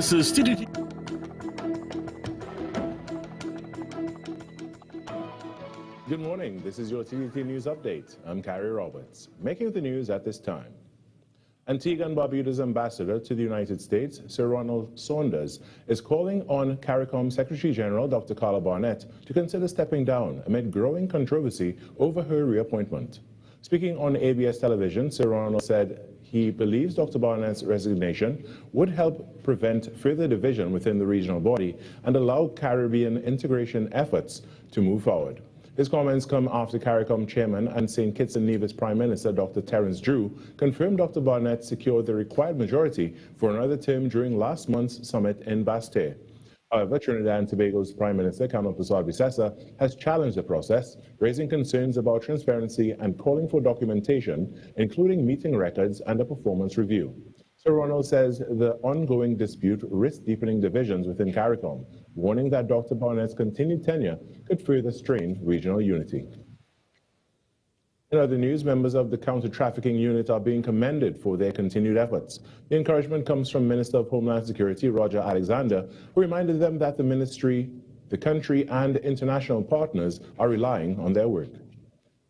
This is TDT. Good morning. This is your TDT News Update. I'm Carrie Roberts. Making the news at this time. Antigua and Barbuda's ambassador to the United States, Sir Ronald Saunders, is calling on Caricom Secretary General Dr. Carla Barnett to consider stepping down amid growing controversy over her reappointment. Speaking on ABS television, Sir Ronald said he believes Dr. Barnett's resignation would help prevent further division within the regional body and allow Caribbean integration efforts to move forward. His comments come after Caricom chairman and St. Kitts and Nevis Prime Minister Dr. Terence Drew confirmed Dr. Barnett secured the required majority for another term during last month's summit in Basté. However, Trinidad and Tobago's Prime Minister Kamil Persad-Bissessar has challenged the process, raising concerns about transparency and calling for documentation, including meeting records and a performance review. Sir Ronald says the ongoing dispute risks deepening divisions within Caricom, warning that Dr. Barnett's continued tenure could further strain regional unity. In other news, members of the counter-trafficking unit are being commended for their continued efforts. The encouragement comes from Minister of Homeland Security Roger Alexander, who reminded them that the ministry, the country, and international partners are relying on their work.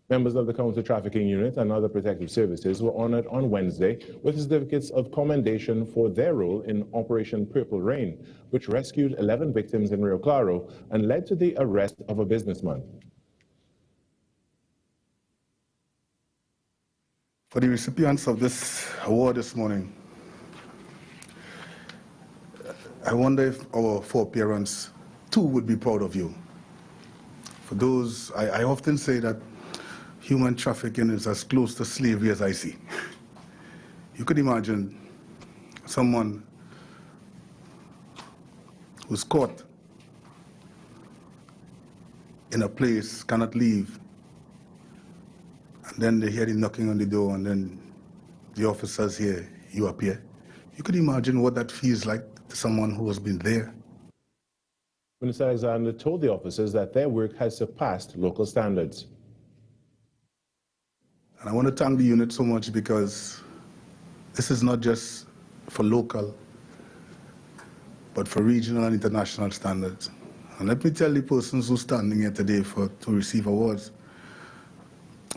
Members of the counter-trafficking unit and other protective services were honored on Wednesday with certificates of commendation for their role in Operation Purple Rain, which rescued 11 victims in Rio Claro and led to the arrest of a businessman. For the recipients of this award this morning, I wonder if our foreparents too would be proud of you. For those, I often say that human trafficking is as close to slavery as I see. You could imagine someone who's caught in a place, cannot leave, and then they hear him knocking on the door, and then the officers hear you appear. You could imagine what that feels like to someone who has been there. Minister Alexander told the officers that their work has surpassed local standards. And I want to thank the unit so much because this is not just for local, but for regional and international standards. And let me tell the persons who are standing here today to receive awards,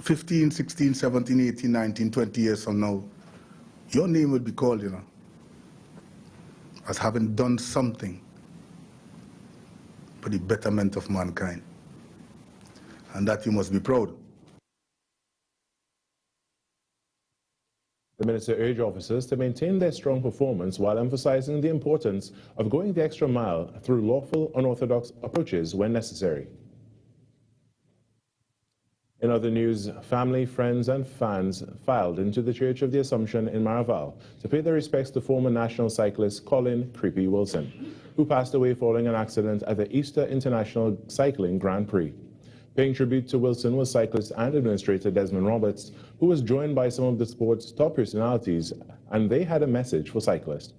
15, 16, 17, 18, 19, 20 years from now, your name will be called, you know, as having done something for the betterment of mankind. And that you must be proud. The minister urged officers to maintain their strong performance while emphasizing the importance of going the extra mile through lawful, unorthodox approaches when necessary. In other news, family, friends, and fans filed into the Church of the Assumption in Maraval to pay their respects to former national cyclist Colin "Creepy" Wilson, who passed away following an accident at the Easter International Cycling Grand Prix. Paying tribute to Wilson was cyclist and administrator Desmond Roberts, who was joined by some of the sport's top personalities, and they had a message for cyclists.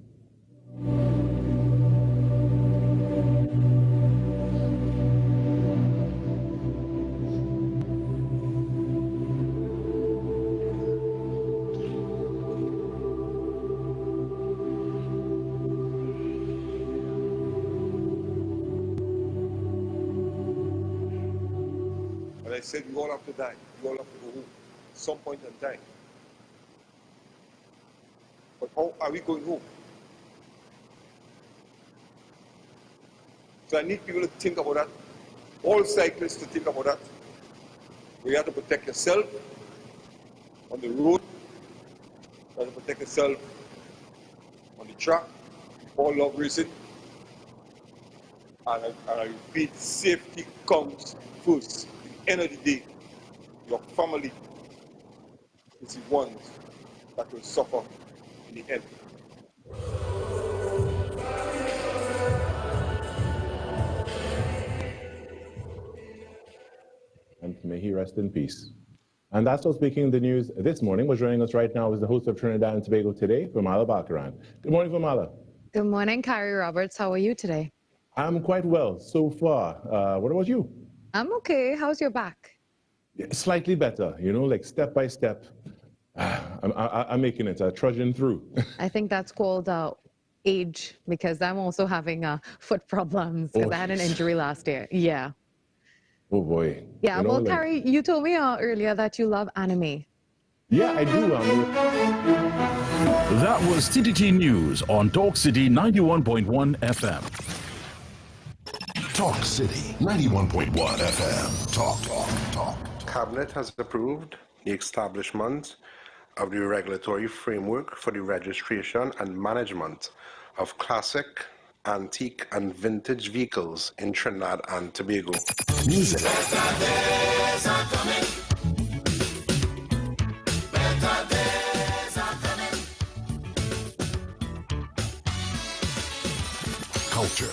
I said we all have to die, we all have to go home at some point in time. But how are we going home? So I need people to think about that, all cyclists to think about that. You have to protect yourself on the road, you have to protect yourself on the track, all love racing. And I repeat, safety comes first. End of the day, your family is the ones that will suffer in the end. And may he rest in peace. And that's all speaking the news this morning. What's joining us right now is the host of Trinidad and Tobago Today, Vermala Bakaran. Good morning, Vermala. Good morning, Carrie Roberts. How are you today? I'm quite well so far. What about you? I'm okay. How's your back? Slightly better, you know, like step by step. I'm making it, trudging through. I think that's called age, because I'm also having foot problems because I had an injury last year. Yeah. Oh boy. Yeah. You know, Well, like- Carrie, you told me earlier that you love anime. Yeah, I do. That was TTT News on Talk City 91.1 FM. Talk City 91.1 FM. Talk. Cabinet has approved the establishment of the regulatory framework for the registration and management of classic, antique, and vintage vehicles in Trinidad and Tobago. Music. Culture.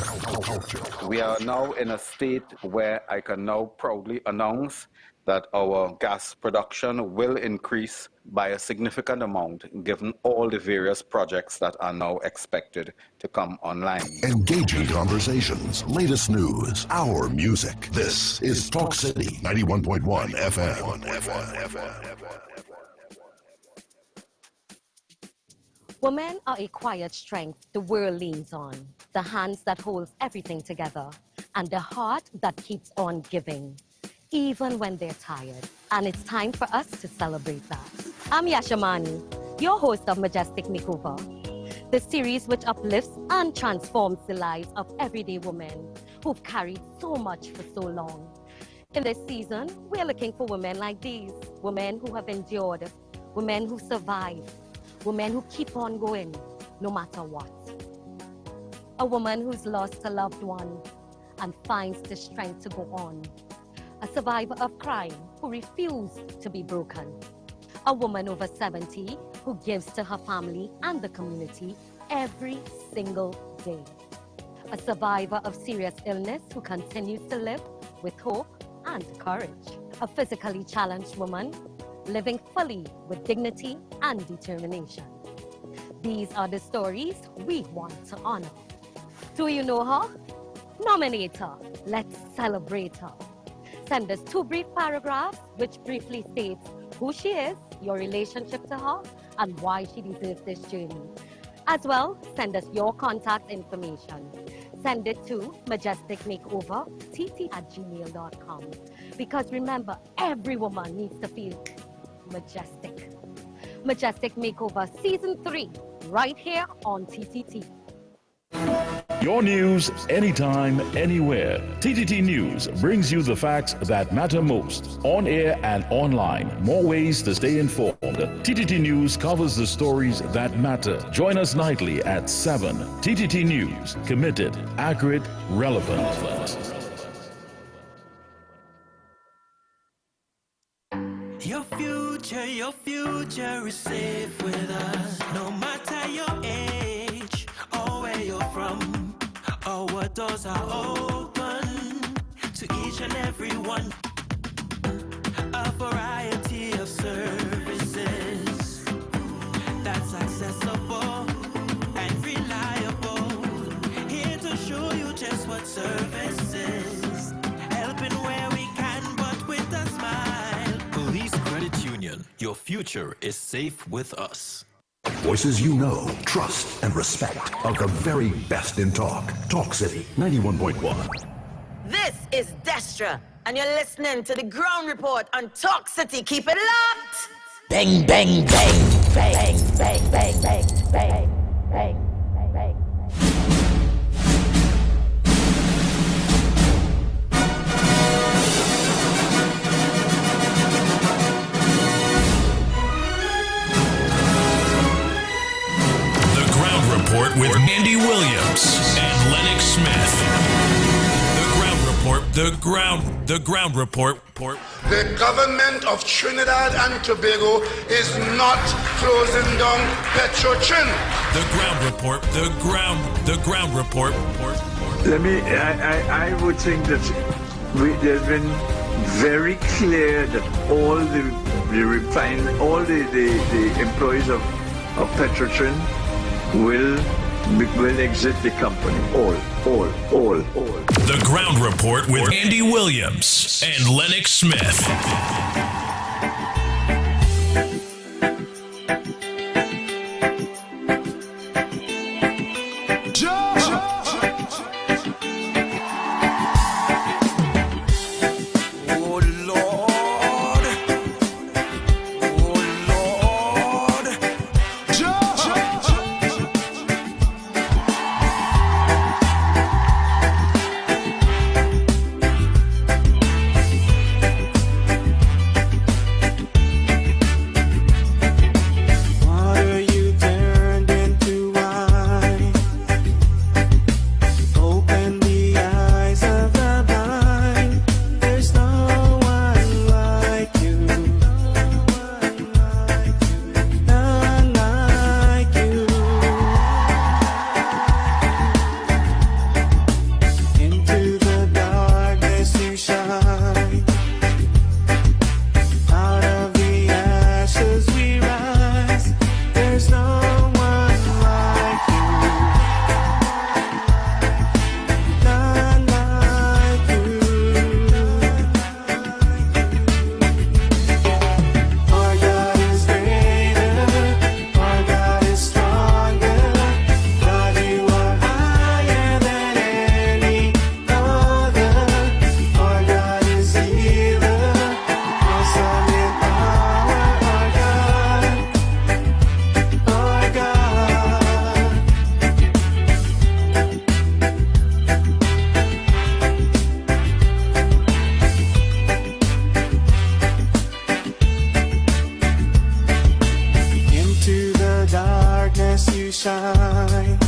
We are now in a state where I can now proudly announce that our gas production will increase by a significant amount given all the various projects that are now expected to come online. Engaging conversations, latest news, our music. This is Talk City 91.1 FM. Women are a quiet strength the world leans on, the hands that holds everything together, and the heart that keeps on giving, even when they're tired. And it's time for us to celebrate that. I'm Yashamani, your host of Majestic Makeover, the series which uplifts and transforms the lives of everyday women who've carried so much for so long. In this season, we're looking for women like these, women who have endured, women who survive, women who keep on going, no matter what. A woman who's lost a loved one and finds the strength to go on. A survivor of crime who refused to be broken. A woman over 70 who gives to her family and the community every single day. A survivor of serious illness who continues to live with hope and courage. A physically challenged woman living fully with dignity and determination. These are the stories we want to honor. Do you know her? Nominate her. Let's celebrate her. Send us 2 brief paragraphs which briefly states who she is, your relationship to her, and why she deserves this journey. As well, send us your contact information. Send it to majesticmakeover@tt@gmail.com. Because remember, every woman needs to feel majestic. Majestic Makeover Season 3, right here on TTT. Your news, anytime, anywhere. TTT News brings you the facts that matter most. On air and online. More ways to stay informed. TTT News covers the stories that matter. Join us nightly at 7. TTT News. Committed, accurate, relevant. Your future is safe with us. No matter your age or where you're from, our doors are open to each and every one. A variety of services that's accessible and reliable. Here to show you just what service is. Helping where we can, but with a smile. Police Credit Union, your future is safe with us. Voices you know, trust, and respect are the very best in talk. Talk City 91.1. This is Destra, and you're listening to the Ground Report on Talk City. Keep it locked! Bang, bang, bang, bang, bang, bang, bang, bang, bang, bang. Report with Andy Williams and Lennox Smith. The ground report. The ground report. The government of Trinidad and Tobago is not closing down Petrotrin. The ground report. The ground report. I would think that there's been very clear that all the employees of Petrotrin will exit the company. All. The ground report with Andy Williams and Lennox Smith. shine.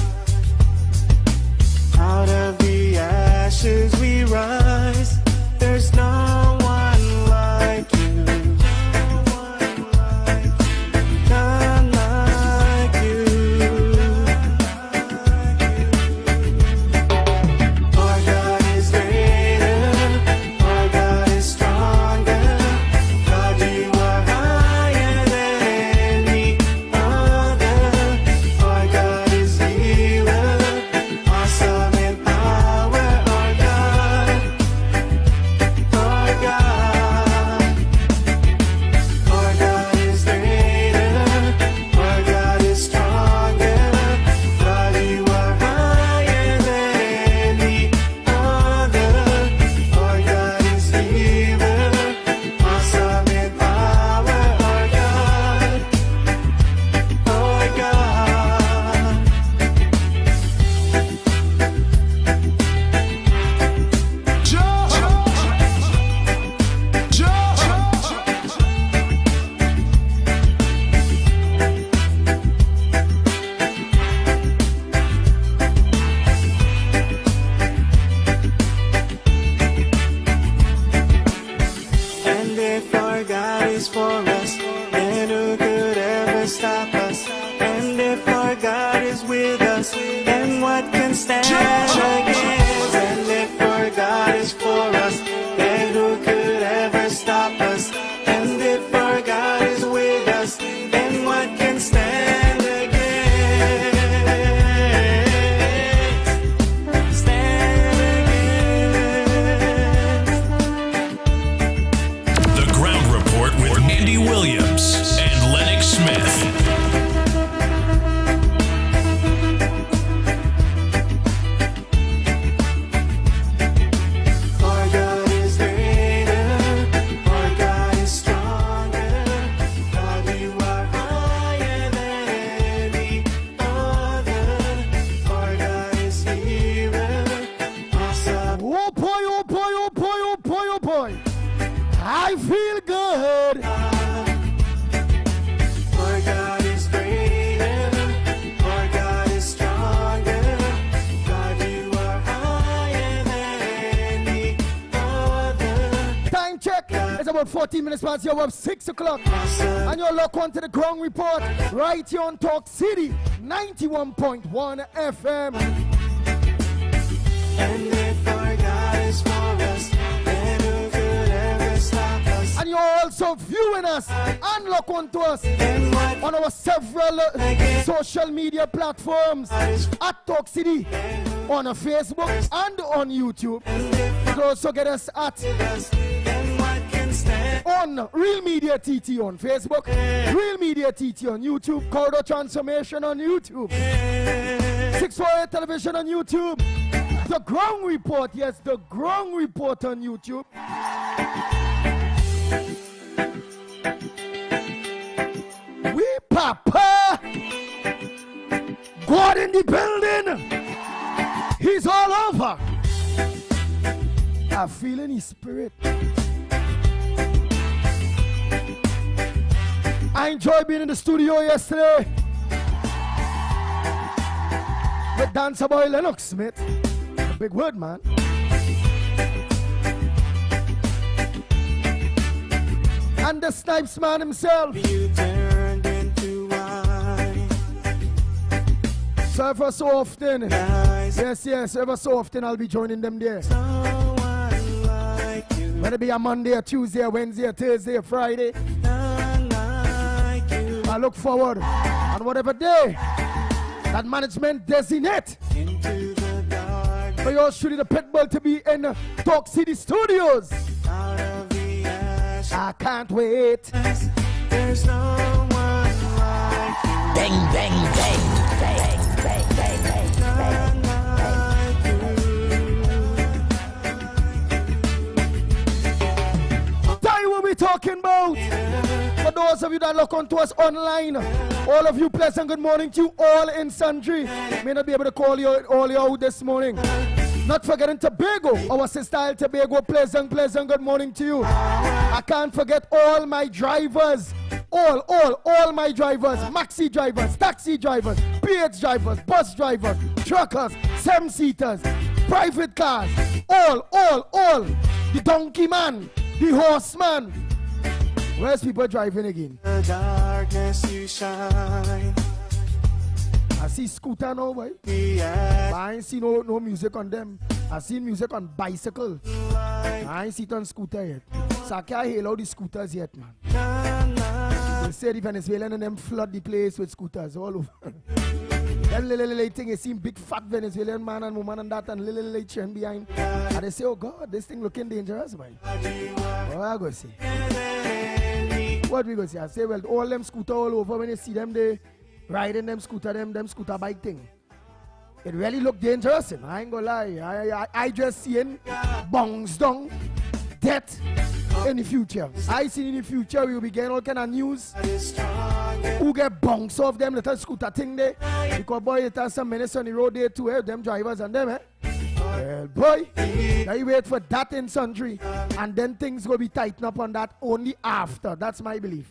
Out of the ashes we rise. There's no one like you. None like you. Our God is greater. Our God is stronger. God, you are higher than any other. Our God is healer. Awesome in power. Our God. Our God. Our God is greater. Our God is stronger. God, you are higher than any other. Our God is healer. Awesome in power. Our God. Our God. And if our God is for us, then who could ever stop us? And if our God is with us, then what can stand against? And if our God is for us, then who could ever stop us? And if our God is with us, then what can stand against? Stand against. The Ground Report with Andy Williams and Lennox Smith. Our God is greater. Our God is stronger. God, you are higher than any other. Our God is healer. Awesome. Oh boy, oh boy, oh boy, oh boy, oh boy. I feel good. Our God is greater. Our God is stronger. God, you are higher than any other. Time check. It's about 14 minutes past the hour of 6 o'clock. And you're locked onto the Ground Report right here on Talk City 91.1 FM. And if our God is for us, then who could ever stop us? And you're also viewing us and lock onto us on our several social media platforms at Talk City on Facebook and on YouTube. You can also get us at on Real Media TT on Facebook, Real Media TT on YouTube, Corridor Transformation on YouTube, 648 Television on YouTube, The Ground Report, yes, The Ground Report on YouTube. We Papa, God in the building, He's all over. I feel in His spirit. I enjoyed being in the studio yesterday with dancer boy Lennox Smith. A big word, man. And the Snipes man himself. You turned into wine. So ever so often, yes, ever so often I'll be joining them there. Someone like you. Whether it be a Monday, or Tuesday, or Wednesday, or Thursday, or Friday. None like you. I look forward on whatever day that management designate Into the dark. for yours truly the Pitbull to be in Talk City Studios. Out of the ashes. I can't wait. There's no one like you. Bang, bang, bang, bang, bang, bang, bang, bang. Tell you what we're talking about. For those of you that look onto us online, all of you, pleasant good morning to you all in sundry. May not be able to call you all you out this morning. Not forgetting Tobago, our sister Tobago, pleasant good morning to you. I can't forget all my drivers, all my drivers, maxi drivers, taxi drivers, PH drivers, bus drivers, truckers, 7-seaters, private cars, all. The donkey man, the horseman. Where's people driving again? The darkness you shine. I see scooter now, boy. But I ain't see no music on them. I see music on bicycle. I ain't see it on scooter yet. So I can't hail out the scooters yet, man. They say the Venezuelan and them flood the place with scooters all over. Them little thing, you see big fat Venezuelan man and woman and that and little trend behind. And they say, oh God, this thing looking dangerous, man. What I go say? What we go say? I say, well, all them scooter all over, when you see them, they riding them scooter bike thing. It really look dangerous, and I ain't gonna lie. I just seeing bongs down, death in the future. I see in the future we will be getting all kind of news. Who get bongs off them little scooter thing there? Because boy, it has some minutes on the road there too, them drivers and them, Well, boy, I wait for that in sundry, and then things will be tightened up on that only after. That's my belief.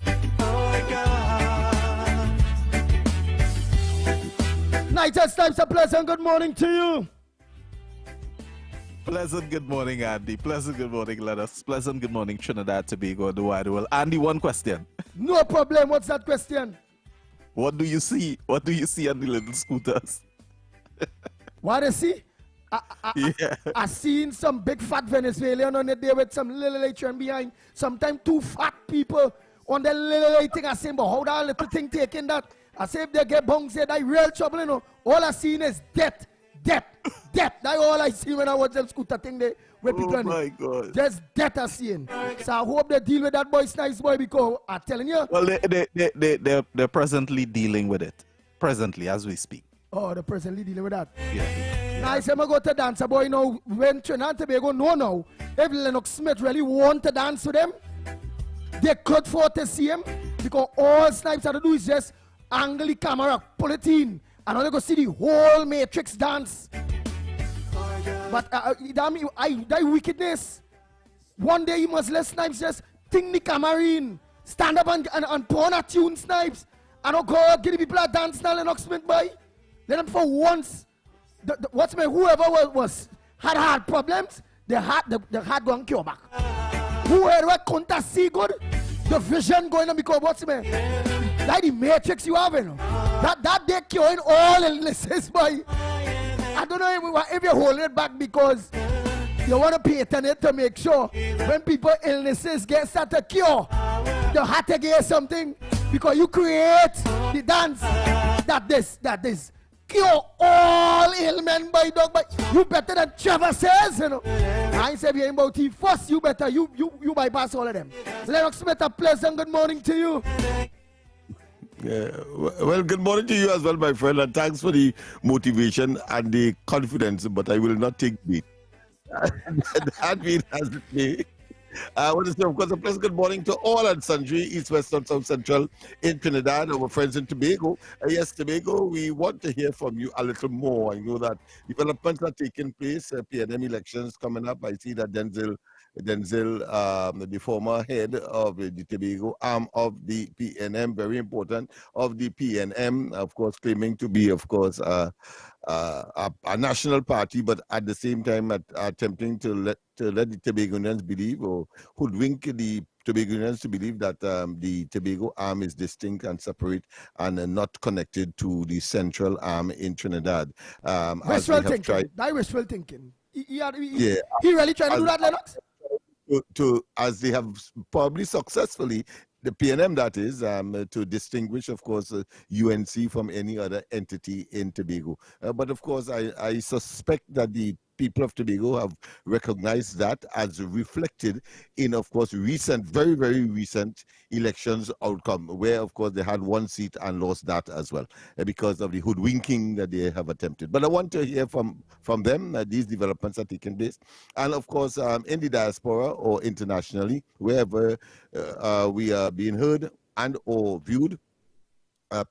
Nighttime times, a pleasant good morning to you. Pleasant good morning, Andy. Pleasant good morning, Lennox. Pleasant good morning, Trinidad, Tobago, the wide world. Andy, one question. No problem. What's that question? What do you see? What do you see on the little scooters? What I see? I seen some big fat Venezuelan on it there with some little trend behind. Sometimes two fat people on the little thing. I say, but how that little thing taking that? I say if they get bungs, they die real trouble, you know. All I seen is death. That's all I see when I watch them scooter thing there with people on it. Oh my God. Just death I seen. So I hope they deal with that boy, nice boy, because I'm telling you. Well, they're presently dealing with it. Presently, as we speak. Oh, they're presently dealing with that. Yeah. Now I say, I'm go to dance, boy, you know, when Trinidad and Tobago know now, if Lennox Smith really want to dance with them, they could afford to see him, because all snipes have to do is just angle the camera, pull it in, and only go see the whole Matrix dance. But that wickedness. One day you must let Snipes just think the camera in, stand up and pour on a tune, Snipes. And don't go give the people a dance now, Lennox Smith, boy. Let them for once. Whoever had hard problems, the heart going to cure back. Whoever can't see good, the vision going on because what's me? Like the Matrix you have, you know. That they curing all illnesses, boy. I don't know if you're holding it back because you want to patent it to make sure when people illnesses get start to cure, you have to get something because you create the dance that this cure all ailment by dog. But you better than Trevor says, you know. I ain't saying about it first. You better you bypass all of them. Lennox Smith, a pleasant good morning to you. Yeah. Well, good morning to you as well, my friend, and thanks for the motivation and the confidence, but I will not take it. That means as it may. I want to say, of course, a pleasant good morning to all and sundry, East, West, North, South, Central in Trinidad, our friends in Tobago. Yes, Tobago, we want to hear from you a little more. I know that developments are taking place, PNM elections coming up. I see that Denzel, the former head of the Tobago arm of the PNM, very important, of the PNM, of course, claiming to be, of course, a national party, but at the same time attempting to let the Tobagonians believe or hoodwink the Tobagonians to believe that the Tobago arm is distinct and separate and not connected to the central arm in Trinidad. Wishful thinking. That wishful thinking. He really trying to do that, Lennox? As they have probably successfully, the PNM that is, to distinguish, of course, UNC from any other entity in Tobago. But of course, I suspect that the people of Tobago have recognized that as reflected in, of course, recent, very, very recent elections outcome, where, of course, they had one seat and lost that as well because of the hoodwinking that they have attempted. But I want to hear from them that these developments are taking place. And, of course, in the diaspora or internationally, wherever we are being heard and or viewed,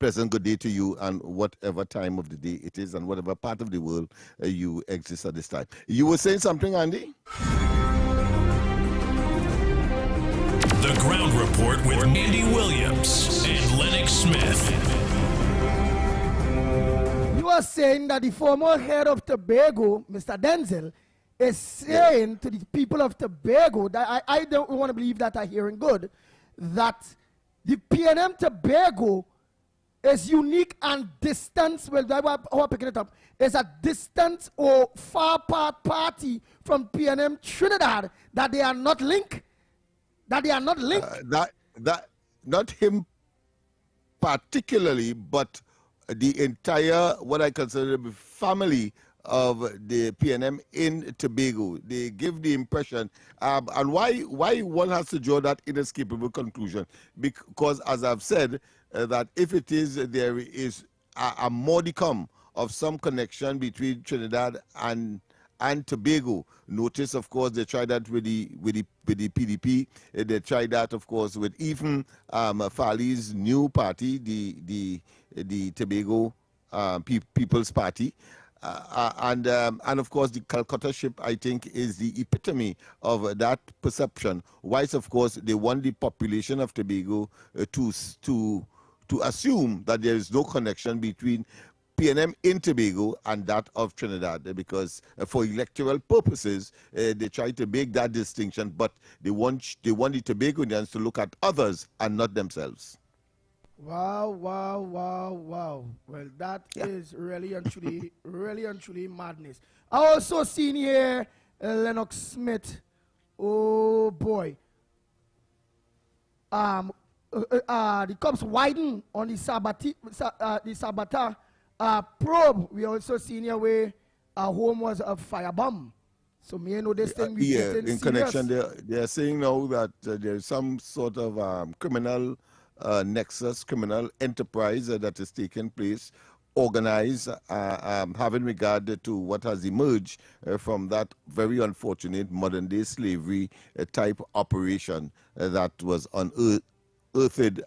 pleasant good day to you, and whatever time of the day it is and whatever part of the world you exist at this time. You were saying something, Andy? The Ground Report with Andy Williams and Lennox Smith. was saying that the former head of Tobago, Mr. Denzel, is saying to the people of Tobago that I don't want to believe that I'm hearing good, that the PNM Tobago is unique and distant. Well, how I'm picking it up is a distant or far apart party from PNM Trinidad, that they are not linked. That they are not linked. That not him particularly, but the entire what I consider the family of the PNM in Tobago. They give the impression, and why one has to draw that inescapable conclusion, because as I've said, that if it is, there is a modicum of some connection between Trinidad and Tobago. Notice, of course, they tried that with the PDP. They tried that, of course, with even Fali's new party, the Tobago People's Party. And of course, the Calcutta ship, I think, is the epitome of that perception. Whilst, of course, they want the population of Tobago to assume that there is no connection between PNM in Tobago and that of Trinidad, because for electoral purposes, they try to make that distinction, but they want the Tobagonians to look at others and not themselves. Wow. Well, that is really and truly madness. I also seen here Lennox Smith. Oh boy. The cops widen on the Sabata probe. We also seen here where our home was a firebomb. So me know this thing. In connection, they are saying now that there is some sort of criminal nexus, criminal enterprise that is taking place, organized, having regard to what has emerged from that very unfortunate modern-day slavery type operation that was unearthed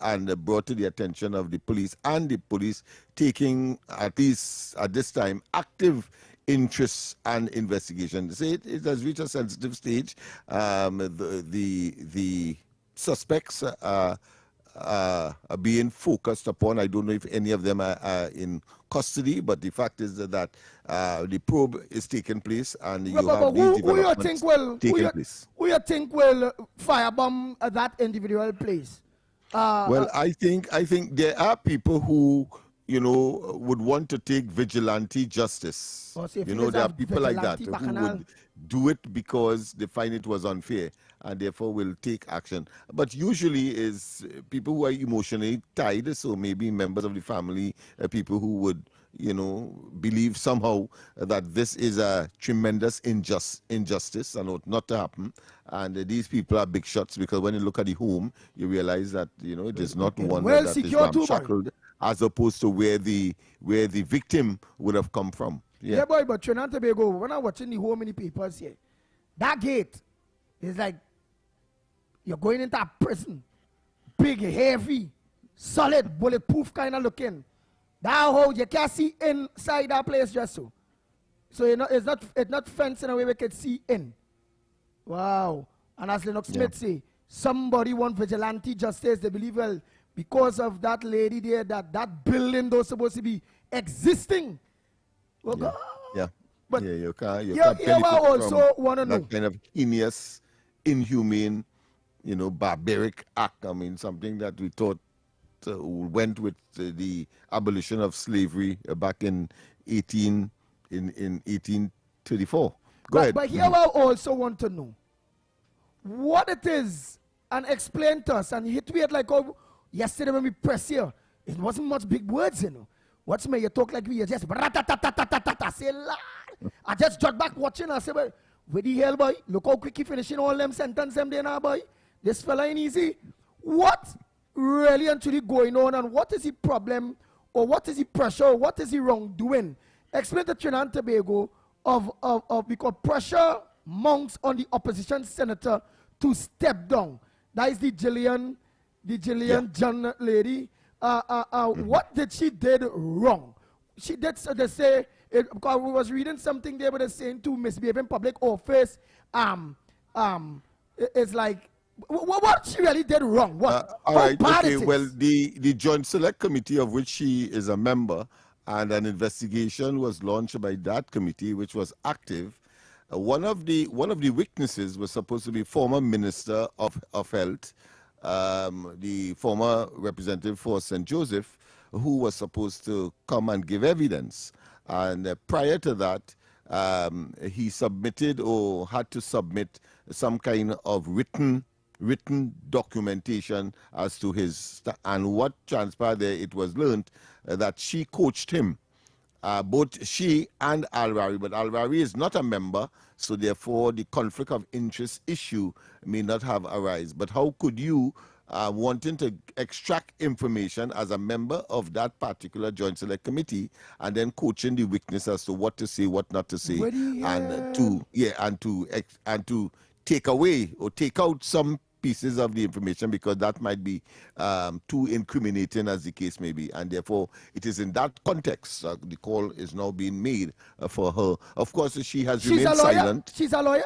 and brought to the attention of the police, and the police taking, at least at this time, active interest and investigation. They say it has reached a sensitive stage. The suspects are being focused upon. I don't know if any of them are in custody, but the fact is that the probe is taking place, and you have these developments taking place. Who you think will firebomb that individual place? Well, I think there are people who, would want to take vigilante justice. There are people like that who would do it because they find it was unfair and therefore will take action. But usually is people who are emotionally tied, so maybe members of the family, people who would, believe somehow that this is a tremendous injustice and ought not to happen. And these people are big shots, because when you look at the home, you realize that, it is not one that is shackled, as opposed to where the victim would have come from. Yeah, boy, but Trinidad and Tobago, when I'm watching the home in the papers here, that gate is like you're going into a prison. Big, heavy, solid, bulletproof kind of looking. That how you can't see inside that place just so. So it's not fenced in a way we can see in. Wow. And as Lennox Smith say, somebody want vigilante justice. They believe, well, because of that lady there, that building was supposed to be existing. Oh, God. But you can't also want to know that kind of heinous, inhumane, barbaric act. I mean, something that we thought went with the abolition of slavery back in 1834. Go ahead. But here I also want to know what it is, and explain to us. And hit me like yesterday when we press here, it wasn't much big words, What's me? You talk like we just say, Lord. I just jot back watching. I say, well, where the hell, boy? Look how quick he finishing all them sentences them there now, boy. This fella ain't easy. What really and truly going on, and what is the problem, or what is the pressure, or what is the wrongdoing? Explain to Trinidad and Tobago of because pressure mounts on the opposition senator to step down. That is the Gillian John lady. What did she did wrong? She did, so they say, because we was reading something there, but they're saying to misbehave in public office. It's like, what she really did wrong? What? All right, okay, well, the Joint Select Committee, of which she is a member, and an investigation was launched by that committee, which was active. One of the witnesses was supposed to be former Minister of Health, the former representative for St. Joseph, who was supposed to come and give evidence. And prior to that, he submitted or had to submit some kind of written documentation as to his, and what transpired there, it was learned that she coached him. Both she and Alwari, but Alwari is not a member, so therefore the conflict of interest issue may not have arisen. But how could you, wanting to extract information as a member of that particular Joint Select Committee, and then coaching the witness as to what to say, what not to say, and to take away or take out some pieces of the information because that might be too incriminating, as the case may be, and therefore it is in that context the call is now being made for her. Of course, she has remained silent. She's a lawyer?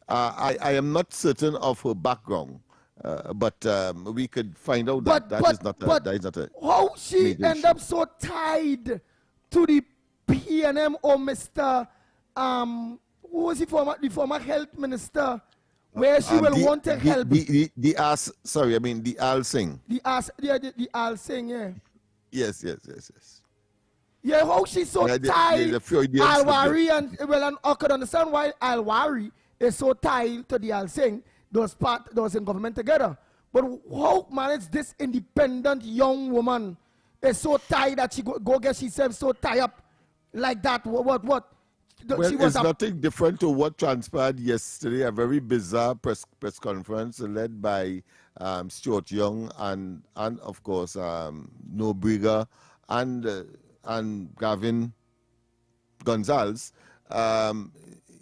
I am not certain of her background, but we could find out that that is not a how she end up so tied to the PNM or Mr. Who was the former health minister? Where she will want to help. The Al Singh. The Al Singh, yeah. Yes. Yeah, how she's so tied. Alwari and I could understand why Alwari is so tied to the Al Singh, those in government together. But how manage this independent young woman is so tied that she go get herself so tied up like that? What? Well, it's nothing different to what transpired yesterday, a very bizarre press conference led by Stuart Young and of course, Nobriga and Gavin Gonzalez.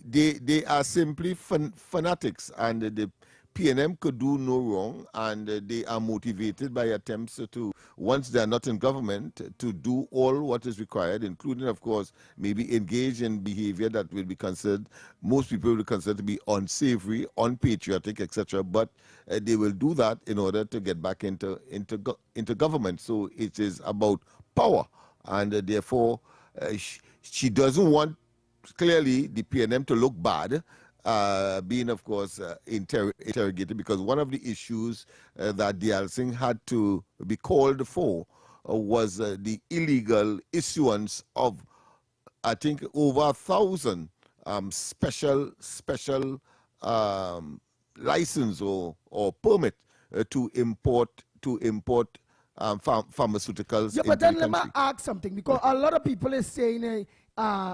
They are simply fanatics, and the PNM could do no wrong, and they are motivated by attempts to, once they are not in government, to do all what is required, including, of course, maybe engage in behavior that will be considered, most people will consider to be unsavory, unpatriotic, etc. But they will do that in order to get back into government. So it is about power, and therefore she doesn't want, clearly, the PNM to look bad, being, of course, interrogated, because one of the issues that the Al Singh had to be called for was the illegal issuance of, I think, over 1,000 special license or permit to import pharmaceuticals. Yeah, but then let me ask something, because a lot of people is saying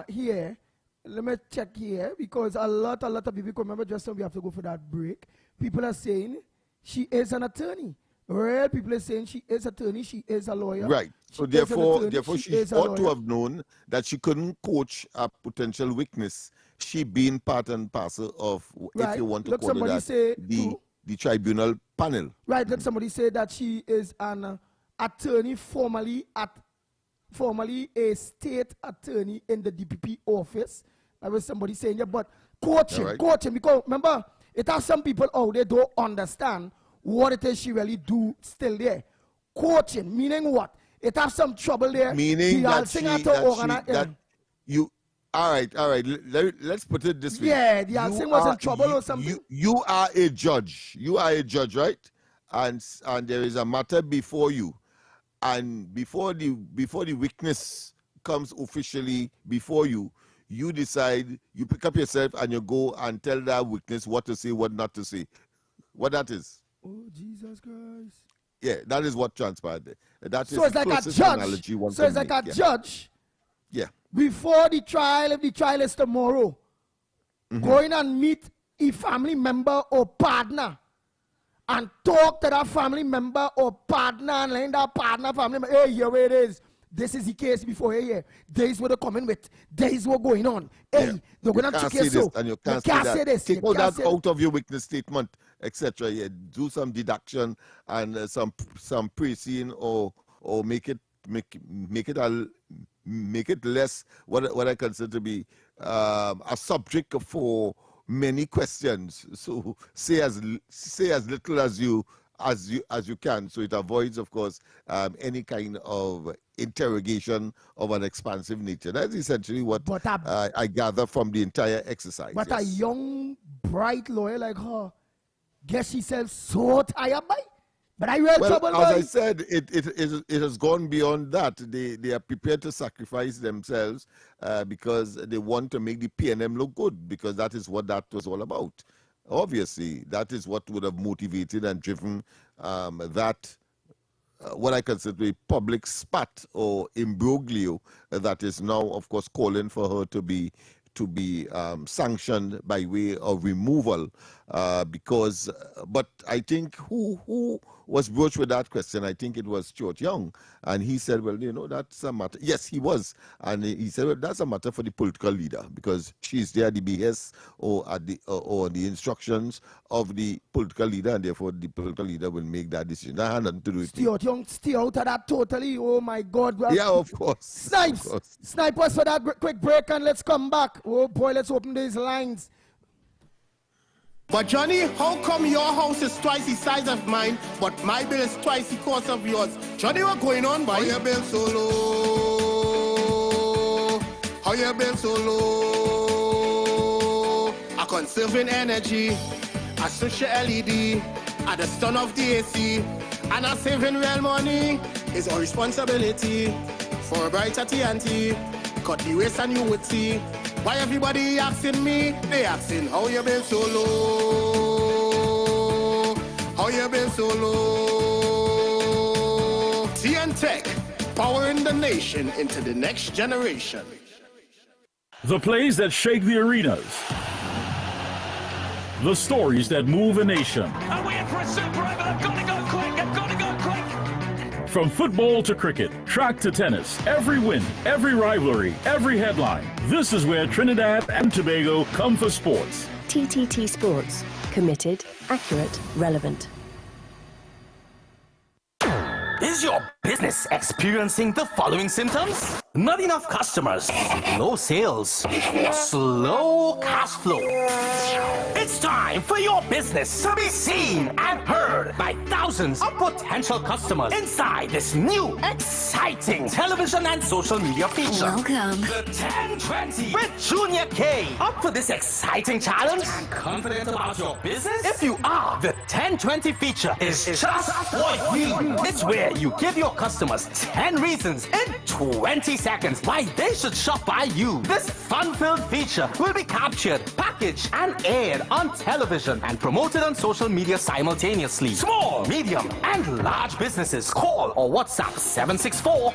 here. Let me check here, because a lot of people, remember just now we have to go for that break. People are saying she is an attorney. Real people are saying she is an attorney, she is a lawyer. Right. So therefore she ought to have known that she couldn't coach a potential witness. She being part and parcel of, if you want to call it that, the tribunal panel. Right. Let somebody say that she is an attorney formerly a state attorney in the DPP office. That was somebody saying, yeah, but coaching, because remember, it has some people out there don't understand what it is she really do still there. Coaching, meaning what? It has some trouble there. Meaning all right, let's put it this way. Yeah, the Al Singh was in trouble or something. You are a judge, right? And there is a matter before you. And before the witness comes officially before you, you decide, you pick up yourself and you go and tell that witness what to say, what not to say. What that is. Oh, Jesus Christ. Yeah, that is what transpired there. That so is it's like a judge. So it's like a judge. Yeah. Before the trial, if the trial is tomorrow, going and meet a family member or partner and talk to that family member or partner and let that partner family member, hey, here it is. This is the case before here. This is what they're coming with. This is what's going on. Hey, they're going to check this. And you can't say this. Take all that out of your witness statement, etc. Yeah, do some deduction and some pre-scene or make it less what I consider to be a subject for many questions. So say as little as you as you can, so it avoids, of course, any kind of interrogation of an expansive nature. That's essentially what I gather from the entire exercise. But a young, bright lawyer like her gets herself so tired by. But I real trouble. As I said, it has gone beyond that. They are prepared to sacrifice themselves because they want to make the PNM look good, because that is what that was all about. Obviously, that is what would have motivated and driven that what I consider a public spat or imbroglio that is now, of course, calling for her to be sanctioned by way of removal, but I think who was broached with that question, I think it was Stuart Young, and he said, well, that's a matter. Yes, he was, and he said, well, that's a matter for the political leader, because she's there at the behest or at the instructions of the political leader, and therefore the political leader will make that decision. That had nothing to do with Stuart Young, stay out of that totally. Oh my God. Yeah, of course. Snipers for that quick break, and let's come back. Oh boy, let's open these lines. But Johnny, how come your house is twice the size of mine, but my bill is twice the cost of yours? Johnny, what's going on, boy? How your bill so low? How your bill so low? I'm conserving energy, I switch your LED, at the stun of the AC, and I'm saving real money. It's our responsibility for a brighter TNT. Cut the waste and you would see. Why everybody asking me? They asking how you been so low? How you been so low? TN Tech, powering the nation into the next generation. The plays that shake the arenas. The stories that move a nation. I'm waiting for a super right, but I've got to go quick. I've got to go quick. From football to cricket, track to tennis, every win, every rivalry, every headline. This is where Trinidad and Tobago come for sports. TTT Sports. Committed, accurate, relevant. Is your business experiencing the following symptoms? Not enough customers, no sales, or slow cash flow. It's time for your business to be seen and heard by thousands of potential customers inside this new, exciting television and social media feature. Welcome. The 1020 with Junior K. Up for this exciting challenge and confident about your business? If you are, the 1020 feature is just for you. It's where you give your customers 10 reasons in 20 seconds why they should shop by you. This fun-filled feature will be captured, packaged, and aired on television and promoted on social media simultaneously. Small, medium, and large businesses call or WhatsApp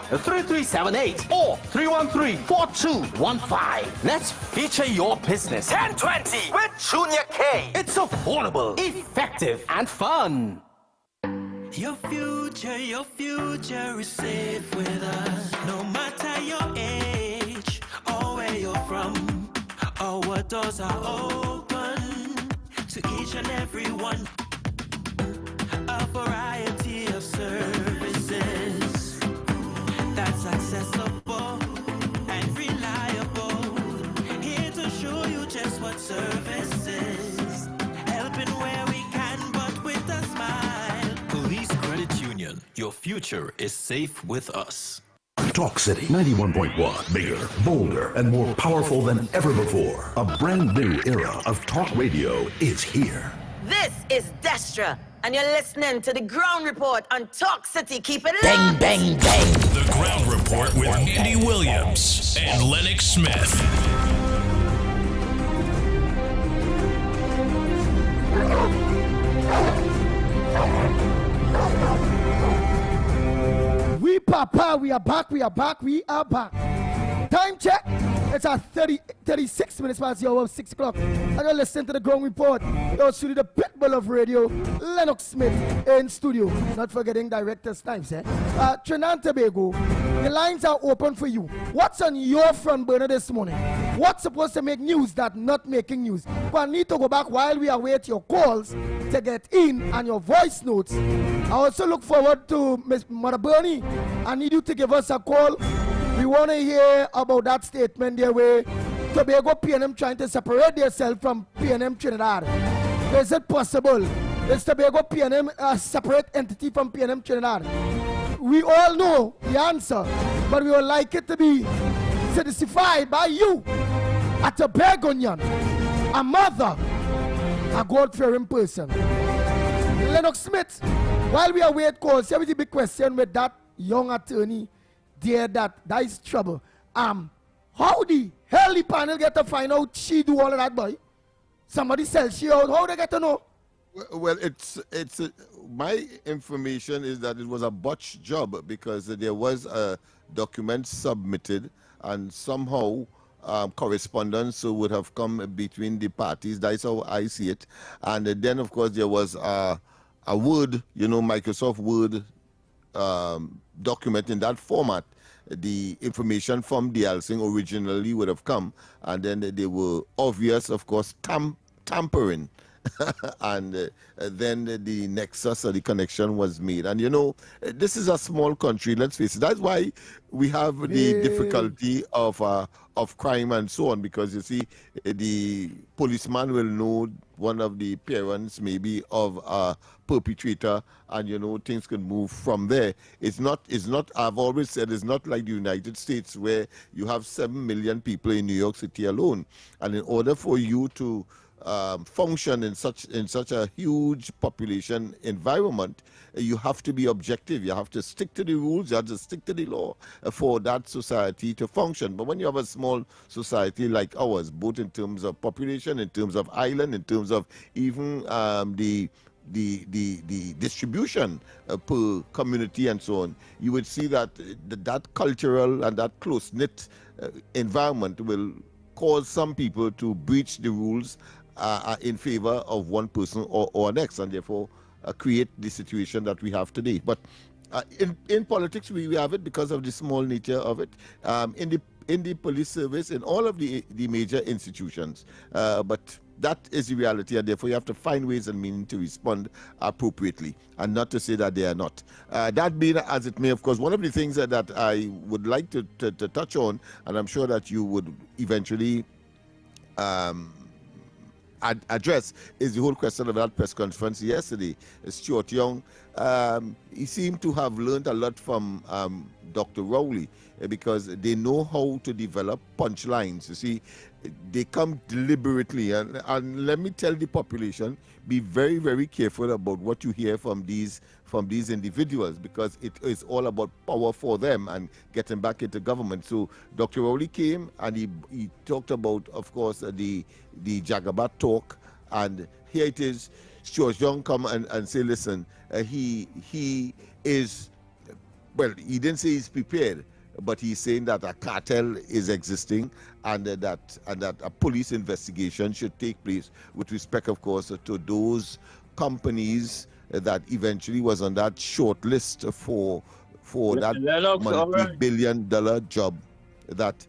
764-3378 or 313-4215. Let's feature your business. 1020 with Junior K. It's affordable, effective, and fun. Your future is safe with us. No matter your age or where you're from, our doors are open to each and every one. A variety of services that's accessible and reliable. Here to show you just what service is. Helping where we can, but with a smile. Police Credit Union. Your future is safe with us. Talk City 91.1. Bigger, bolder, and more powerful than ever before. A brand new era of talk radio is here. This is Destra, and you're listening to the Ground Report on Talk City. Keep it Bang, locked. bang, bang. The Ground Report with Andy Williams and Lennox Smith. We papa, we are back. Time check. It's at 36 minutes past the hour of 6 o'clock. And you're listening to the Ground Report. You're studio, the pitbull of radio, Lennox Smith in studio. Not forgetting director Snipes, Trinidad and Tobago, the lines are open for you. What's on your front burner this morning? What's supposed to make news that not making news? But I need to go back while we await your calls to get in and your voice notes. I also look forward to Miss Mother Bernie. I need you to give us a call. We want to hear about that statement there where Tobago PNM trying to separate themselves from PNM Trinidad. Is it possible Is Tobago PNM a separate entity from PNM Trinidad? We all know the answer, but we would like it to be certified by you, a Tobagonian, a mother, a God-fearing person. Lennox Smith, while we await calls, here is the big question with that young attorney there that is trouble. How the hell the panel get to find out she do all of that, boy? Somebody sells she out. How they get to know? Well, my information is that it was a botched job because there was a document submitted and somehow correspondence would have come between the parties. That's how I see it. And then, of course, there was a Word, Microsoft Word document in that format. The information from the Helsing originally would have come, and then they were obvious, of course, tampering. And then the nexus or the connection was made. And this is a small country, let's face it. That's why we have the difficulty of crime and so on, because you see, the policeman will know one of the parents maybe of a perpetrator, and things can move from there. It's not, I've always said, it's not like the United States where you have 7 million people in New York City alone. And in order for you to function in such a huge population environment, you have to be objective. You have to stick to the rules. You have to stick to the law for that society to function. But when you have a small society like ours, both in terms of population, in terms of island, in terms of even the distribution per community and so on, you would see that that cultural and that close-knit environment will cause some people to breach the rules in favor of one person or next, and therefore create the situation that we have today. But in politics, we have it because of the small nature of it. In the police service, in all of the major institutions. But that is the reality, and therefore you have to find ways and means to respond appropriately, and not to say that they are not. That being as it may, of course, one of the things that I would like to touch on, and I'm sure that you would eventually address, is the whole question of that press conference yesterday. Stuart Young, he seemed to have learned a lot from Dr. Rowley, because they know how to develop punchlines. You see, they come deliberately, and let me tell the population, be very, very careful about what you hear from these individuals, because it is all about power for them and getting back into government. So Dr. Rowley came and he talked about, of course, the Jagabat talk, and here it is. Stuart Young come and say, listen, he is, well, he didn't say he's prepared, but he's saying that a cartel is existing, and that a police investigation should take place with respect, of course, to those companies that eventually was on that short list for that multi-billion-dollar job, that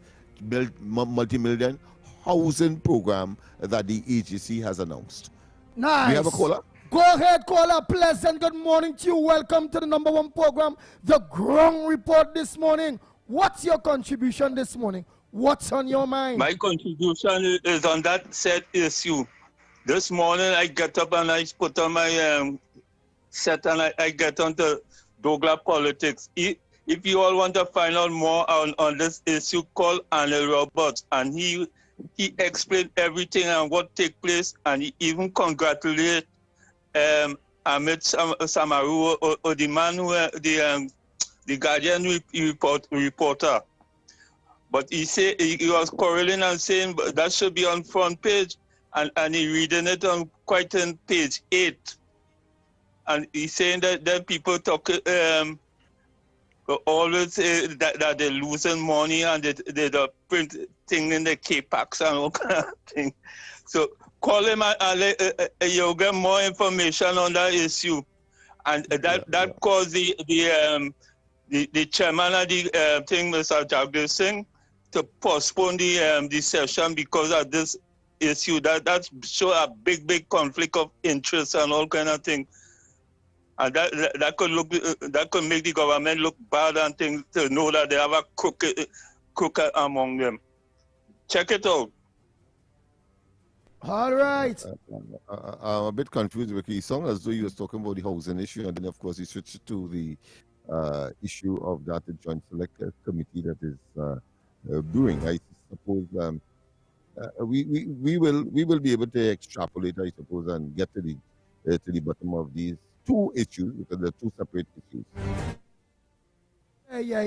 multi-million housing program that the agency has announced. Nice. We have a caller? Go ahead, caller. Pleasant good morning to you. Welcome to the #1 program, The Ground Report this morning. What's your contribution this morning? What's on your mind? My contribution is on that said issue. This morning I get up and I put on my set and I get onto Douglas politics. If you all want to find out more on this issue, call Anil Roberts, and he explained everything and what take place, and he even congratulated Amit Samaru, or the man who the Guardian reporter. But he said he was quarreling and saying that should be on front page, and he reading it on quite on page 8. And he's saying that people talk always say that they're losing money and they're printing in the K-Packs and all kind of thing. So call him and you'll get more information on that issue. And that caused the chairman of the thing, Mr. Jagdish Singh, to postpone the session because of this issue. That show a big conflict of interest and all kind of thing. And that could make the government look bad and things, to know that they have a crooked among them. Check it out. All right. I'm a bit confused because he sounded as though he was talking about the housing issue, and then of course he switched to the issue of that joint select committee that is brewing. I suppose we will be able to extrapolate, I suppose, and get to the bottom of these two issues because they're two separate issues. Yeah.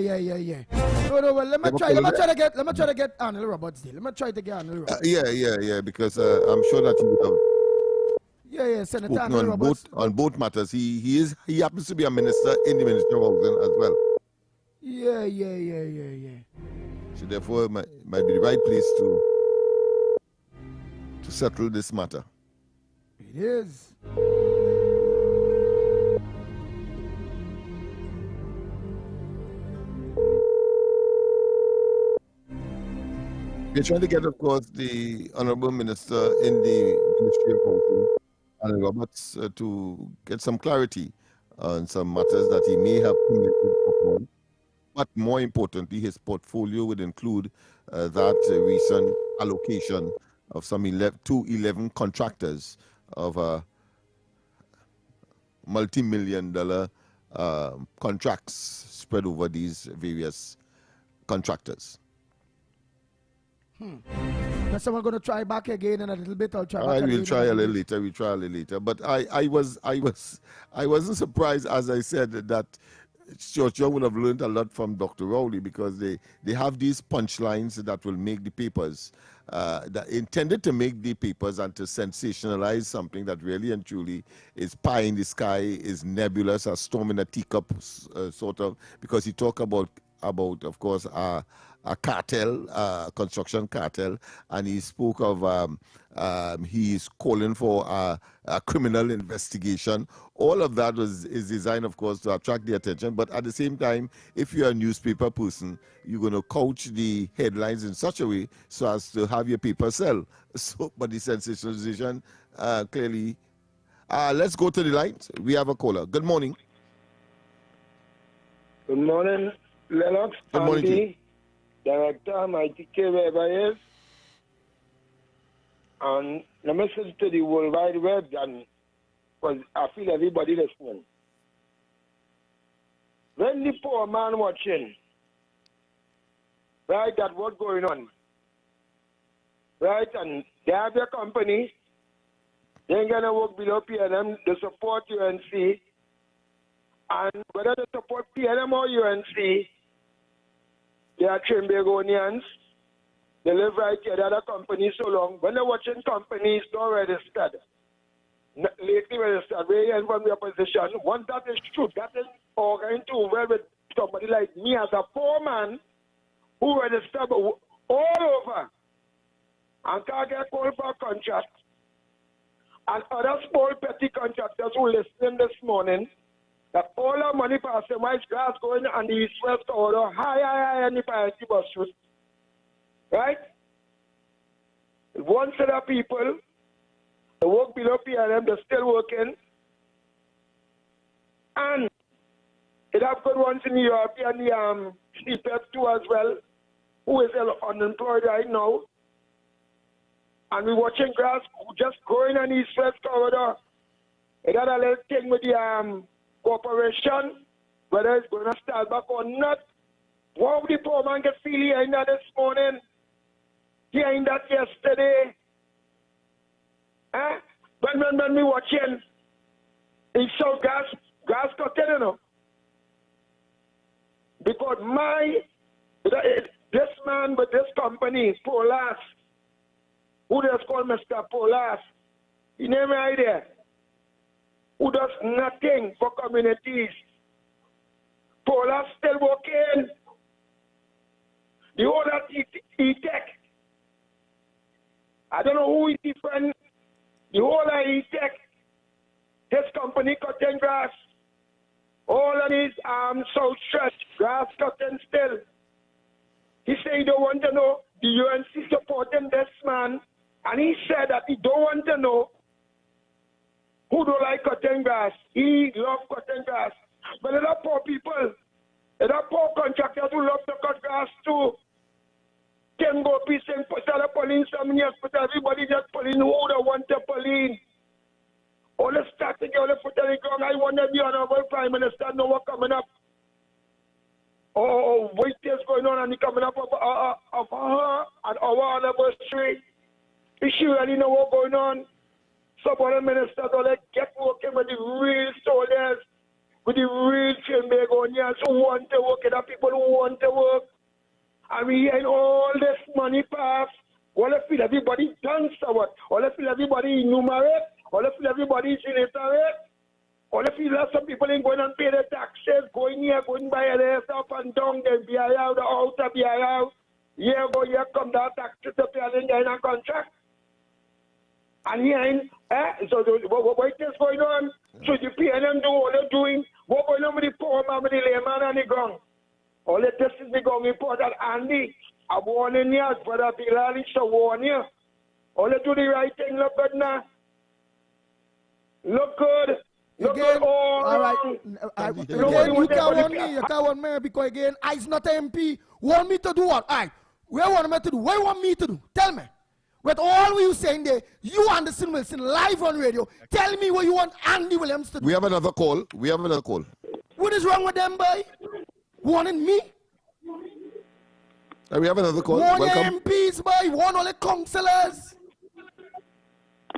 No, well, let me try to get Arnold Roberts there. Let me try to get Arnold Roberts. Yeah, because I'm sure that he would have Senator Arnold Roberts. On both matters. He happens to be a minister in the Ministry of Housing as well. Yeah. So therefore, it might be the right place to settle this matter. It is. We're trying to get, of course, the Honorable Minister in the Ministry of Housing, Arnold Roberts, to get some clarity on some matters that he may have committed upon. But more importantly, his portfolio would include that recent allocation of some 11 contractors of a multi-million-dollar contracts spread over these various contractors. Now someone going to try back again in a little bit. I'll try back again. We'll try a little later. But I wasn't surprised, as I said, that Church Young would have learned a lot from Dr. Rowley, because they have these punchlines that will make the papers, that intended to make the papers and to sensationalize something that really and truly is pie in the sky, is nebulous, a storm in a teacup, sort of, because he talked about, of course, a cartel, construction cartel, and he spoke of he's calling for a criminal investigation. All of that is designed, of course, to attract the attention. But at the same time, if you're a newspaper person, you're going to couch the headlines in such a way so as to have your paper sell. So, but the sensationalization, clearly. Let's go to the lines. We have a caller. Good morning. Good morning, Lennox. Good morning to you. Director, Mighty K, wherever he is. And the message to the World Wide Web, and because I feel everybody listening. When the poor man watching, right, that what's going on, right, and they have their company, they ain't going to work below PLM, they support UNC, and whether they support PLM or UNC, they are Trimbagonians. They live right here. The other companies so long. When they're watching companies not registered, lately registered, very from the opposition, once that is true, that is all going to well with somebody like me as a poor man who registered all over and can't get called for a contract. And other small petty contractors who listening this morning, that all our money passing, why is grass going on the east-west corridor, high, and the priority bus route. Right? One set of people, they work below PLM, they're still working. And it have good ones in Europe and the CPF too as well, who is unemployed right now. And we're watching grass just growing on the east-west corridor. It had a little thing with the corporation, whether it's going to start back or not. What would the poor man get feel hearing that this morning? Hearing that yesterday? When we watching, it's so gas cutting, you know. Because this man with this company, Polas, who does call Mr. Polas, he name right there, who does nothing for communities. Polas still working. The whole of E-Tech, I don't know who is different. The whole of E-Tech, his company cutting grass. All of his arms so stretched, grass cutting still. He said he don't want to know the UNC supporting this man. And he said that he don't want to know who don't like cutting grass. He loves cutting grass. But there are poor people. There are poor contractors who love to cut grass too. Take Can go peace and put the Pauline some years, but everybody just Pauline who don't want the Pauline. All the static, all the foot on the ground, I want to be honorable Prime Minister, know what coming up. Oh, what is going on and the coming up of her and our anniversary. If she really know what's going on, some other ministers will get working with the real soldiers, with the real Trinbagonians who want to work, and the people who want to work. And we hearing all this money pass. All I feel everybody dance or what? All I feel everybody enumerate. All I feel everybody is illiterate. All I feel that some people ain't going and pay the taxes, going here, going by their up and down, they be out, the outer be out. Here go, here come that taxes to pay in a contract. And here, so what is going on? So the PNM do all they're doing. What going on with the poor man, with the layman and the ground? All the test is the ground report that Andy, I'm warning you, brother Bilal, so warn you. All they do the right thing, look good now. Look good. Look good all right. Again, you can't want me. You can't want me because again, I's not an MP. Want me to do what? All right. Where want me to do? What you want me to do? Tell me. With all you saying there, you Anderson Wilson live on radio. Tell me what you want Andy Williams to do. We have another call. We have another call. What is wrong with them, boy? Wanting me? We have another call. One Welcome. MPs, boy. One all the councillors.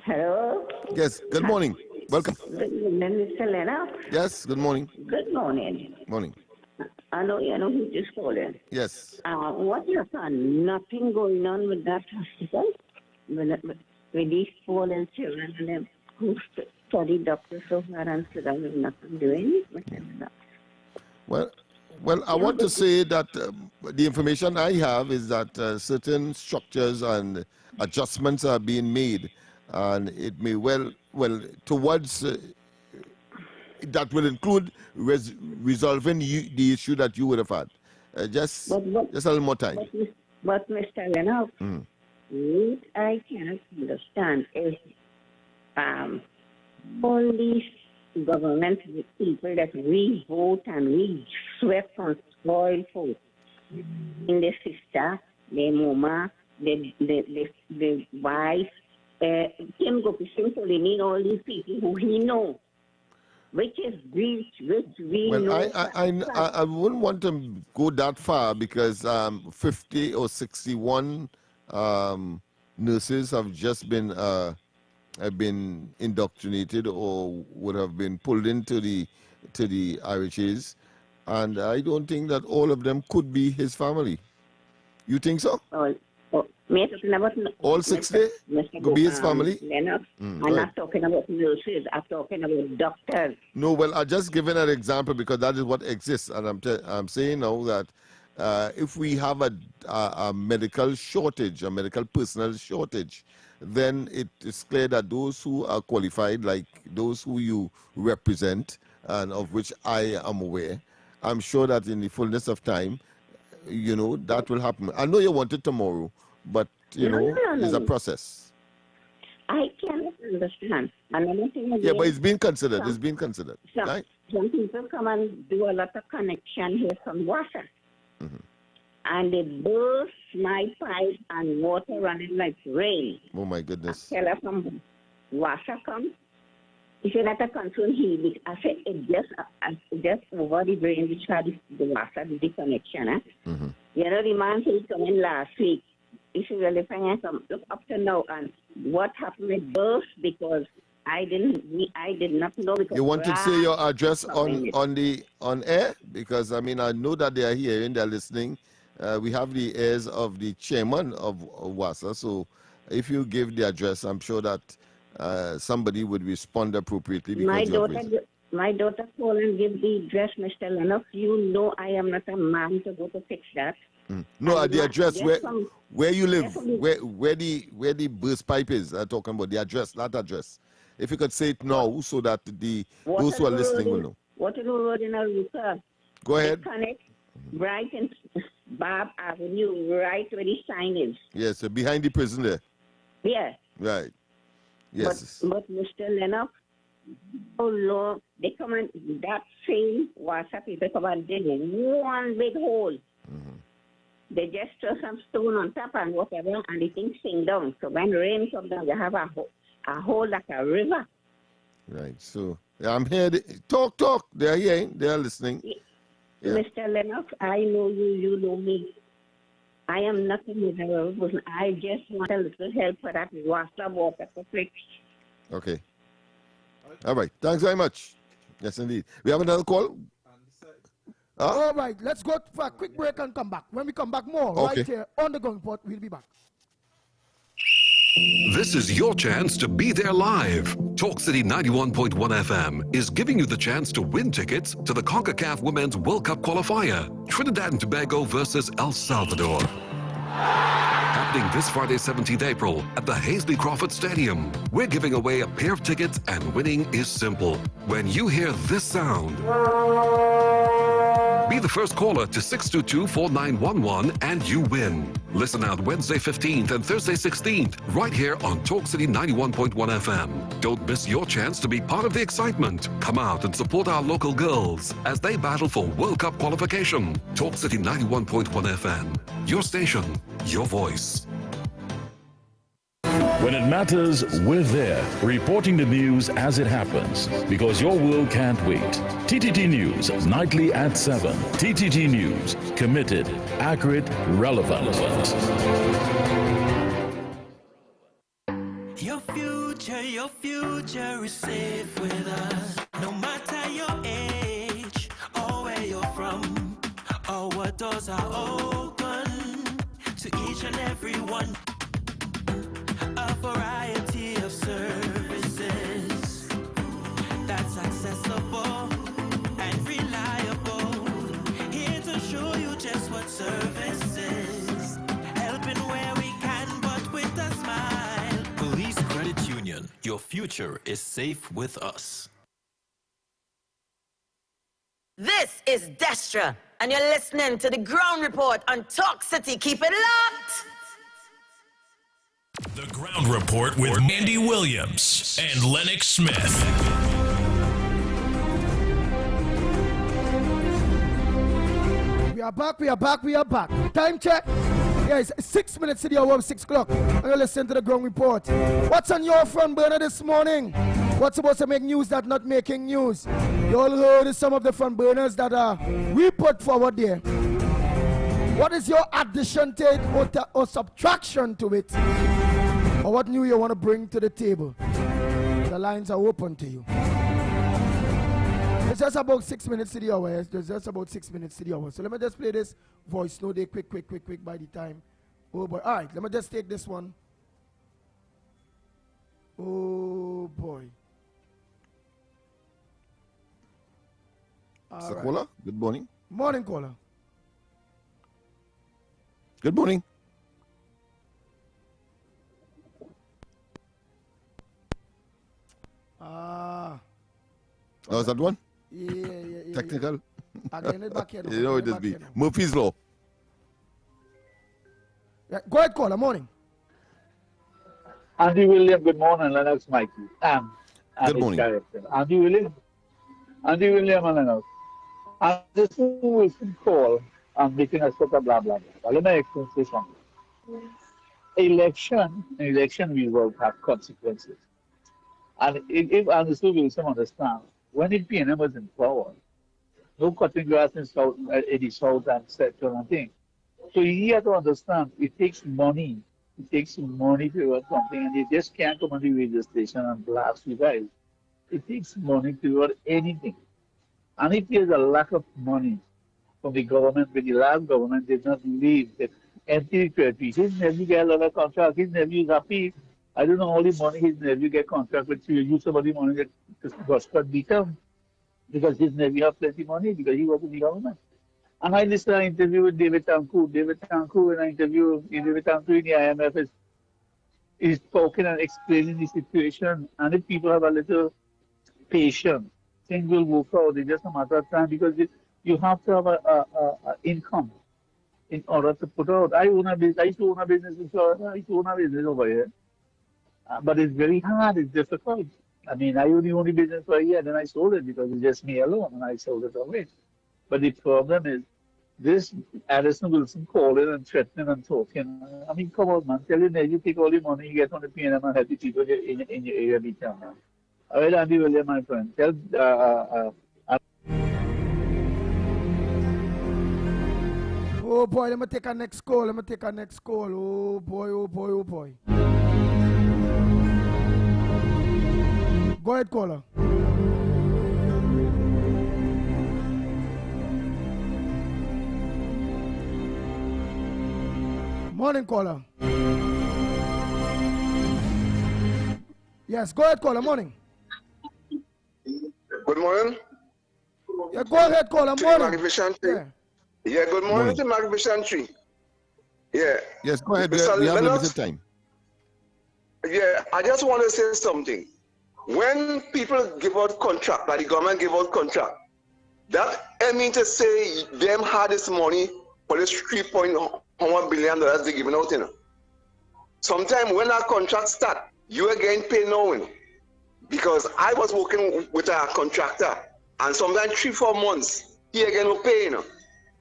Hello. Yes. Good morning. Welcome. Good morning, Mr. Lennox. Yes. Good morning. Good morning. Morning. I know you know who's just calling. Yes. What you found? Nothing going on with that hospital? With these fallen children and them who study doctors so far and so that there's nothing doing? Well, I want to say that the information I have is that certain structures and adjustments are being made, and it may towards that will include resolving the issue that you would have had. Just a little more time. But Mr. Lennox, what I cannot understand is all these government people that we vote and we sweat on spoil folks. In the sister, the mama, the wife, Kim go to simply mean all these people who he know. Which we know. I wouldn't want to go that far because 50 or 61 nurses have just been indoctrinated or would have been pulled into the RHAs, and I don't think that all of them could be his family. You think so? All 60 could be his family? Lennox, I'm not talking about nurses. I'm talking about doctors. No, well, I'm just giving an example because that is what exists, and I'm saying now that if we have a medical shortage, a medical personnel shortage, then it is clear that those who are qualified, like those who you represent, and of which I am aware, I'm sure that in the fullness of time, that will happen. I know you want it tomorrow, but, it's a process. I cannot understand. Another thing again, yeah, but it's being considered. It's being considered. Right? Some people come and do a lot of connection here from water. And they burst my pipe and water running like rain. Oh, my goodness. I tell her from water comes. He said that a concern he. I said it just over the drain which had the water, the connection. The man said he come in last week. He said, well, if I come look up to now and what happened with burst because I did not know. Because you want to say your address on air? Because I know that they are hearing, they're listening. We have the ears of the chairman of WASA, so if you give the address, I'm sure that somebody would respond appropriately. Because my daughter called and give the address, Mr. Lennox. You know I am not a man to go to fix that. No, the address where you live, where the burst pipe is. I'm talking about the address, that address. If you could say it now, so that those who are listening will know. Waterloo Road in Aruka. Go ahead. Connect right in Barb Avenue, right where the sign is. Yes, so behind the prison there. Yeah. Right. Yes. But Mr. Lennox, oh Lord, they come and that same WhatsApp people come and dig one big hole. they just throw some stone on top and whatever, and the thing sink down. So when rain comes down, you have a hole like a river. Right. So I'm here. Talk. They are hearing. They are listening. Yeah. Mr. Lennox, I know you. You know me. I am not a miserable person. I just want a little help for that water to fix. Okay. All right. Thanks very much. Yes, indeed. We have another call. All right. Let's go for a quick break and come back. When we come back, more right here on the Ground Report. We'll be back. This is your chance to be there live. Talk City 91.1 FM is giving you the chance to win tickets to the CONCACAF Women's World Cup qualifier, Trinidad and Tobago versus El Salvador. Happening this Friday, 17th April at the Hazley Crawford Stadium. We're giving away a pair of tickets and winning is simple. When you hear this sound, be the first caller to 622-4911 and you win. Listen out Wednesday 15th and Thursday 16th right here on Talk City 91.1 FM. Don't miss your chance to be part of the excitement. Come out and support our local girls as they battle for World Cup qualification. Talk City 91.1 FM. Your station, your voice. When it matters, we're there, reporting the news as it happens, because your world can't wait. TTT News, nightly at 7. TTT News, committed, accurate, relevant. Your future is safe with us. No matter your age, or where you're from, or what doors are open to each and every one. A variety of services that's accessible and reliable. Here to show you just what service is. Helping where we can, but with a smile. Police Credit Union, your future is safe with us. This is Destra, and you're listening to the Ground Report on Talk City. Keep it locked. The Ground Report with Mandy Williams and Lennox Smith. We are back. Time check. Yes, 6 minutes to the hour of 6 o'clock. And you're listening to the Ground Report. What's on your front burner this morning? What's supposed to make news that not making news? You all heard some of the front burners that we put forward there. What is your addition to it or subtraction to it? Or what new you want to bring to the table? The lines are open to you. It's just about 6 minutes to the hour. It's just about 6 minutes to the hour. So let me just play this voice note quick by the time. Oh boy. All right, let me just take this one. Oh boy. Mr. Caller, good morning. Morning, caller. Good morning. Was that one? Yeah. Technical. Back here, you know it is be. Murphy's Law. Yeah, go ahead, caller. Morning. Andy William, good morning. Lennox Mikey. Good morning. Andy William and Lennox. And this Wilson call and making us talk blah, blah, blah. Let me explain something. Election we will have consequences. And if Anderson Wilson understand, when the PNM was in power, no cutting grass in the south and central and things. So you have to understand, it takes money. It takes money to do something, and you just can't come on the radio station and blast you guys. It takes money to do anything. And if there's a lack of money from the government, but the last government did not leave the empty territory. His nephew get a lot of contract. His nephew is happy. I don't know all the money his nephew get contract with. So you use some of the money that got beat up because his nephew have plenty of money because he was in the government. And I listened to an interview with David Tanku. David Tanku, in an interview with David Tanku in the IMF, is talking and explaining the situation. And if people have a little patience, things will work out. It's just a matter of time because you have to have a income in order to put out. I own a business. I used to own a business in Florida. I used to own a business over here. But it's very hard. It's difficult. I mean, I only own a business for a year. Then I sold it because it's just me alone, and I sold it away. But the problem is this Addison Wilson calling and threatening and talking. I mean, come on, man. Tell you that you take all the money you get on the PNM and help the people in your area meet them, man. All right, Andy William, my friend. Tell Oh boy, let me take a next call. Oh boy. Go ahead, caller. Morning, caller. Yes, go ahead, caller. Morning. Good morning. Yeah, go ahead, caller. Morning. Yeah, good morning to Magnificent Tree. Yeah. Yes, go ahead. We Mr. have Lennox, limited time. Yeah, I just want to say something. When people give out contract, like the government give out contract, that I mean to say them had this money for this $3.1 billion they're giving out, you know. Sometimes when that contract start, you are getting paid now, because I was working with a contractor, and sometimes 3-4 months he again will pay, you know.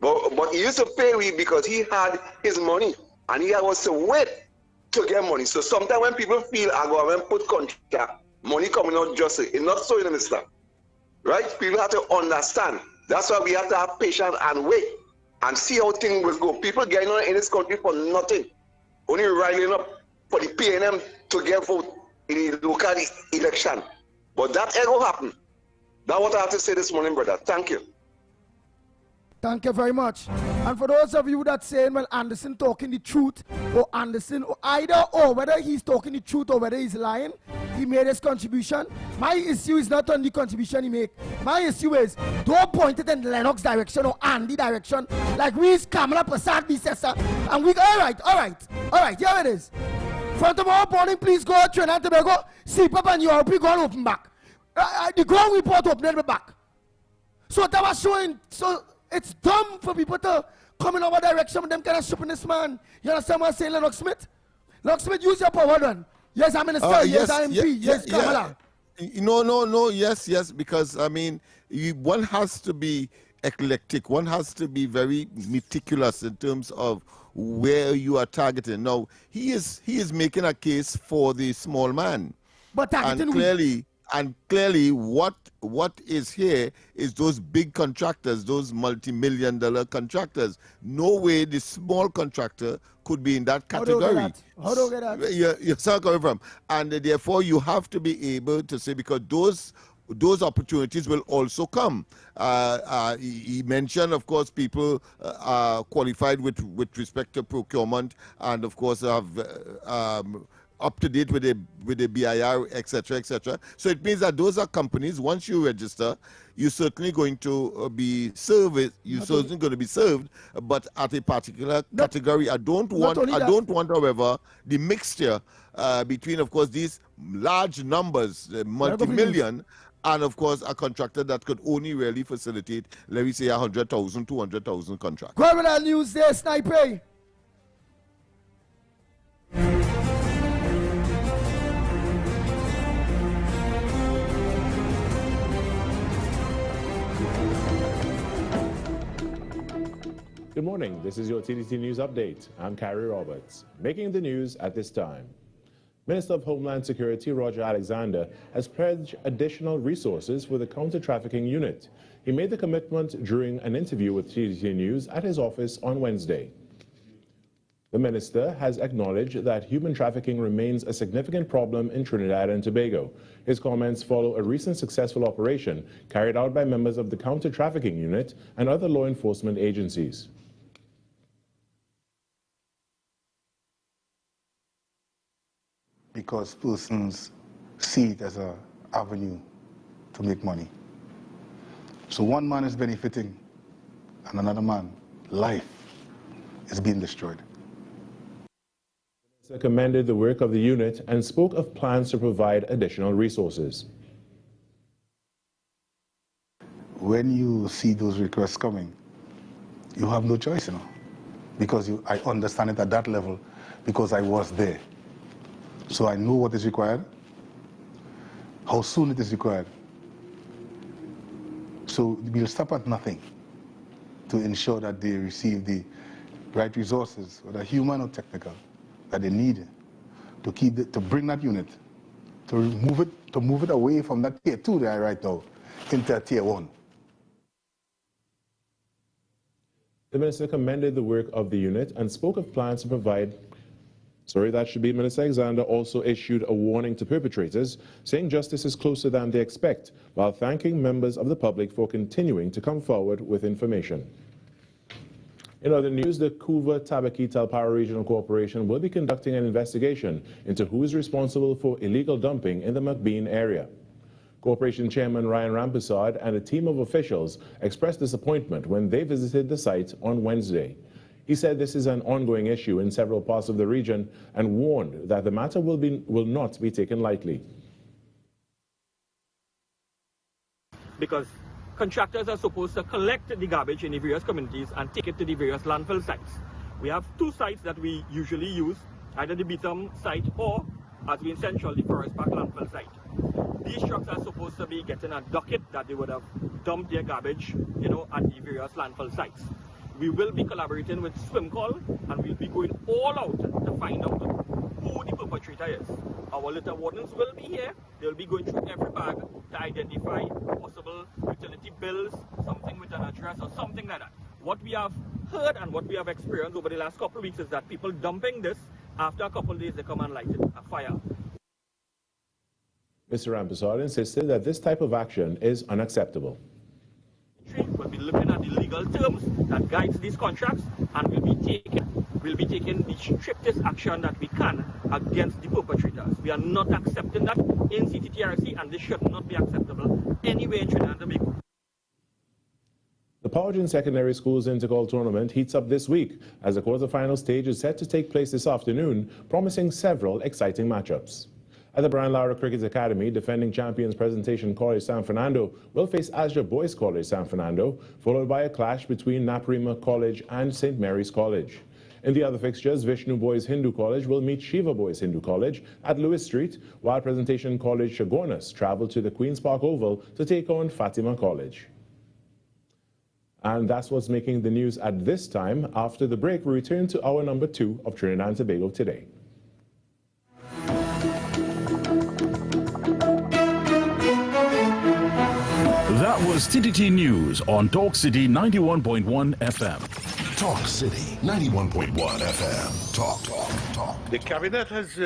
But he used to pay me because he had his money, and he was to wait to get money. So sometimes when people feel a government put contract, money coming out just it's not so, in mister. Right? People have to understand. That's why we have to have patience and wait and see how things will go. People getting on in this country for nothing, only riling up for the PNM to get vote in the local election. But that ain't gonna happen. That's what I have to say this morning, brother. Thank you. Thank you very much. And for those of you that saying, well, Anderson talking the truth, or Anderson, or either or, whether he's talking the truth or whether he's lying, he made his contribution. My issue is not on the contribution he made. My issue is, don't point it in Lennox direction or Andy direction, like we is Kamala Prasad Bisesa, and we go, all right, here it is. From tomorrow morning, please go to Trinidad and Tobago, CPAP and Europe, we go open back. The ground report open it back. So that was showing, so it's dumb for people to come in our direction with them kind of stupidness, man. You understand what I'm saying, Lennox Smith? Lennox Smith, use your power then. Yes, I'm Minister. Yes, I'm MP. Yes, Kamala. No. Yes. Because I mean, one has to be eclectic. One has to be very meticulous in terms of where you are targeting. Now, he is making a case for the small man, but clearly, what is here is those big contractors, those multi-million-dollar contractors. No way the small contractor could be in that category. How do you get that? You're so coming from, and therefore you have to be able to say, because those opportunities will also come. He mentioned, of course, people are qualified with respect to procurement, and of course have up to date with the BIR, etc. So it means that those are companies. Once you register, you're certainly going to be served. You're certainly going to be served, but at a particular category. I don't want, however, the mixture between, of course, these large numbers, multi-million, and of course a contractor that could only really facilitate, let me say, 100,000, 200,000 contracts. Go with that news there, Sniper. Good morning. This is your TDT News Update. I'm Carrie Roberts. Making the news at this time. Minister of Homeland Security Roger Alexander has pledged additional resources for the counter-trafficking unit. He made the commitment during an interview with TDT News at his office on Wednesday. The minister has acknowledged that human trafficking remains a significant problem in Trinidad and Tobago. His comments follow a recent successful operation carried out by members of the counter-trafficking unit and other law enforcement agencies. Because persons see it as an avenue to make money. So one man is benefiting and another man, life, is being destroyed. The minister commended the work of the unit and spoke of plans to provide additional resources. When you see those requests coming, you have no choice, because I understand it at that level because I was there. So I know what is required, how soon it is required. So we'll stop at nothing to ensure that they receive the right resources, whether human or technical, that they need to bring that unit, to move it away from that tier 2 there right now into tier 1. The minister commended the work of the unit and spoke of plans to provide. Minister Alexander also issued a warning to perpetrators, saying justice is closer than they expect, while thanking members of the public for continuing to come forward with information. In other news, the Couva-Tabaqui-Talpara Regional Corporation will be conducting an investigation into who is responsible for illegal dumping in the McBean area. Corporation Chairman Ryan Rampersad and a team of officials expressed disappointment when they visited the site on Wednesday. He said this is an ongoing issue in several parts of the region and warned that the matter will not be taken lightly. Because contractors are supposed to collect the garbage in the various communities and take it to the various landfill sites. We have 2 sites that we usually use, either the Beetham site or, as we in Central, the Forest Park landfill site. These trucks are supposed to be getting a docket that they would have dumped their garbage, at the various landfill sites. We will be collaborating with Swim Call, and we'll be going all out to find out who the perpetrator is. Our litter wardens will be here. They'll be going through every bag to identify possible utility bills, something with an address or something like that. What we have heard and what we have experienced over the last couple of weeks is that people dumping this, after a couple of days they come and light it, a fire. Mr. Rampersad insisted that this type of action is unacceptable. We'll be looking at the legal terms that guides these contracts, and we'll be taking the strictest action that we can against the perpetrators. We are not accepting that in CTTRC, and this should not be acceptable anywhere in Trinidad and Tobago. The Powhatan Secondary Schools Intercall Tournament heats up this week as the quarterfinal stage is set to take place this afternoon, promising several exciting matchups. At the Brian Lara Cricket Academy, defending champions Presentation College San Fernando will face Azure Boys College San Fernando, followed by a clash between Naparima College and St. Mary's College. In the other fixtures, Vishnu Boys Hindu College will meet Shiva Boys Hindu College at Lewis Street, while Presentation College Chagonas travel to the Queen's Park Oval to take on Fatima College. And that's what's making the news at this time. After the break, we return to hour number 2 of Trinidad and Tobago Today. That was TTT News on Talk City 91.1 FM. Talk City 91.1 FM. Talk. The Cabinet has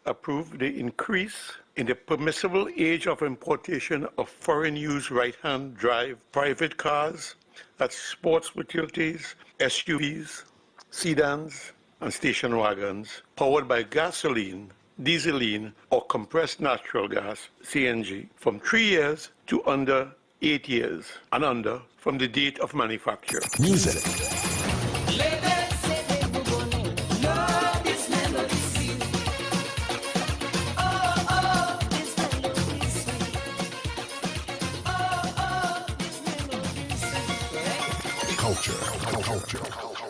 approved the increase in the permissible age of importation of foreign-use right-hand drive private cars, that's sports utilities, SUVs, sedans, and station wagons, powered by gasoline, dieseline, or compressed natural gas, CNG, from 3 years to under 8 years, and under from the date of manufacture. Music. Culture.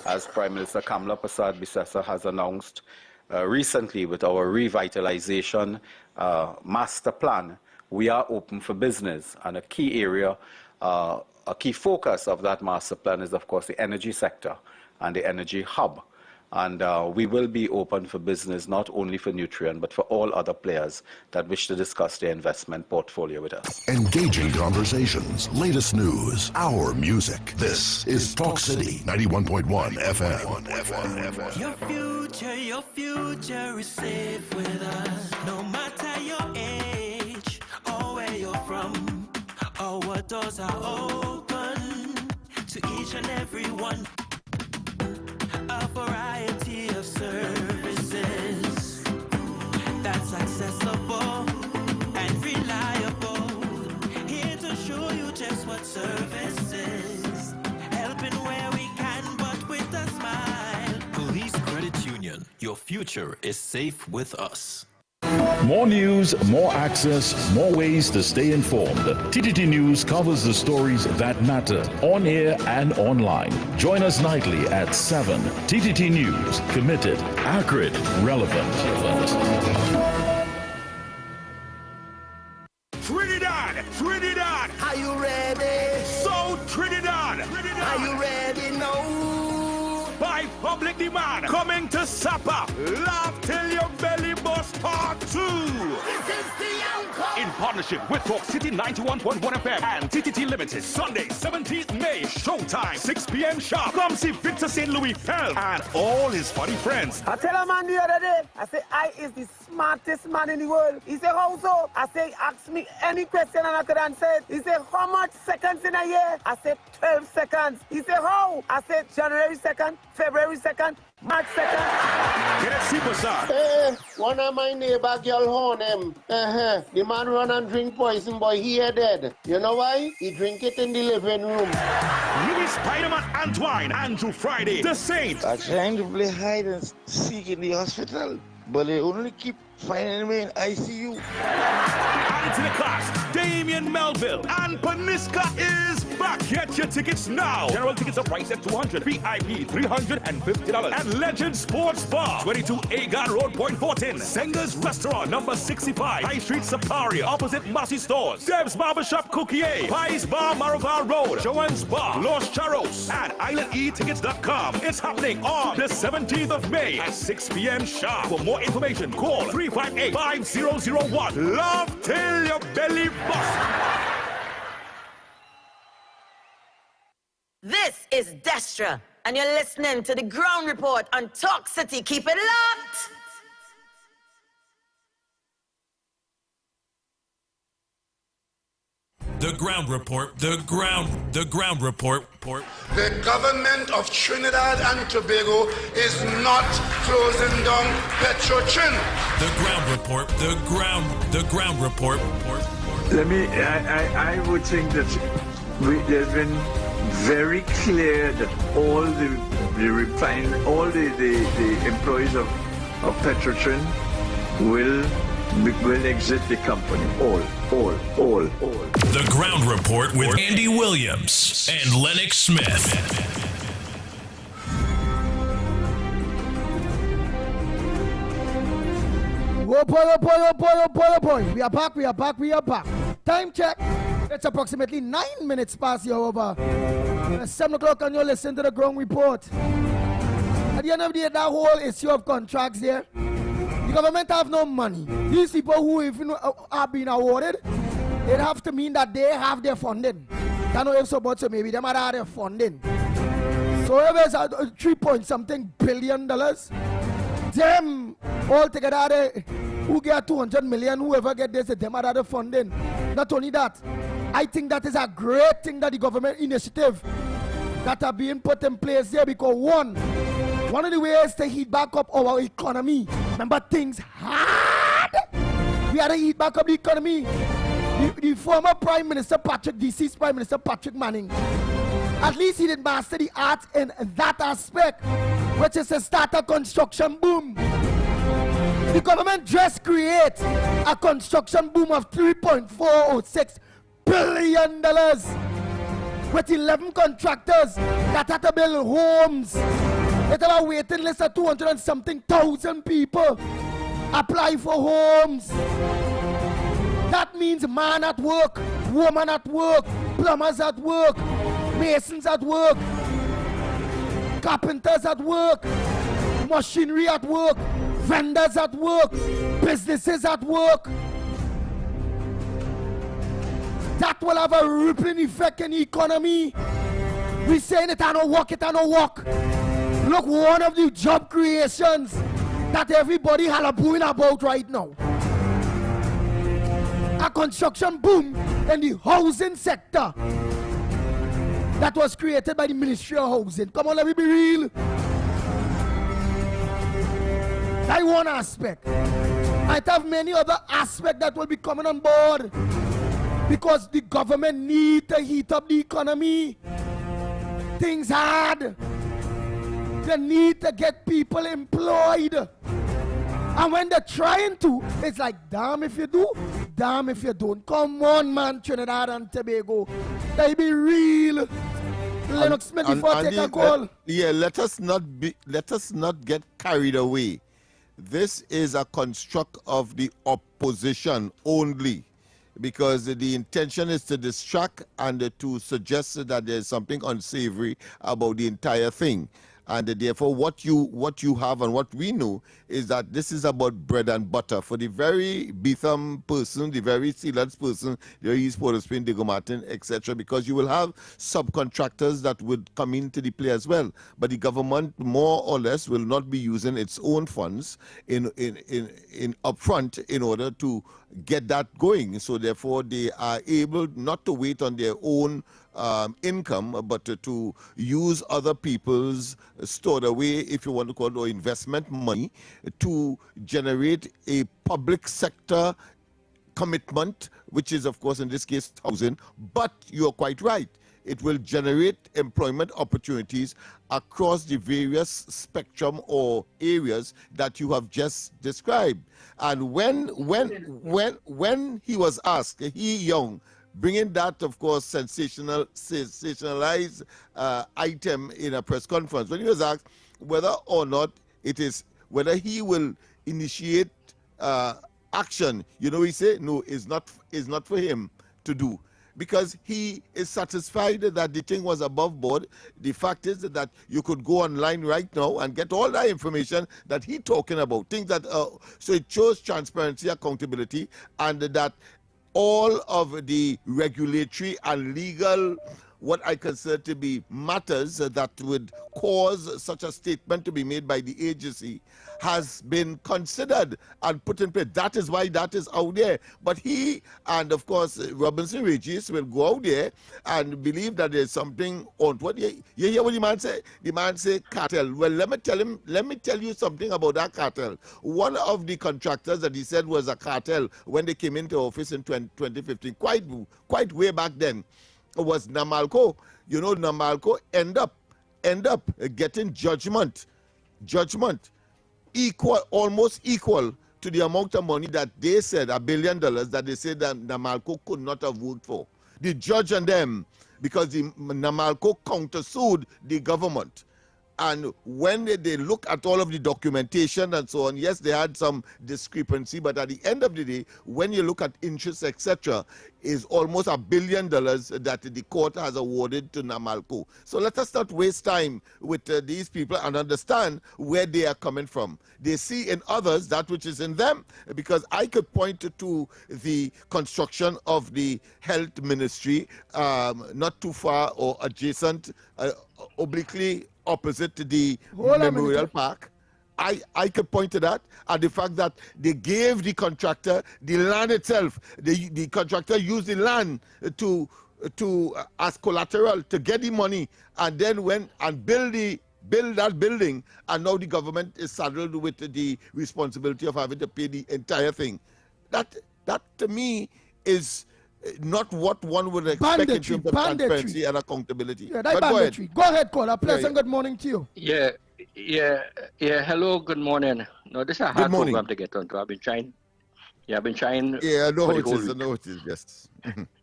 As Prime Minister Kamla Prasad Bisesa has announced recently with our revitalization master plan, we are open for business, and a key area, a key focus of that master plan is, of course, the energy sector and the energy hub. And we will be open for business, not only for Nutrien, but for all other players that wish to discuss their investment portfolio with us. Engaging conversations, latest news, our music. This is Talk City 91.1 FM. Your future is safe with us, no matter your age or where you're from, or what doors are open to each and every one. A variety of services that's accessible and reliable. Here to show you just what service is. Helping where we can, but with a smile. Police Credit Union. Your future is safe with us. More news, more access, more ways to stay informed. TTT News covers the stories that matter on air and online. Join us nightly at 7. TTT News, committed, accurate, relevant. Trinidad, are you ready? So Trinidad, are you ready By public demand, coming to Sapa, Laugh Till Your Belly Bust Part 2. This is the encore. In partnership with Talk City 91.1 FM and TTT Limited. Sunday, 17th May, showtime, 6 p.m. sharp. Come see Victor St. Louis Pell and all his funny friends. I tell a man the other day, I say, I is the smartest man in the world. He said, how so? I say, ask me any question and I could answer it. He said, how much seconds in a year? I said, 12 seconds. He said, how? I said, January 2nd, February 2nd, March 2nd. Get a superstar. Hey, one of my neighbor girl horn him. The man run and drink poison, boy, he dead. You know why? He drink it in the living room. Louis Spider-Man Antoine, Andrew Friday, The Saint. I'm trying to play hide and seek in the hospital, but they only keep finding me in ICU. Added to the cast, Damian Melville and Paniska is back. Get your tickets now. General tickets are priced at $200, VIP $350, and Legend Sports Bar, 22 Agar Road, Point Fortin. Senga's Restaurant, number 65, High Street, Saparia, opposite Massey Stores. Deb's Barbershop, Cookier, Pies Bar, Maraval Road, Joanne's Bar, Los Charros, and IslandEtickets.com. It's happening on the 17th of May at 6 p.m. sharp. For more information, call 358-5001. Love till your belly busts. This is Destra, and you're listening to the Ground Report on Talk City. Keep it locked. The Ground Report, the Ground Report. The government of Trinidad and Tobago is not closing down Petrotrin. The Ground Report, the Ground Report. I would think that there's been very clear that all the employees of Petrotrin will exit the company. All. The Ground Report with Andy Williams and Lennox Smith. Oh boy. We are back. Time check. It's approximately 9 minutes past the hour. 7 o'clock and you're listening to the Ground Report. At the end of the day, that whole issue of contracts there, the government have no money. These people who even are being awarded, it have to mean that they have their funding. I know if so much, so maybe they might have their funding. So if it's $3.something billion, them all together, who get 200 million, whoever get this, them might have the funding. Not only that, I think that is a great thing that the government initiative that are being put in place there, because one of the ways to heat back up our economy. Remember, things hard. We had to heat back up the economy. The former Prime Minister deceased Prime Minister Patrick Manning, at least he did master the art in that aspect, which is to start a construction boom. The government just create a construction boom of $3.406 billion with 11 contractors that had to build homes. It have a waiting list of 200 and something thousand people apply for homes. That means man at work, woman at work, plumbers at work, masons at work, carpenters at work, machinery at work, vendors at work, businesses at work. That will have a rippling effect in the economy. We saying it and no work. Look, one of the job creations that everybody halabooing about right now. A construction boom in the housing sector that was created by the Ministry of Housing. Come on, let me be real. That's one aspect. I have many other aspects that will be coming on board because the government need to heat up the economy. Things hard. They need to get people employed. And when they're trying to, it's like, damn if you do, damn if you don't. Come on, man, Trinidad and Tobago. They be real. Lennox Smith before I take a call. Let us not get carried away. This is a construct of the opposition only, because the intention is to distract and to suggest that there's something unsavory about the entire thing. And therefore, what you have and what we know is that this is about bread and butter for the very Betham person, the very Sealands person, the East Port of Spain, Diego Martin, etc. Because you will have subcontractors that would come into the play as well. But the government, more or less, will not be using its own funds in upfront in order to get that going. So therefore, they are able not to wait on their own income, but to use other people's stored away, if you want to call it, or investment money to generate a public sector commitment, which is, of course, in this case, housing. But you're quite right. It will generate employment opportunities across the various spectrum or areas that you have just described. And when he was asked, he young, bringing that, of course, sensationalized item in a press conference, when he was asked whether or not whether he will initiate action, he said, no, it's not for him to do, because he is satisfied that the thing was above board. The fact is that you could go online right now and get all that information that he's talking about. Things that so it shows transparency, accountability, and that all of the regulatory and legal, what I consider to be matters that would cause such a statement to be made by the agency has been considered and put in place. That is why that is out there. But he and, of course, Robinson Regis will go out there and believe that there's something on what you hear what the man say? The man say cartel. Well, let me tell you something about that cartel. One of the contractors that he said was a cartel when they came into office in 2015, quite way back then, was Namalco. Namalco end up getting judgment almost equal to the amount of money that they said, $1 billion, that they said that Namalco could not have worked for. The judge and them, because the Namalco countersued the government. And when they look at all of the documentation and so on, yes, they had some discrepancy, but at the end of the day, when you look at interest, etc., is almost $1 billion that the court has awarded to Namalco. So let us not waste time with these people and understand where they are coming from. They see in others that which is in them, because I could point to the construction of the health ministry, not too far or adjacent, obliquely opposite the Memorial Park. I could point to that, and the fact that they gave the contractor the land itself. The contractor used the land to as collateral to get the money, and then went and build that building, and now the government is saddled with the responsibility of having to pay the entire thing. That to me is not what one would expect in terms of transparency and accountability. Yeah, that banditry. Go ahead, caller. Pleasant good morning to you. Yeah. Hello, good morning. No, this is a hard program to get onto. I've been trying. Yeah, I know how it is, yes.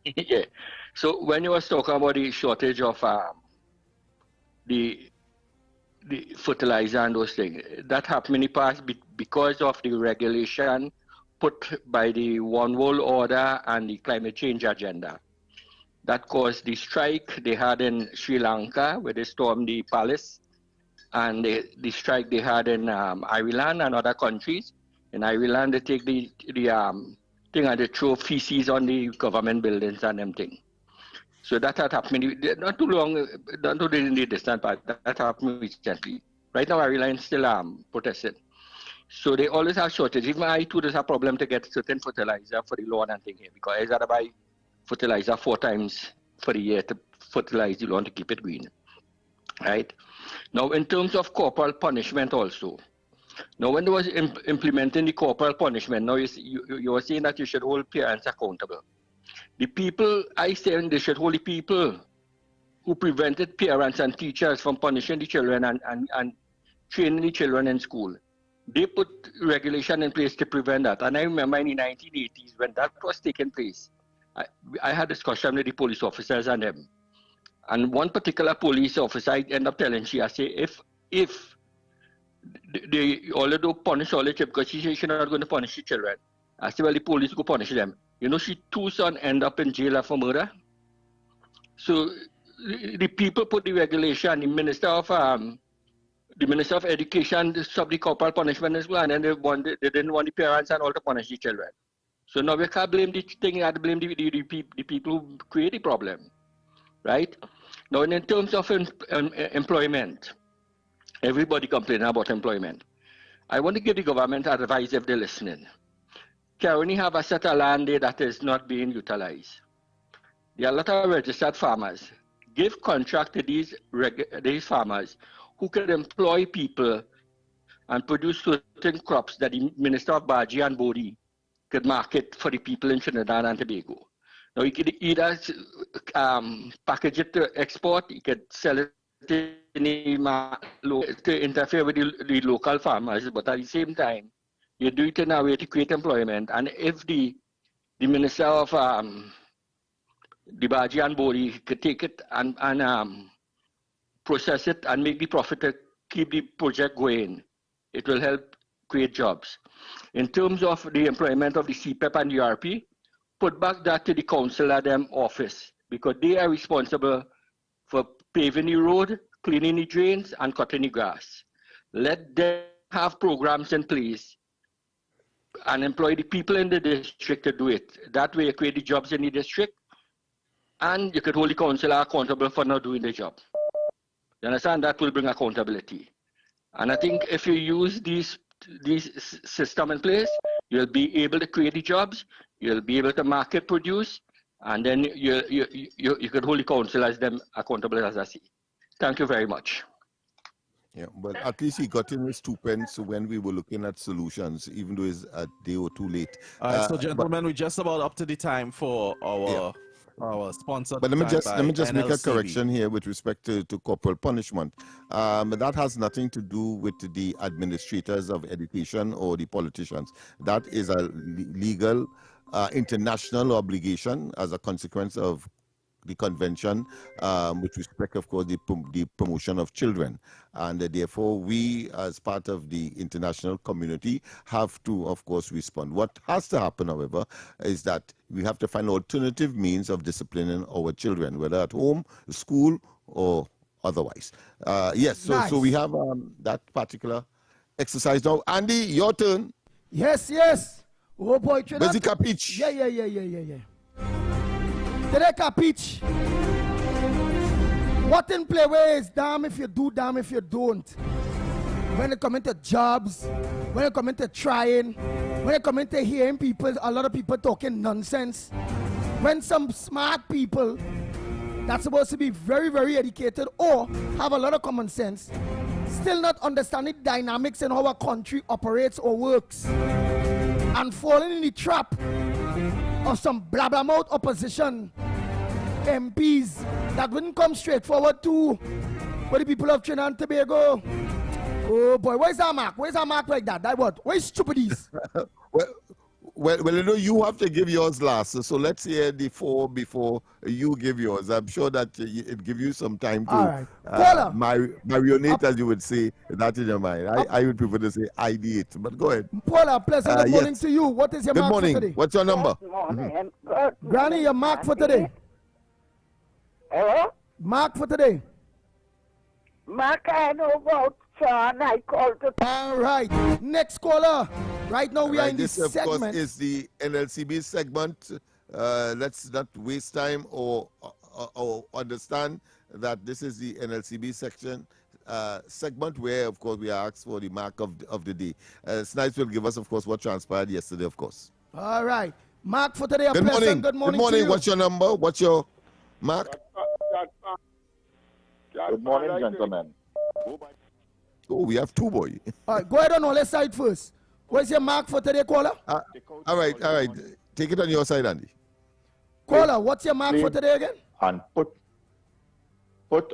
Yeah. So when you was talking about the shortage of the fertilizer and those things, that happened in the past because of the regulation put by the One World Order and the climate change agenda. That caused the strike they had in Sri Lanka, where they stormed the palace, and the strike they had in Ireland and other countries. In Ireland, they take the thing and they throw feces on the government buildings and them thing. So that had happened not too long, not too in the distant past. That happened recently. Right now, Ireland still protesting. So they always have shortage. Even I too, there's a problem to get certain fertilizer for the lawn and thing here, because I gotta buy fertilizer 4 times for the year to fertilize the lawn to keep it green. Right? Now, in terms of corporal punishment also, now when they was implementing the corporal punishment, now you were saying that you should hold parents accountable. The people, I say they should hold the people who prevented parents and teachers from punishing the children and training the children in school. They put regulation in place to prevent that. And I remember in the 1980s when that was taking place, I had discussion with the police officers and them. And one particular police officer, I end up telling she, I say, if they although punish all the children, because she said she's not going to punish the children. I said, well, the police go punish them. She 2 sons end up in jail for murder. So the people put the regulation, the Minister of the Minister of Education stopped the corporal punishment as well, and then they didn't want the parents and all to punish the children. So now we can't blame the thing, you have to blame the people who create the problem, right? Now, in terms of employment, everybody complaining about employment. I want to give the government advice if they're listening. Currently have a set of land there that is not being utilized. There are a lot of registered farmers. Give contract to these farmers who can employ people and produce certain crops that the Minister of Baji and Bodhi could market for the people in Trinidad and Tobago. Now, you could either package it to export, you could sell it to interfere with the local farmers, but at the same time, you do it in a way to create employment. And if the Minister of the Baji and Bodhi could take it and process it and make the profit to keep the project going, it will help create jobs. In terms of the employment of the CPEP and the URP, put back that to the council at them office, because they are responsible for paving the road, cleaning the drains, and cutting the grass. Let them have programs in place and employ the people in the district to do it. That way you create the jobs in the district, and you could hold the council accountable for not doing the job. You understand? That will bring accountability. And I think if you use these system in place, you'll be able to create the jobs, you'll be able to market produce, and then you could hold the council as them accountable as I see. Thank you very much. Yeah, but at least he got in his 2 pence when we were looking at solutions, even though it's a day or two late. All right, so gentlemen, we're just about up to the time for our sponsor. But let me just NLCB. make a correction here with respect to corporal punishment. That has nothing to do with the administrators of education or the politicians. That is a legal international obligation as a consequence of the convention with respect, of course, the promotion of children. And therefore, we, as part of the international community, have to, of course, respond. What has to happen, however, is that we have to find alternative means of disciplining our children, whether at home, school, or otherwise. Yes, Nice. so we have that particular exercise now. Andy, your turn. Yes, yes. Oh boy, Trinidad. Basic pitch. Yeah. Today, pitch. What in play where is damn if you do, damn if you don't. When it comes to jobs, when it comes to trying, when it comes to hearing people, a lot of people talking nonsense. When some smart people that's supposed to be very, very educated or have a lot of common sense, still not understanding dynamics and how a country operates or works, and falling in the trap of some blabbermouth opposition MPs that wouldn't come straight forward to for the people of Trinidad and Tobago. Oh boy, where's our mark? Where's our mark like that? That what? Where's stupidities? Well, you know, you have to give yours last. So let's hear the four before you give yours. I'm sure that it gives you some time to marionate, as you would say, that in your mind. I would prefer to say ideate, but go ahead. Paula, pleasant good morning to you. What is your mark for today? Good morning. What's your number? Good morning. Granny, your mark for today. Hello? Mark for today. Mark, I know about Sean. I called to... All right. Next caller. Right now we are in this segment. Of course, is the NLCB segment. Let's not waste time or understand that this is the NLCB section segment where, of course, we are asked for the mark of the day. Snipes will give us, of course, what transpired yesterday, of course. All right. Mark for today. Good morning. Good morning. Good morning. To you. What's your number? What's your mark? Good morning, gentlemen. Oh, we have two, boy. All right, go ahead on our side first. Where's your mark for today, caller? All right. Take it on your side, Andy. Caller, what's your mark for today again? And put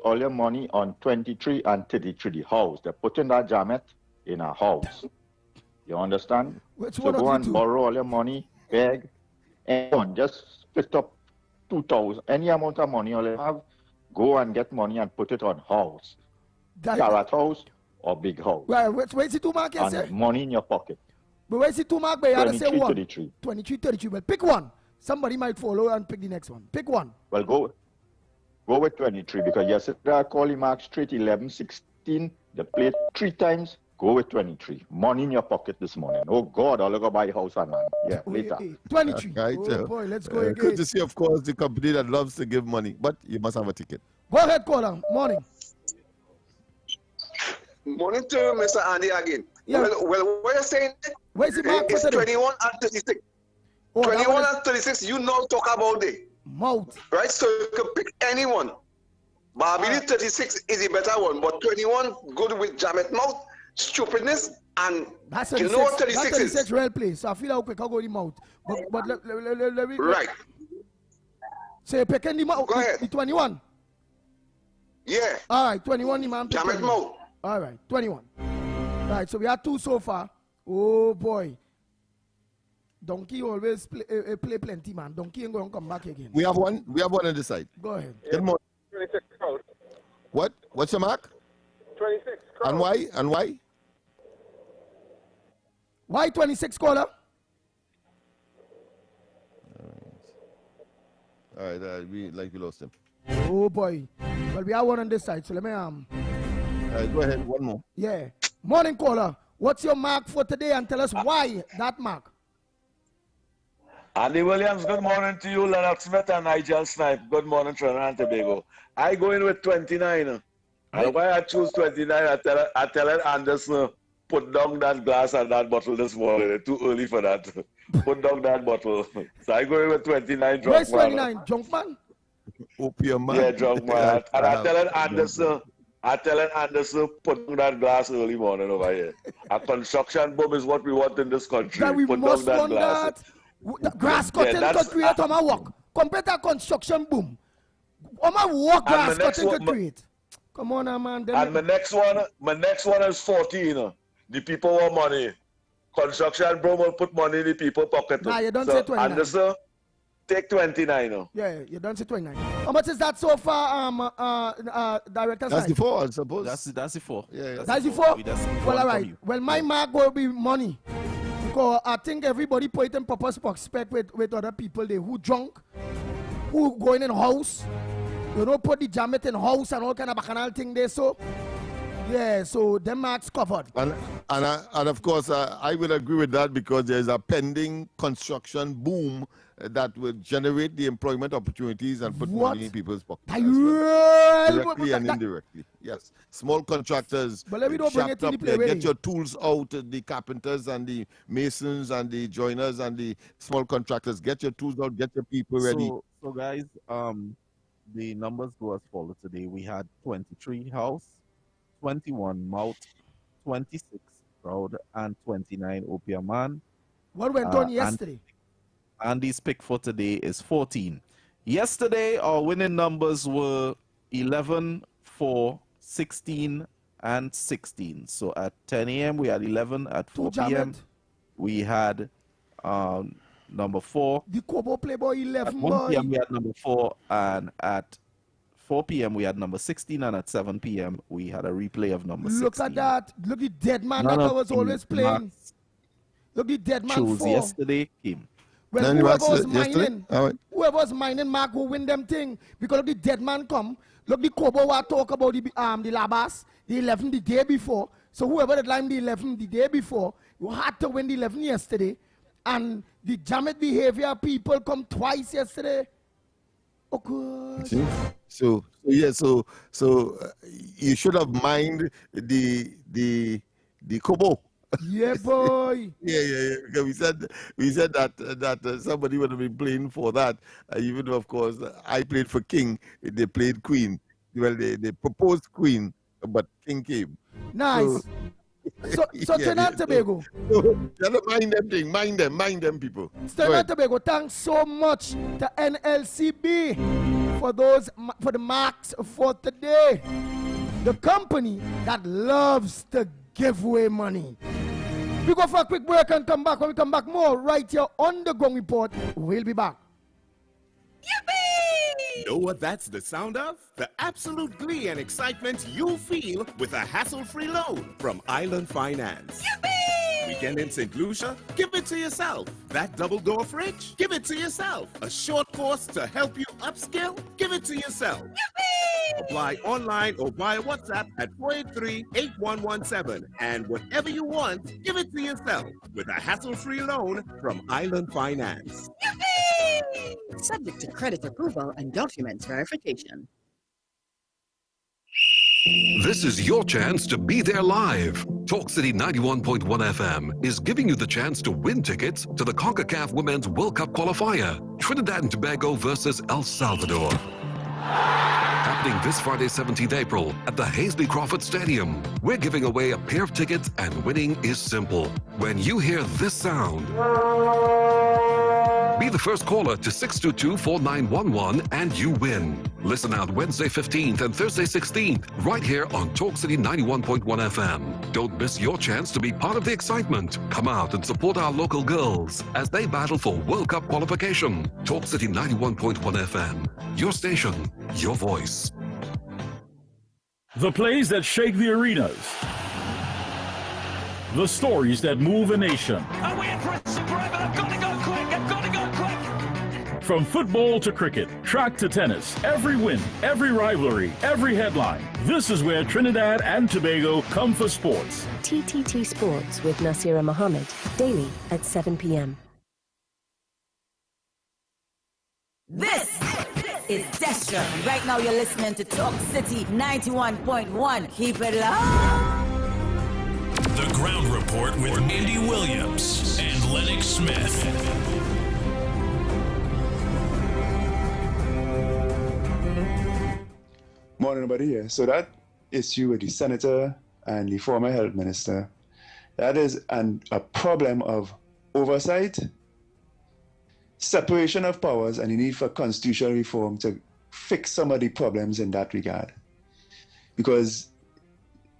all your money on 23 and 33, the house. They're putting that jamet in a house. You understand? So go and borrow all your money, beg, and just split up 2,000. Any amount of money all you have, go and get money and put it on house. Carrot house or big house. Right, where's the two mark? And money in your pocket. But where's the two mark? But you have to say one. 23. 23, 33. Well, pick one. Somebody might follow and pick the next one. Pick one. Well, go with 23 because yesterday I called him Mark Street 11:16 16. They played 3 times. Go with 23. Money in your pocket this morning. Oh, God, I'll go buy a house and land. Yeah, later. 23. Right, oh, boy, let's go again. Good to see, of course, the company that loves to give money, but you must have a ticket. Go ahead, caller. Morning. Morning to Mr. Andy again. Yeah. Well, what you're saying Where's the mark is for today? 21 and 36. Oh, 21 and 36, you know talk about it. Mouth. Right? So you can pick anyone. But I believe 36 is a better one. But 21, good with Jamet mouth, stupidness, and that's you know what 36 that's is? 36 real place. So I feel how quick I'll go the mouth. But let me... Right. So you're picking the mouth, Go ahead. the 21? Yeah. All right, 21, the man. Jamet mouth. All right, 21. All right, so we have 2 so far. Oh, boy. Donkey always play plenty, man. Donkey ain't going to come back again. We have one on the side. Go ahead. Good morning. 26 crowd. What? What's your mark? 26 crowd. And why? And why? Why 26, caller? All right, we lost him. Oh, boy. Well, we have one on this side, so let me... All right, go ahead, one more. Yeah. Morning, caller. What's your mark for today, and tell us why that mark? Andy Williams, good morning to you. Lennox Smith and Nigel Snipe. Good morning, Trinidad and Tobago. I go in with 29. And why I choose 29, I tell Anderson, put down that glass and that bottle this morning. It's too early for that. Put down that bottle. So I go in with 29 drunk. Where's 29? Drunk man? Opium man. Yeah, drunk man. And I tell Anderson, put down that glass early morning over here. A construction boom is what we want in this country. That we put must down that want glass. that. Grass cutting could create on my work. Compared to construction boom. On my work, grass cutting could create. Come on, man. And my next one is 14. The people want money. Construction boom will put money in the people's pocket. Nah, you don't say 29. Anderson, take 29. Yeah, you don't say 29. How much is that so far, Director? That's the 4, I suppose. That's the 4. Yeah. That's the 4? Well, all right. Well, my mark will be money. Because I think everybody put it in proper perspective with other people there who drunk, who going in house, you know, put the jamet in house and all kind of bacchanal thing there. So, yeah, so them marks covered. And of course, I will agree with that because there's a pending construction boom that will generate the employment opportunities and put money in people's pockets. Directly and indirectly. Yes. Small contractors, but let me don't bring it in the play, get your tools out, the carpenters and the masons and the joiners and the small contractors. Get your tools out, get your people ready. So guys, the numbers go as follows today. We had 23 house, 21 mouth, 26 crowd, and 29 opium man. What went on yesterday? Andy's pick for today is 14. Yesterday, our winning numbers were 11, 4, 16, and 16. So at 10 a.m., we had 11. At 4 p.m., we had number 4. The Kobo Playboy 11. At 1 p.m., we had number 4. And at 4 p.m., we had number 16. And at 7 p.m., we had a replay of number 16. Look at that. Look, the dead man that I was always playing. Look, the dead man chose 4. yesterday came. Well, whoever's mining mark will win them thing. Because the dead man come. Look, the Kobo will talk about the Labas, the 11 the day before. So whoever that lined the 11 the day before, you had to win the 11 yesterday. And the jammed behavior people come twice yesterday. Oh, good. So you should have mined the Kobo. Yeah, boy. yeah. Because we said that somebody would have been playing for that. Even though, of course, I played for King. They played Queen. Well, they proposed Queen, but King came. Nice. So Trinidad and Tobago. Mind them, people. Trinidad and Tobago, thanks so much to NLCB for the marks for today. The company that loves to give away money. We go for a quick break and come back. When we come back, more right here on the Ground Report. We'll be back. Yippee! Know what that's the sound of? The absolute glee and excitement you'll feel with a hassle-free loan from Island Finance. Yippee! Weekend in St. Lucia? Give it to yourself. That double-door fridge? Give it to yourself. A short course to help you upskill? Give it to yourself. Yippee! Apply online or via WhatsApp at 483-8117. And whatever you want, give it to yourself with a hassle-free loan from Island Finance. Yippee! Subject to credit approval and documents verification. This is your chance to be there live. Talk City 91.1 FM is giving you the chance to win tickets to the CONCACAF Women's World Cup qualifier, Trinidad and Tobago versus El Salvador. Happening this Friday, 17th April at the Hazley Crawford Stadium. We're giving away a pair of tickets and winning is simple. When you hear this sound, be the first caller to 622-4911 and you win. Listen out Wednesday 15th and Thursday 16th right here on Talk City 91.1 FM. Don't miss your chance to be part of the excitement. Come out and support our local girls as they battle for World Cup qualification. Talk City 91.1 FM. Your station, your voice. The plays that shake the arenas. The stories that move a nation. From football to cricket, track to tennis, every win, every rivalry, every headline. This is where Trinidad and Tobago come for sports. TTT Sports with Nasira Mohammed, daily at 7 p.m. This is Destra. Right now you're listening to Talk City 91.1. Keep it loud. The Ground Report with Andy Williams and Lennox Smith. Morning, everybody. Yeah. So that issue with the senator and the former health minister, that is a problem of oversight, separation of powers, and the need for constitutional reform to fix some of the problems in that regard. Because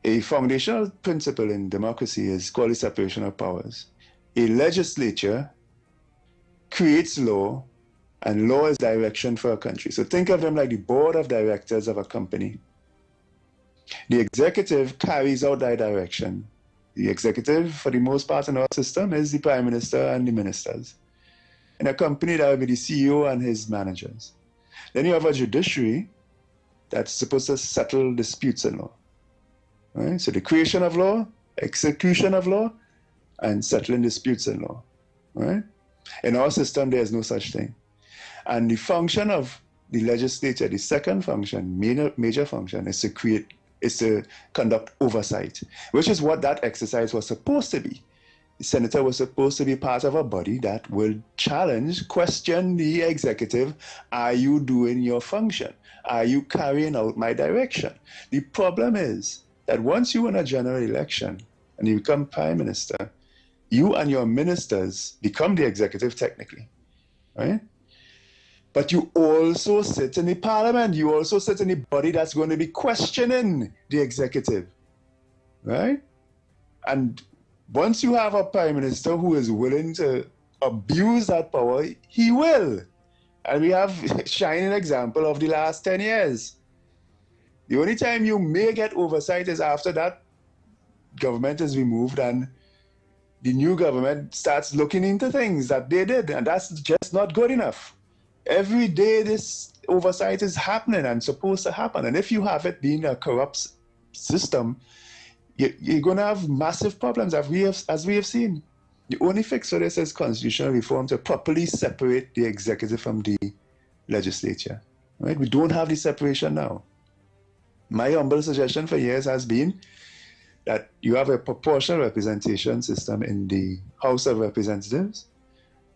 a foundational principle in democracy is called the separation of powers. A legislature creates law, and law is direction for a country. So think of them like the board of directors of a company. The executive carries out that direction. The executive, for the most part in our system, is the prime minister and the ministers. In a company, that would be the CEO and his managers. Then you have a judiciary that's supposed to settle disputes in law. Right? So the creation of law, execution of law, and settling disputes in law. Right? In our system, there is no such thing. And the function of the legislature, the second function, major function, is to conduct oversight, which is what that exercise was supposed to be. The senator was supposed to be part of a body that will challenge, question the executive. Are you doing your function? Are you carrying out my direction? The problem is that once you win a general election and you become prime minister, you and your ministers become the executive technically, right? But you also sit in the parliament. You also sit in the body that's going to be questioning the executive, right? And once you have a prime minister who is willing to abuse that power, he will. And we have a shining example of the last 10 years. The only time you may get oversight is after that government is removed and the new government starts looking into things that they did, and that's just not good enough. Every day this oversight is happening and supposed to happen. And if you have it being a corrupt system, you're going to have massive problems as we have seen. The only fix for this is constitutional reform to properly separate the executive from the legislature. Right? We don't have the separation now. My humble suggestion for years has been that you have a proportional representation system in the House of Representatives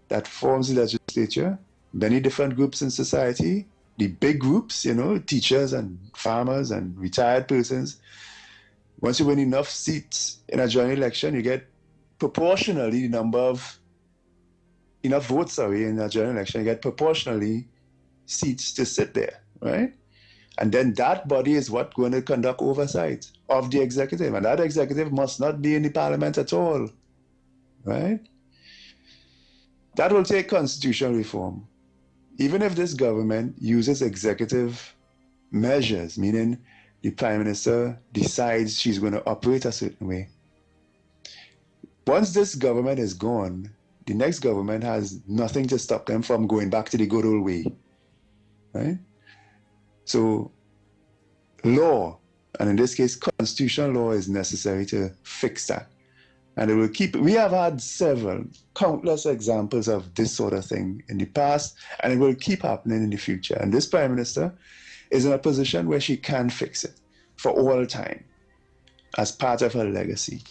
that forms the legislature. Many different groups in society, the big groups, teachers and farmers and retired persons. Once you win enough seats in a general election, you get proportionally enough votes, in a general election, you get proportionally seats to sit there, right? And then that body is what's going to conduct oversight of the executive. And that executive must not be in the parliament at all, right? That will take constitutional reform. Even if this government uses executive measures, meaning the prime minister decides she's going to operate a certain way. Once this government is gone, the next government has nothing to stop them from going back to the good old way, right? So law, and in this case, constitutional law is necessary to fix that. And it will keep, we have had several, countless examples of this sort of thing in the past, and it will keep happening in the future. And this Prime Minister is in a position where she can fix it for all time as part of her legacy.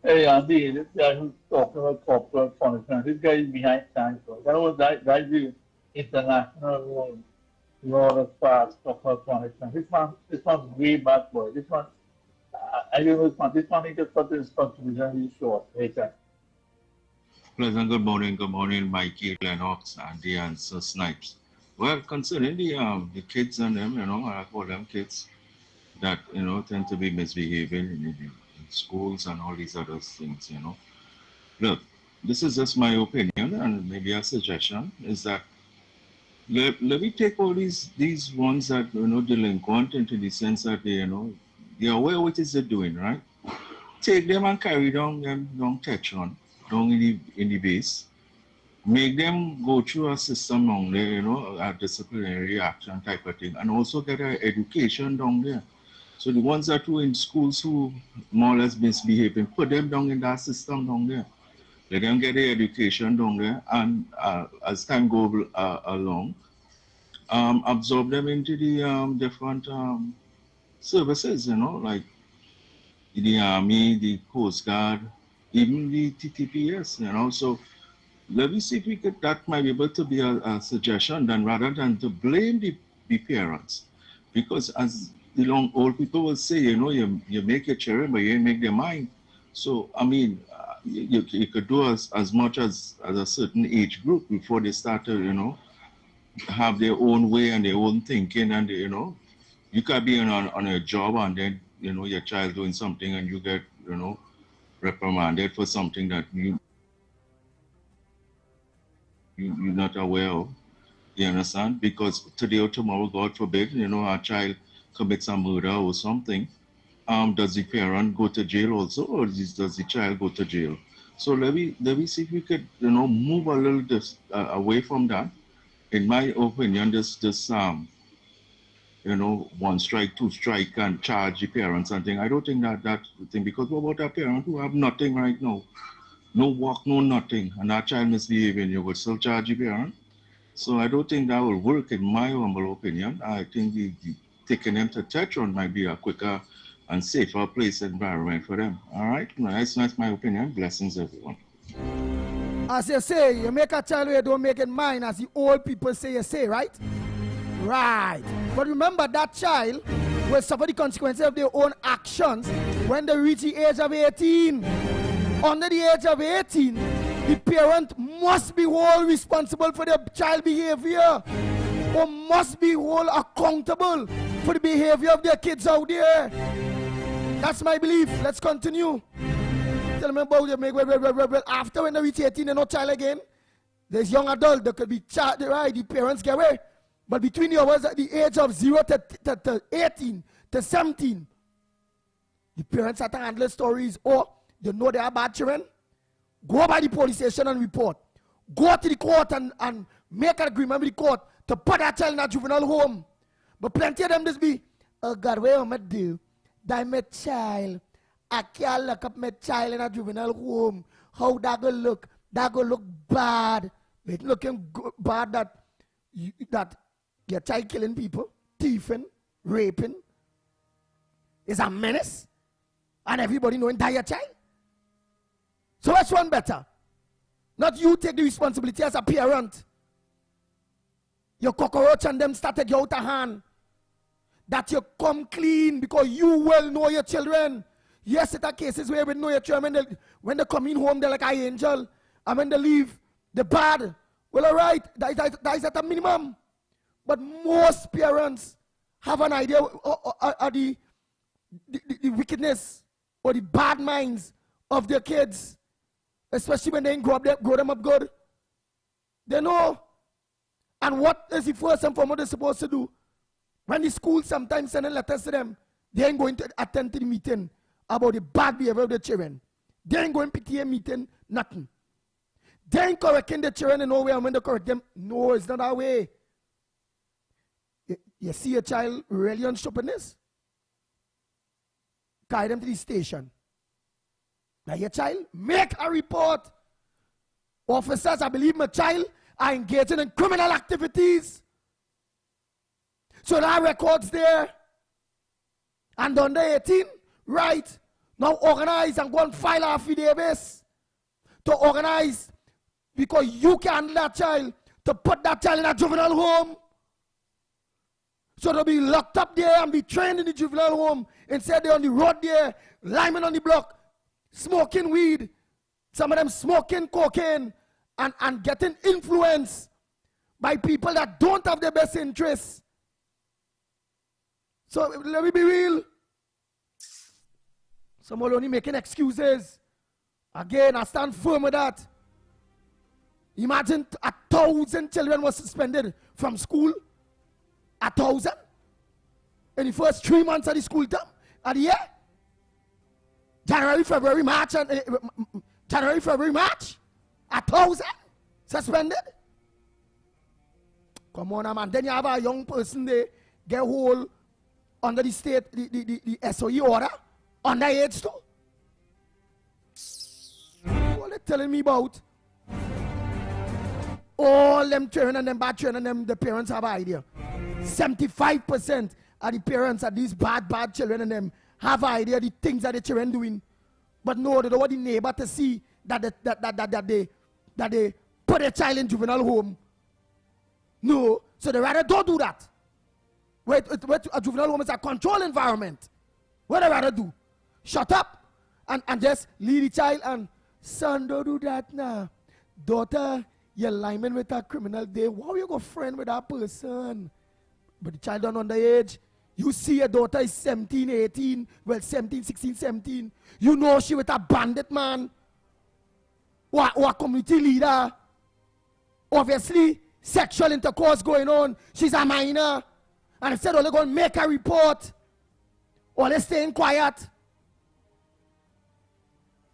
Hey, Andy, this guy who's talking about corporate punishment, this guy is behind sanctions. That was the international law that passed corporate punishment. This one's way back, boy. This one, I don't know this one needs to cut his contribution really short. Hey, sir. Pleasant good morning, Mikey, Lennox, Andy, and Sir Snipes. Well, concerning the kids and them, I call them kids that, tend to be misbehaving in schools and all these other things, Look, this is just my opinion and maybe a suggestion, is that let me take all these ones that, delinquent into the sense that they're aware what is they're doing, right? Take them and carry down Tetron, down in the base. Make them go through a system down there, a disciplinary action type of thing, and also get an education down there. So the ones that were in schools who more or less misbehaving, put them down in that system down there. Let them get the education down there, and as time goes along, absorb them into the different services, like the Army, the Coast Guard, even the TTPS, So let me see if we could, that might be able to be a suggestion, then rather than to blame the parents. Because as the long old people will say, you make your children, but you ain't make their mind. So, I mean, you could do as much as a certain age group before they start to, have their own way and their own thinking. And, you could be on a job and then, your child doing something and you get, reprimanded for something that you're not aware of. You understand? Because today or tomorrow, God forbid, our child commits a murder or something, does the parent go to jail also, or does the child go to jail? So let me see if we could, move a little away from that. In my opinion, this one strike, two strike, and charge the parents and thing. I don't think that thing, because what about a parent who have nothing right now? No work, no nothing, and that child misbehaving, you would still charge the parent? So I don't think that will work, in my humble opinion. I think taking them to Tetron might be a quicker and safer place environment for them. All right? That's my opinion. Blessings, everyone. As you say, you make a child where you don't make it mine, as the old people say, you say, right? Right. But remember, that child will suffer the consequences of their own actions when they reach the age of 18. Under the age of 18, the parent must be wholly responsible for their child behavior, or must be wholly accountable for the behavior of their kids out there. That's my belief. Let's continue. Tell me about the after when they reach 18, they're not child again. There's young adult that could be child, right? The parents get away. But between the hours at the age of 0 to 18 to 17, the parents have to handle stories, or they know they are bad children. Go by the police station and report. Go to the court and make an agreement with the court to put that child in a juvenile home. But plenty of them just be, oh God, what am I do? That my child, I can't look up my child in a juvenile home. How that go look? That go look bad. It's looking bad that your child killing people, thieving, raping is a menace, and everybody knowing that your child. So which one better? Not you take the responsibility as a parent. Your cockroach and them start to get out of hand. That you come clean because you well know your children. Yes, there are cases where we know your children. When they come in home, they're like an angel. And when they leave, they're bad. Well, all right, that is at a minimum. But most parents have an idea of the wickedness or the bad minds of their kids, especially when they grow them up good. They know. And what is the first and foremost they're supposed to do? When the school sometimes send letters to them, they ain't going to attend to the meeting about the bad behavior of the children. They ain't going to PTA meeting, nothing. They ain't correcting the children in no way, and when they correct them, no, it's not that way. You see a child really on stupidness? Carry them to the station. Now your child, make a report. Officers, I believe my child are engaging in criminal activities. So there are records there. And under 18, right, now organize and go and file affidavits to organize, because you can handle that child, to put that child in a juvenile home. So they'll be locked up there and be trained in the juvenile home. Instead they're on the road there, linemen on the block, smoking weed, some of them smoking cocaine, and getting influenced by people that don't have their best interests. So let me be real. Some are only making excuses. Again, I stand firm with that. Imagine 1,000 children were suspended from school. 1,000 in the first 3 months of the school term of the year. January, February, March, and January, February, March. 1,000 suspended. Come on, man. Then you have a young person there get hold under the state, the SOE order, underage too. What are they telling me about? All them children and them bad children and them, the parents have an idea. 75% of the parents of these bad children and them have an idea of the things that the children doing. But no, they don't want the neighbor to see that they put a child in juvenile home. No, so they rather don't do that. Wait, a juvenile home is a controlled environment. What they rather do? Shut up and just leave the child and son, don't do that now. Daughter, you're lineman with a criminal day. Why you go friend with that person? But the child don't underage. You see your daughter is 17, 18, well 17, 16, 17. You know she with a bandit man. Or a community leader. Obviously, sexual intercourse going on. She's a minor. And instead of going to make a report, or they staying quiet.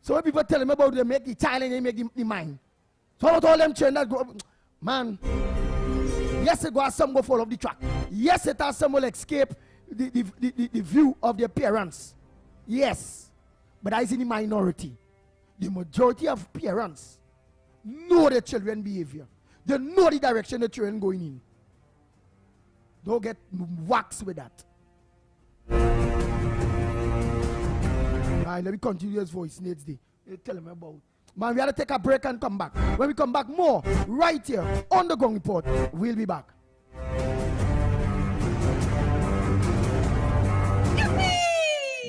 So when people tell me about they make the child and they make the mind. So about all them children that go, man, yes, it got some go fall off the track. Yes, it has some will escape the view of their parents. Yes, but that is in the minority. The majority of parents know their children's behavior. They know the direction the children going in. Don't get waxed with that. Right, let me continue this voice next day. Tell them about. Man, we have to take a break and come back. When we come back, more right here on the Gong Report. We'll be back.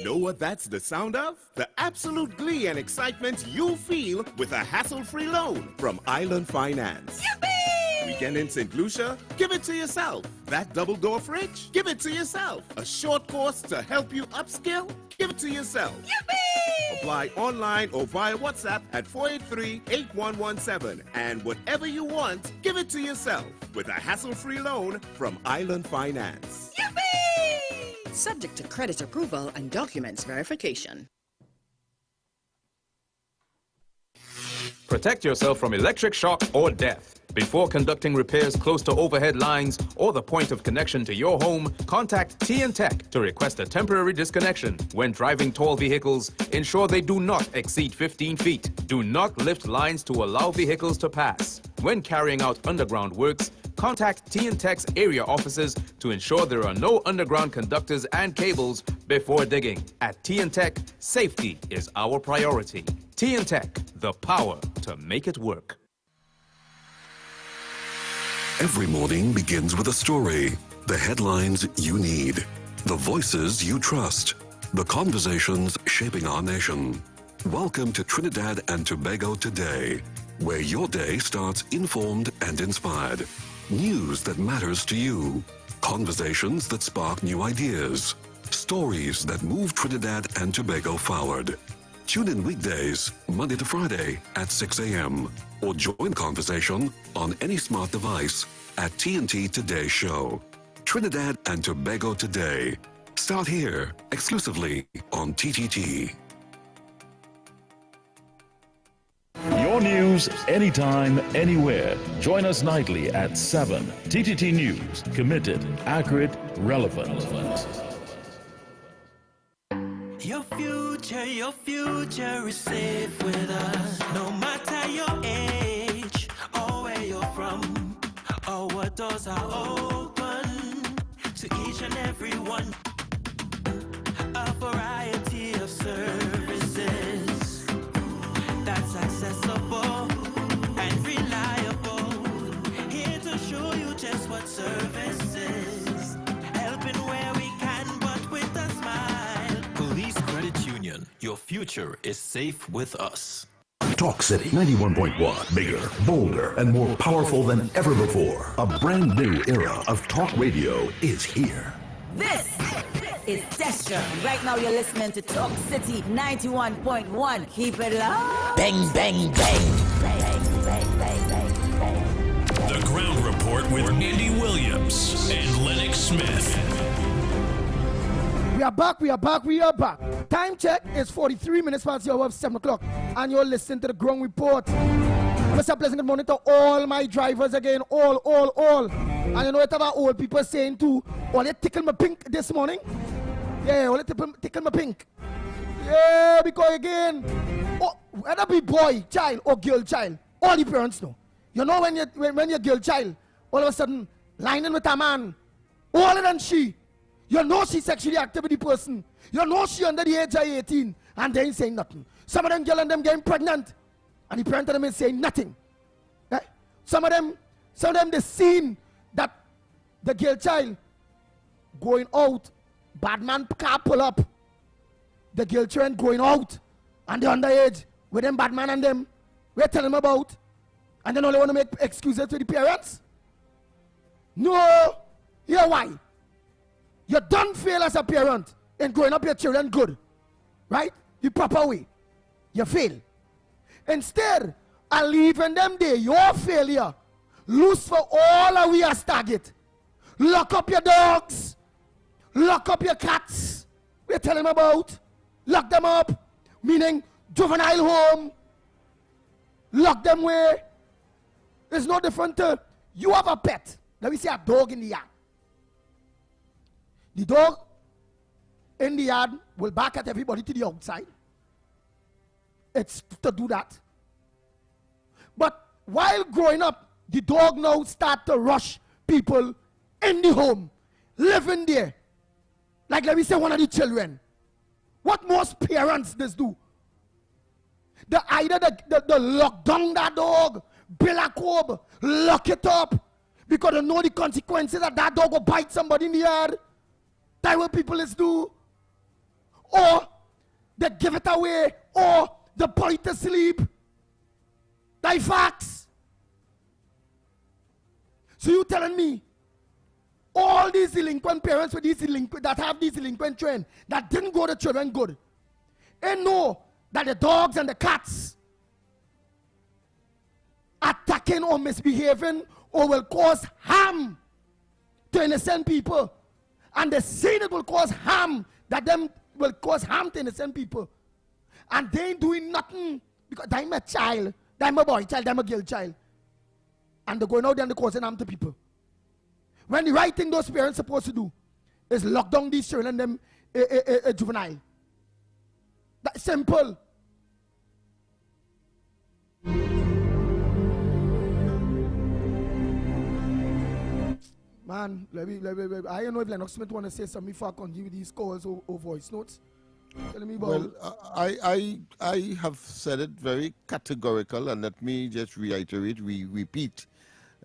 Know what that's the sound of? The absolute glee and excitement you'll feel with a hassle-free loan from Island Finance. Yippee! Weekend in St. Lucia? Give it to yourself. That double-door fridge? Give it to yourself. A short course to help you upskill? Give it to yourself. Yippee! Apply online or via WhatsApp at 483-8117. And whatever you want, give it to yourself with a hassle-free loan from Island Finance. Yippee! Subject to credit approval and documents verification. Protect yourself from electric shock or death. Before conducting repairs close to overhead lines or the point of connection to your home, contact Tech to request a temporary disconnection. When driving tall vehicles, ensure they do not exceed 15 feet. Do not lift lines to allow vehicles to pass. When carrying out underground works, contact Tech's area offices to ensure there are no underground conductors and cables before digging. At Tech, safety is our priority. Tech, the power to make it work. Every morning begins with a story, the headlines you need, the voices you trust, the conversations shaping our nation. Welcome to Trinidad and Tobago Today, where your day starts informed and inspired. News that matters to you, conversations that spark new ideas, Stories that move Trinidad and Tobago forward. Tune in weekdays, Monday to Friday at 6 a.m. or join conversation on any smart device at TNT Today Show. Trinidad and Tobago Today. Start here, exclusively on TTT. Your news, anytime, anywhere. Join us nightly at 7. TTT News. Committed, accurate, relevant. Your future is safe with us. No matter your age or where you're from or what doors are open to each and every one. A variety of services that's accessible and reliable. Here to show you just what service is. Helping where we can, but with a smile. Police Credit Union. Your future is safe with us. Talk City 91.1. Bigger, bolder, and more powerful than ever before. A brand new era of talk radio is here. This is Destra. Right now you're listening to Talk City 91.1. Keep it low. Bang, bang, bang. The Ground Report with Andy Williams and Lennox Smith. We are back. Time check is 43 minutes past the hour of 7 o'clock. And you're listening to the Ground Report. Mr. Pleasant, good morning to all my drivers again. All. And you know what about old people saying too? Oh, they tickle my pink this morning. Yeah, oh, they tickle my pink. Yeah, because again, whether be boy, child, or girl, child, all the parents know. You know when you're girl, child, all of a sudden, lining with a man, older than she, you know she's sexually active with the person. You know she under the age of 18, and they ain't saying nothing. Some of them girl and them getting pregnant, and the parent of them ain't saying nothing. Right? Some of them they seen that the girl child going out, bad man car pull up, the girl child going out, and the underage with them bad man and them, we tell them about, and then all they want to make excuses to the parents. No, here why? You don't fail as a parent in growing up your children good, right? The proper way. You fail. Instead of leaving them there, your failure, loose for all of we as target. Lock up your dogs, lock up your cats. We tell them about. Lock them up, meaning juvenile home. Lock them where. It's no different to you have a pet. Let me say a dog in the yard. The dog in the yard will bark at everybody to the outside. It's to do that. But while growing up, the dog now start to rush people in the home, living there. Like let me say one of the children. What most parents does do? They either the lock down that dog, build a cove, lock it up, because they know the consequences that dog will bite somebody in the yard. That's what people is do. Or they give it away, or they put it to sleep. That's facts. So you telling me all these delinquent parents with that have these delinquent trend that didn't go to children good, and know that the dogs and the cats attacking or misbehaving or will cause harm to innocent people, and the saying it will cause harm, that them will cause harm to innocent people, and they ain't doing nothing because they're a child, they're a boy child, they're a girl child, and they're going out there and they're causing harm to people. When the right thing those parents are supposed to do is lock down these children and them a juvenile. That's simple. Man, I don't know if Lennox Smith want to say something before I continue with these calls or voice notes. Tell me about. Well, I have said it very categorical, and let me just repeat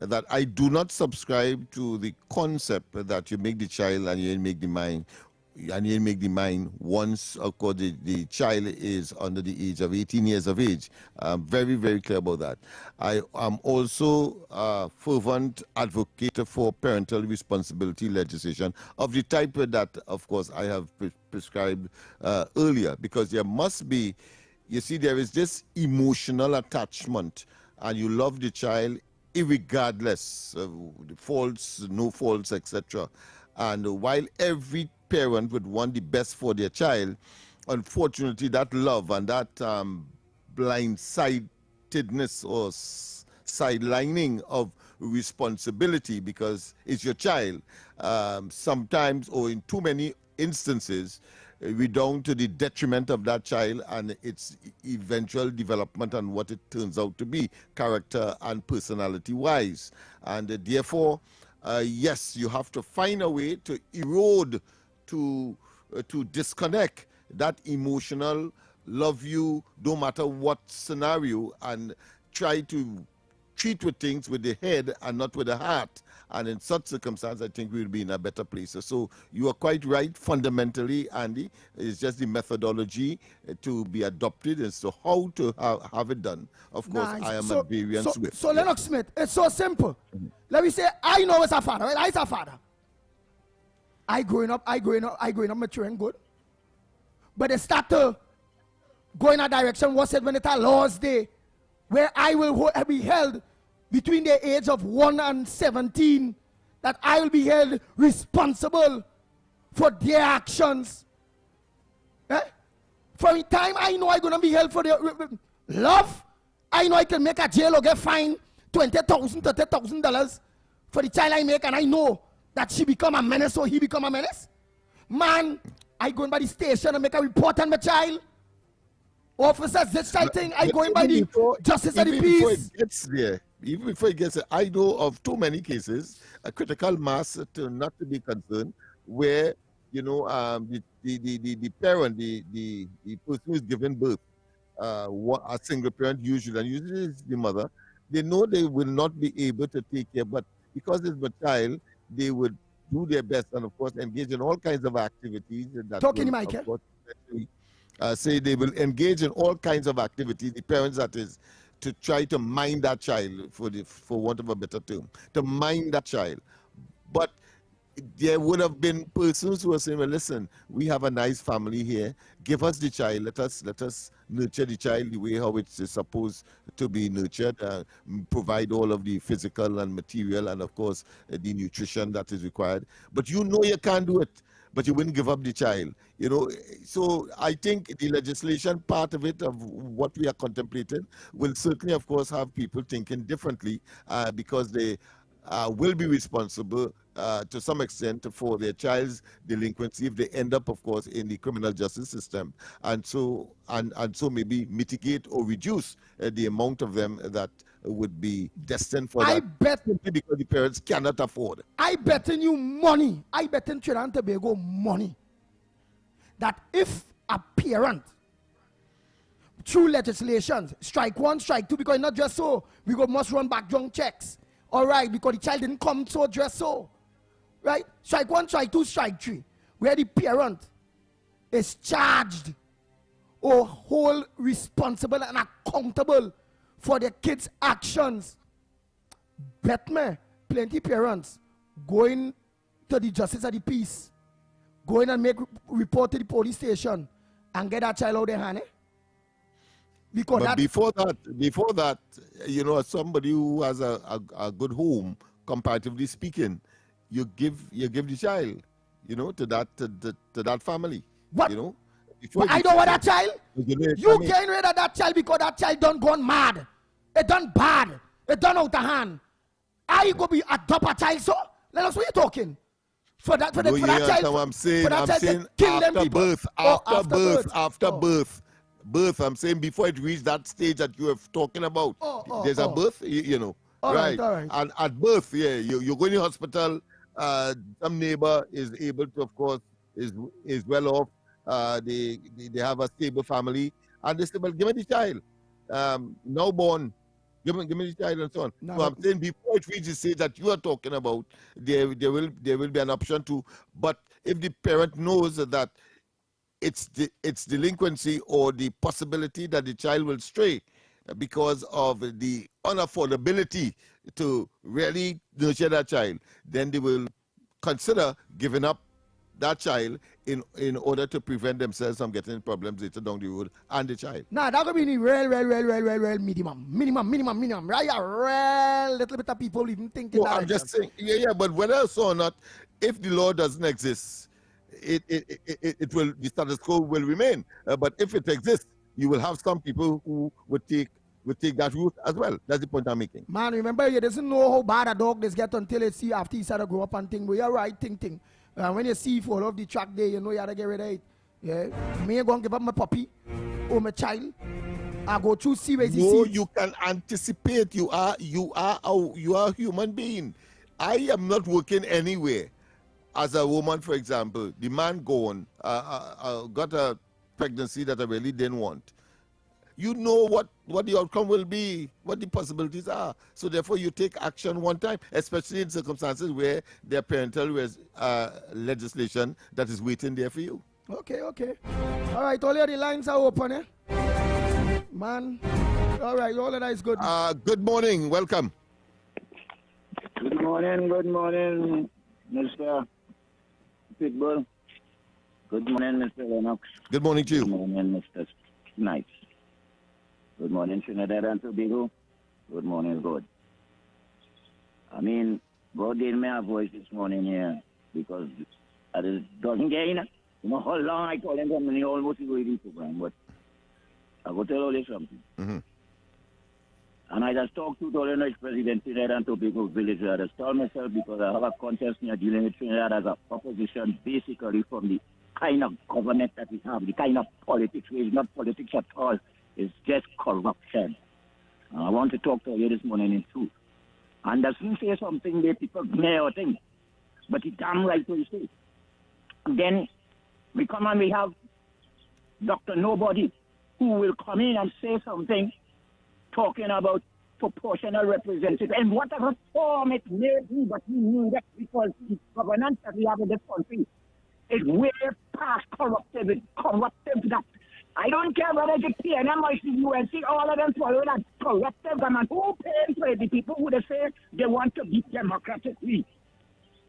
that I do not subscribe to the concept that you make the child and you make the mind. and you make the mind once, of course, the child is under the age of 18 years of age. I'm very, very clear about that. I am also a fervent advocate for parental responsibility legislation of the type that, of course, I have prescribed earlier, because there must be, you see, there is this emotional attachment, and you love the child irregardless of the faults, no faults, etc. And while every parent would want the best for their child, unfortunately, that love and that blindsidedness or sidelining of responsibility, because it's your child, sometimes, or in too many instances, redound to the detriment of that child and its eventual development and what it turns out to be, character and personality-wise. And therefore, yes, you have to find a way to erode, to disconnect that emotional love you, no matter what scenario, and try to treat with things with the head and not with the heart. And in such circumstances, I think we'll be in a better place. So you are quite right, fundamentally, Andy. It's just the methodology to be adopted as to how to have it done. Of course, I am at variance with. So Lennox Smith, it's so simple. Let me say, I know it's a father, right? I'm a father. I growing up maturing good. But they start to go in a direction, what's it when it's a Lord's Day, where I will be held between the age of 1 and 17, that I will be held responsible for their actions. Eh? For the time I know I'm going to be held for their love, I know I can make a jail or get fined $20,000, $30,000 for the child I make, and I know that she become a menace or he become a menace. Man, I go in by the station and make a report on my child. Officers, this child thing, I go in by the justice of the peace. Before it gets there, even before it gets there, I know of too many cases, a critical mass to not to be concerned, where, you know, the parent, the person who is giving birth, a single parent usually, and usually it's the mother, they know they will not be able to take care, but because it's a child, they would do their best and, of course, engage in all kinds of activities. That Talking will, Michael. of course, say they will engage in all kinds of activities, the parents, that is, to try to mind that child, for want of a better term, to mind that child. But there would have been persons who were saying, well, listen, we have a nice family here, give us the child, let us nurture the child the way how it's supposed to be nurtured, provide all of the physical and material and, of course, the nutrition that is required. But you know you can't do it, but you wouldn't give up the child. You know, so I think the legislation part of it, of what we are contemplating, will certainly, of course, have people thinking differently, because they will be responsible to some extent for their child's delinquency if they end up, of course, in the criminal justice system, and so maybe mitigate or reduce the amount of them that would be destined for that, bet simply because the parents cannot afford. I bet in you money. I bet in Trinidad and Tobago money that if a parent, through legislation, strike 1, strike 2, because not just so, we must run background checks. All right, because the child didn't come so just so. Right? Strike 1, strike 2, strike 3. Where the parent is charged or hold responsible and accountable for their kids' actions. Bet me, plenty parents going to the justice of the peace, going and make report to the police station and get that child out of their hand. Because but before that, you know, as somebody who has a good home, comparatively speaking, you give the child, you know, to that family. What? You know, but I don't want that child. You getting rid of that child because that child done gone mad. It done bad. It done out of hand. Are you going to be adopt a child so? Let us, what you talking? For that child. I'm saying after birth, I'm saying before it reached that stage that you were talking about. There's a birth, you know. All right. And at birth, yeah, you're going to hospital, some neighbor is able to, of course, is well off, they have a stable family, and they say, well, give me the child, now born, give me the child and so on. No, I'm saying before it reaches the stage that you are talking about, there will be an option to. But if the parent knows that it's delinquency or the possibility that the child will stray because of the unaffordability to really nurture that child, then they will consider giving up that child in order to prevent themselves from getting problems later down the road and the child. Nah, that could be the real minimum. Right? A real little bit of people even thinking that. I'm just saying, but whether else or not, if the law doesn't exist, it will, the status quo will remain. But if it exists, you will have some people who would take that route as well. That's the point I'm making. Man, remember, you doesn't know how bad a dog is get until you see after he started to grow up and think, well, you're right, think. When you see fall off the track there, you know you have to get rid of it. Yeah. Me go and give up my puppy or my child. I go through series. No, you can anticipate. You are a human being. I am not working anywhere. As a woman, for example, the man gone, got a pregnancy that I really didn't want. You know what the outcome will be, what the possibilities are. So therefore, you take action one time, especially in circumstances where there are parental legislation that is waiting there for you. Okay. All right, all the lines are open, eh? Man, all right, all of that is good. Good morning, welcome. Good morning, Mr. Pitbull. Good morning, Mr. Lennox. Good morning to you. Good morning, Mr. Snipes. Good morning, Trinidad and Tobago. Good morning, God. I mean, God gave me a voice this morning here because it doesn't get in. You know how long I call him from the almost radio program, but I will tell you something. Mm-hmm. And I just talked to the ex-president Trinidad and Tobago village. I just told myself because I have a contest here dealing with Trinidad as a opposition basically from the kind of government that we have, the kind of politics, which is not politics at all. It's just corruption. I want to talk to you this morning in truth. And doesn't say something that people may or think, but it's damn right what you say. And then we come and we have Dr. Nobody who will come in and say something talking about proportional representation in whatever form it may be, but we need it because the governance that we have in this country is way past corruptive. It's corruptive that I don't care whether it's PNM or UNC, all of them follow that corruptive government. Who pays for it? The people who they say they want to be democratically.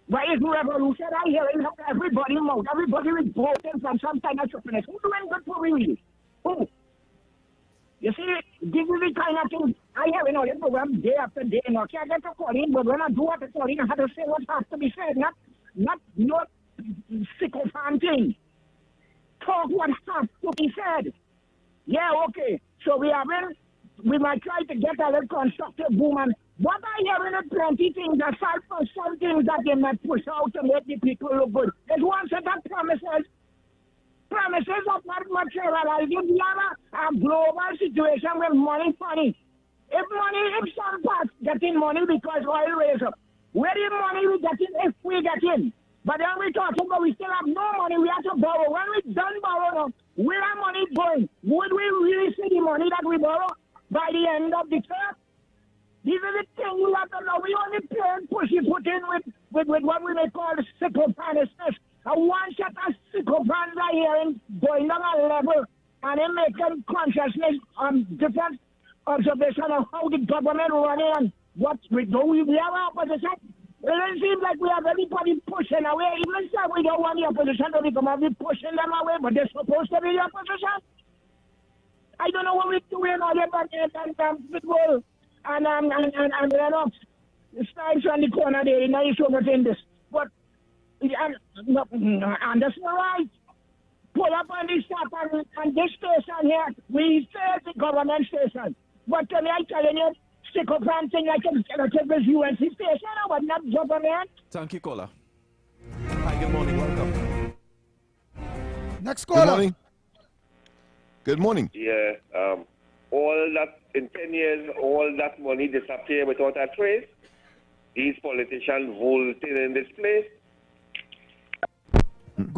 Why is revolution? I hear everybody mouth. Everybody is voting from some kind of stupidness. Who doing good for me? Who? You see, this is the kind of thing I hear in all the program day after day. I can't get to call in, but when I do what I call in, I have to say what has to be said, not sycophanting. Talk what has to be said. Yeah, okay. So we might try to get a little constructive boom. And what I hear in plenty things, aside from some things that they might push out to make the people look good. There's one set of promises are not materializing. We have a global situation with money funny. If some parts getting money because oil raise up, where the money we get in if we get in? But then we talking about we still have no money, we have to borrow. When we done borrow now, where our money going? Would we really see the money that we borrow by the end of the term? These are the things we have to know. We only pay and push it put in with what we may call the sycophantishness. And one set of sycophants are here going on a level and they making consciousness on different observation of how the government running and what we do. We have our opposition. It doesn't seem like we have anybody pushing away. Even so, we don't want the opposition to become we pushing them away, but they're supposed to be the opposition. I don't know what we're doing all about football and Lennox. The Snipes on the corner there, now you're so much in this. But and that's not right. Pull up on this stuff and this station here. We say it's the government station. But today I'm telling you, sycophanting like a UNC station, but not government. Thank you, caller. Hi, good morning. Welcome. Next caller. Good morning. Yeah. All that in 10 years, all that money disappear without a trace. These politicians voting in this place.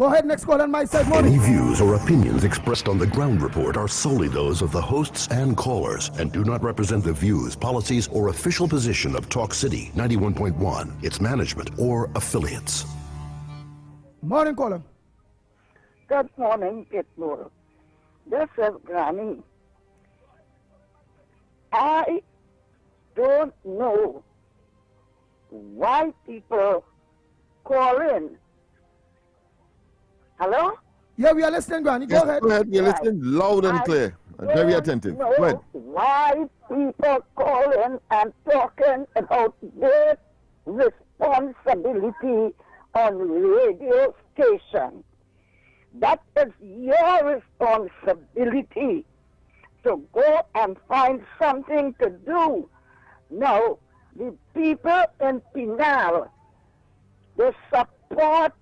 Go ahead, next call on my side, morning. Any views or opinions expressed on the ground report are solely those of the hosts and callers and do not represent the views, policies, or official position of Talk City 91.1, its management, or affiliates. Morning, caller. Good morning, Pitbull. This is Granny. I don't know why people call in. Hello? Yeah, we are listening, Granny. Go ahead. Go ahead. We're listening loud and clear. Very attentive. Go ahead. Why people calling and talking about their responsibility on radio station. That is your responsibility to go and find something to do. Now, the people in Penal, they support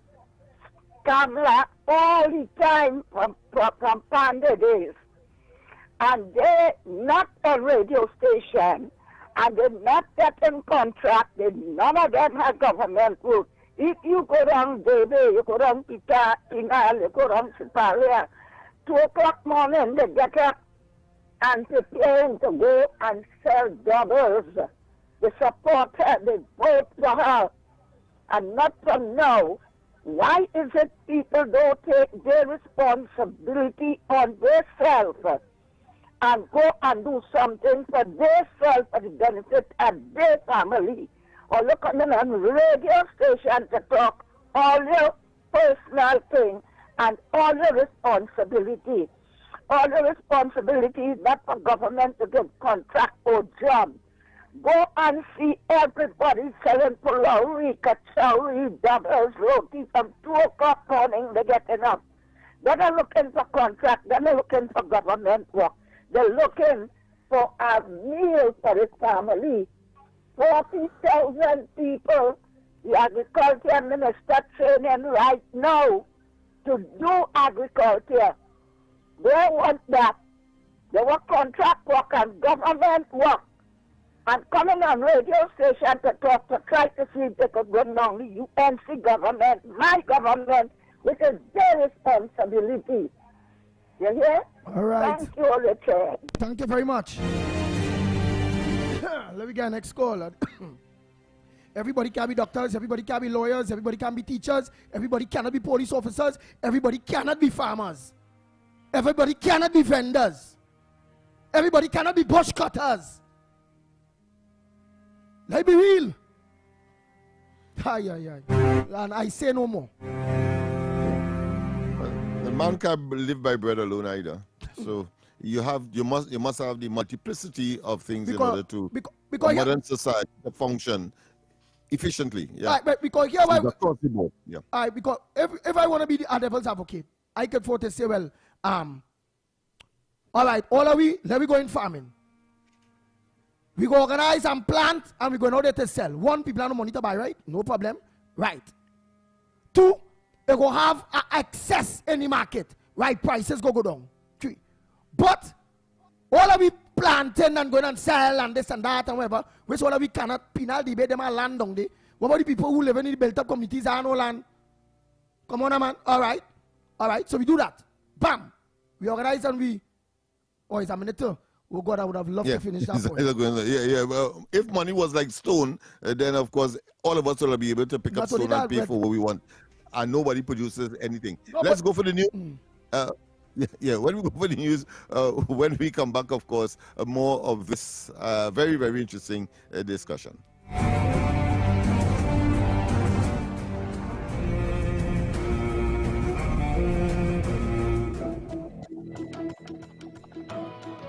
Kamala all the time from Panda days. And they're not a radio station, and they're not getting contract. None of them have government work. If you go down Debe, you go down Penal, you go down Sipalia, 2 o'clock morning, they get up and preparing to go and sell doubles. The supporter, they vote for her. And not from now. Why is it people don't take their responsibility on themselves and go and do something for themselves for the benefit of their family? Or look on them on radio station to talk all your personal thing and all your responsibility. All your responsibility is not for government to give contract or job. Go and see everybody selling pulao, kachori, doubles, roti from 2 o'clock morning. They get enough. They're not looking for contract. They're not looking for government work. They're looking for a meal for his family. 40,000 people, the agriculture minister training right now to do agriculture. They want that. They want contract work and government work. And coming on radio station to talk, to try to see if they could bring down the UNC government, my government, which is their responsibility. You hear? All right. Thank you, Richard. Thank you very much. Let me get next call. Everybody can be doctors, everybody can be lawyers, everybody can be teachers, everybody cannot be police officers, everybody cannot be farmers, everybody cannot be vendors, everybody cannot be bush cutters. Let me be real. And I say no more. The man can't live by bread alone either. So you must have the multiplicity of things in order to a modern society to function efficiently. Yeah. Right, because here so possible. Yeah. Because if I want to be the devil's advocate, I can afford to say, well, all right, all of we, let me go in farming. We go organize and plant, and we go in order to sell. 1, people have no money to buy, right? No problem. Right. 2, they go have excess in the market. Right, prices go down. 3. But all of we planting and going and sell and this and that and whatever, which all of we cannot penal debate them and land down there. What about the people who live in the built-up communities and no land? Come on, man. All right. All right. So we do that. Bam. We organize and we... Oh, it's a minute too. Oh God, I would have loved to finish that point. Well, if money was like stone, then of course all of us will be able to pick up stone and pay for what we want, and nobody produces anything. No, let's go for the news. When we go for the news, when we come back, of course, more of this very, very interesting discussion.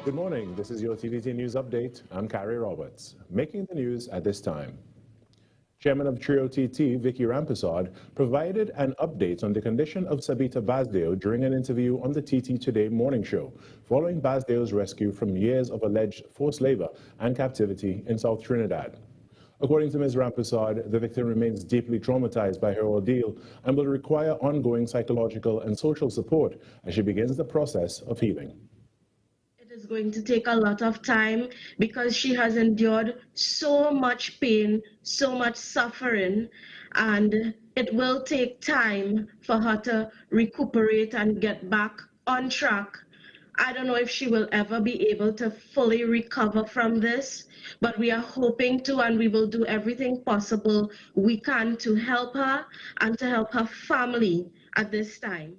Good morning. This is your TTT News Update. I'm Carrie Roberts. Making the news at this time. Chairman of Trio TT, Vicky Rampersad, provided an update on the condition of Sabita Basdeo during an interview on the TT Today morning show, following Basdeo's rescue from years of alleged forced labor and captivity in South Trinidad. According to Ms. Rampersad, the victim remains deeply traumatized by her ordeal and will require ongoing psychological and social support as she begins the process of healing. It is going to take a lot of time because she has endured so much pain, so much suffering, and it will take time for her to recuperate and get back on track. I don't know if she will ever be able to fully recover from this, but we are hoping to, and we will do everything possible we can to help her and to help her family at this time.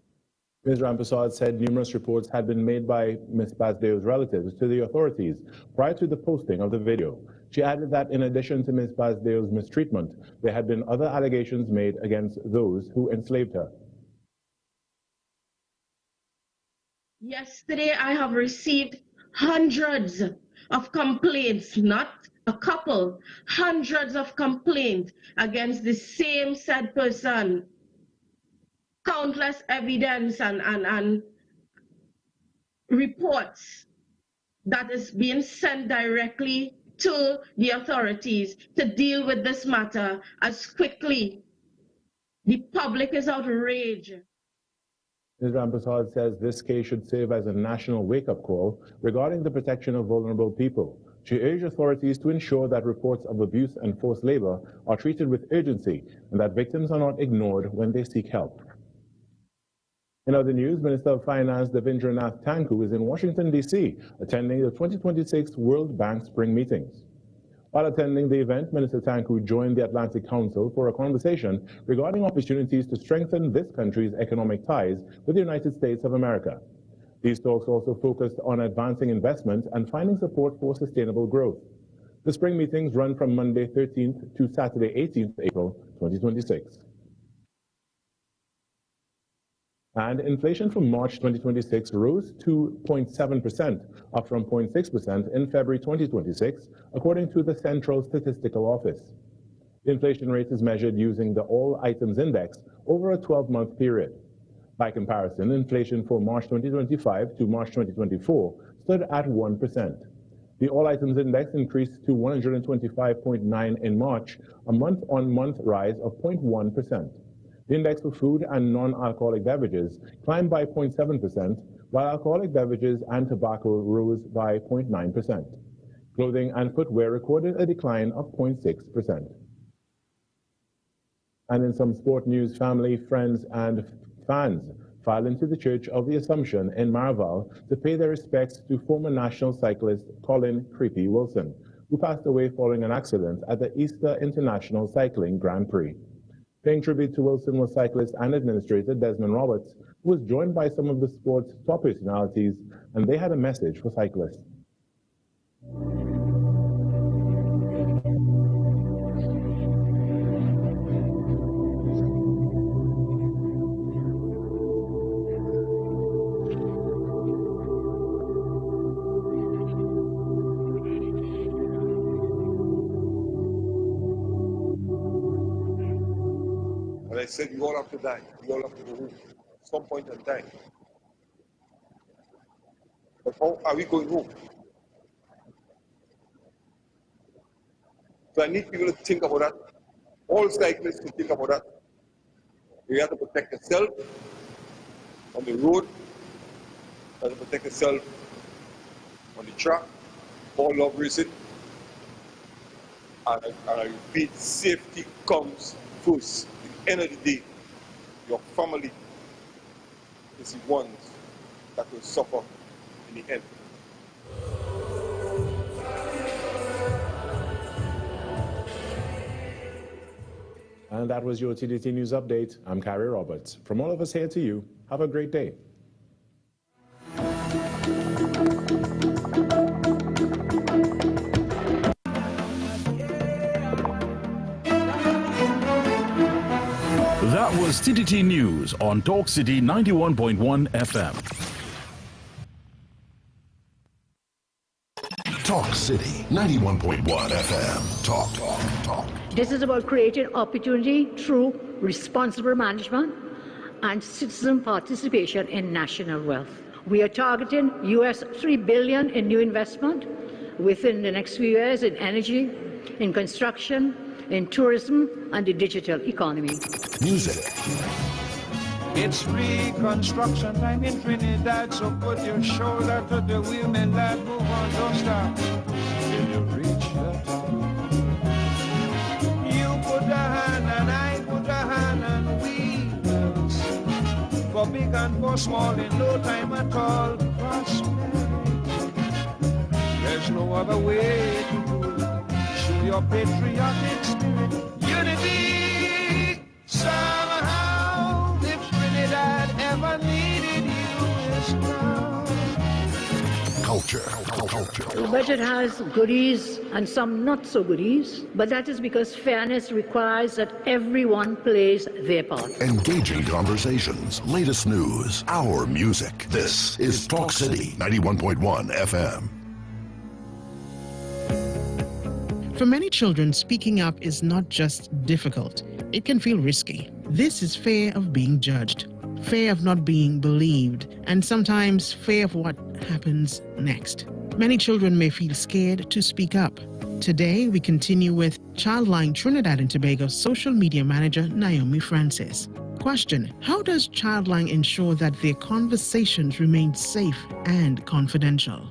Ms. Rampersad said numerous reports had been made by Ms. Basdeo's relatives to the authorities prior to the posting of the video. She added that in addition to Ms. Basdeo's mistreatment, there had been other allegations made against those who enslaved her. Yesterday, I have received hundreds of complaints, not a couple, hundreds of complaints against the same said person. Countless evidence and reports that is being sent directly to the authorities to deal with this matter as quickly. The public is outraged. Ms. Rampersad says this case should serve as a national wake-up call regarding the protection of vulnerable people. She urged authorities to ensure that reports of abuse and forced labor are treated with urgency and that victims are not ignored when they seek help. In other news, Minister of Finance Devendranath Tanku is in Washington, D.C., attending the 2026 World Bank Spring Meetings. While attending the event, Minister Tanku joined the Atlantic Council for a conversation regarding opportunities to strengthen this country's economic ties with the United States of America. These talks also focused on advancing investment and finding support for sustainable growth. The spring meetings run from Monday 13th to Saturday 18th April 2026. And inflation for March 2026 rose to 0.7%, up from 0.6% in February 2026, according to the Central Statistical Office. The inflation rate is measured using the All Items Index over a 12-month period. By comparison, inflation for March 2025 to March 2024 stood at 1%. The All Items Index increased to 125.9 in March, a month-on-month rise of 0.1%. The index for food and non-alcoholic beverages climbed by 0.7%, while alcoholic beverages and tobacco rose by 0.9%. Clothing and footwear recorded a decline of 0.6%. And in some sport news, family, friends, and fans filed into the Church of the Assumption in Maraval to pay their respects to former national cyclist Colin Wilson, who passed away following an accident at the Easter International Cycling Grand Prix. Paying tribute to Wilson was cyclist and administrator Desmond Roberts, who was joined by some of the sport's top personalities, and they had a message for cyclists. I said, you all have to die. You all have to go home at some point in time. But how are we going home? So I need people to think about that. All cyclists to think about that. You have to protect yourself on the road. You have to protect yourself on the track. All love racing. And I repeat, safety comes first. End of the day, your family is the ones that will suffer in the end. And that was your TDT News Update. I'm Carrie Roberts. From all of us here to you, have a great day. That was TTT News on Talk City 91.1 FM. Talk City 91.1 FM. Talk. This is about creating opportunity through responsible management and citizen participation in national wealth. We are targeting US $3 billion in new investment within the next few years in energy, in construction, in tourism, and the digital economy. Music. It's reconstruction time in Trinidad, so put your shoulder to the wheel, man, lad, move on, don't stop till you reach the top. You put a hand and I put a hand and we will sing. For big and for small in no time at all, prosperity. There's no other way to do it. Show your patriotic spirit, unity. Somehow, if Trinidad ever needed you, it's now. Culture. The budget has goodies and some not so goodies, but that is because fairness requires that everyone plays their part. Engaging conversations, latest news, our music. This is Talk City 91.1 FM. For many children, speaking up is not just difficult, it can feel risky. This is fear of being judged, fear of not being believed, and sometimes fear of what happens next. Many children may feel scared to speak up. Today, we continue with Childline Trinidad and Tobago social media manager Naomi Francis. Question: how does Childline ensure that their conversations remain safe and confidential?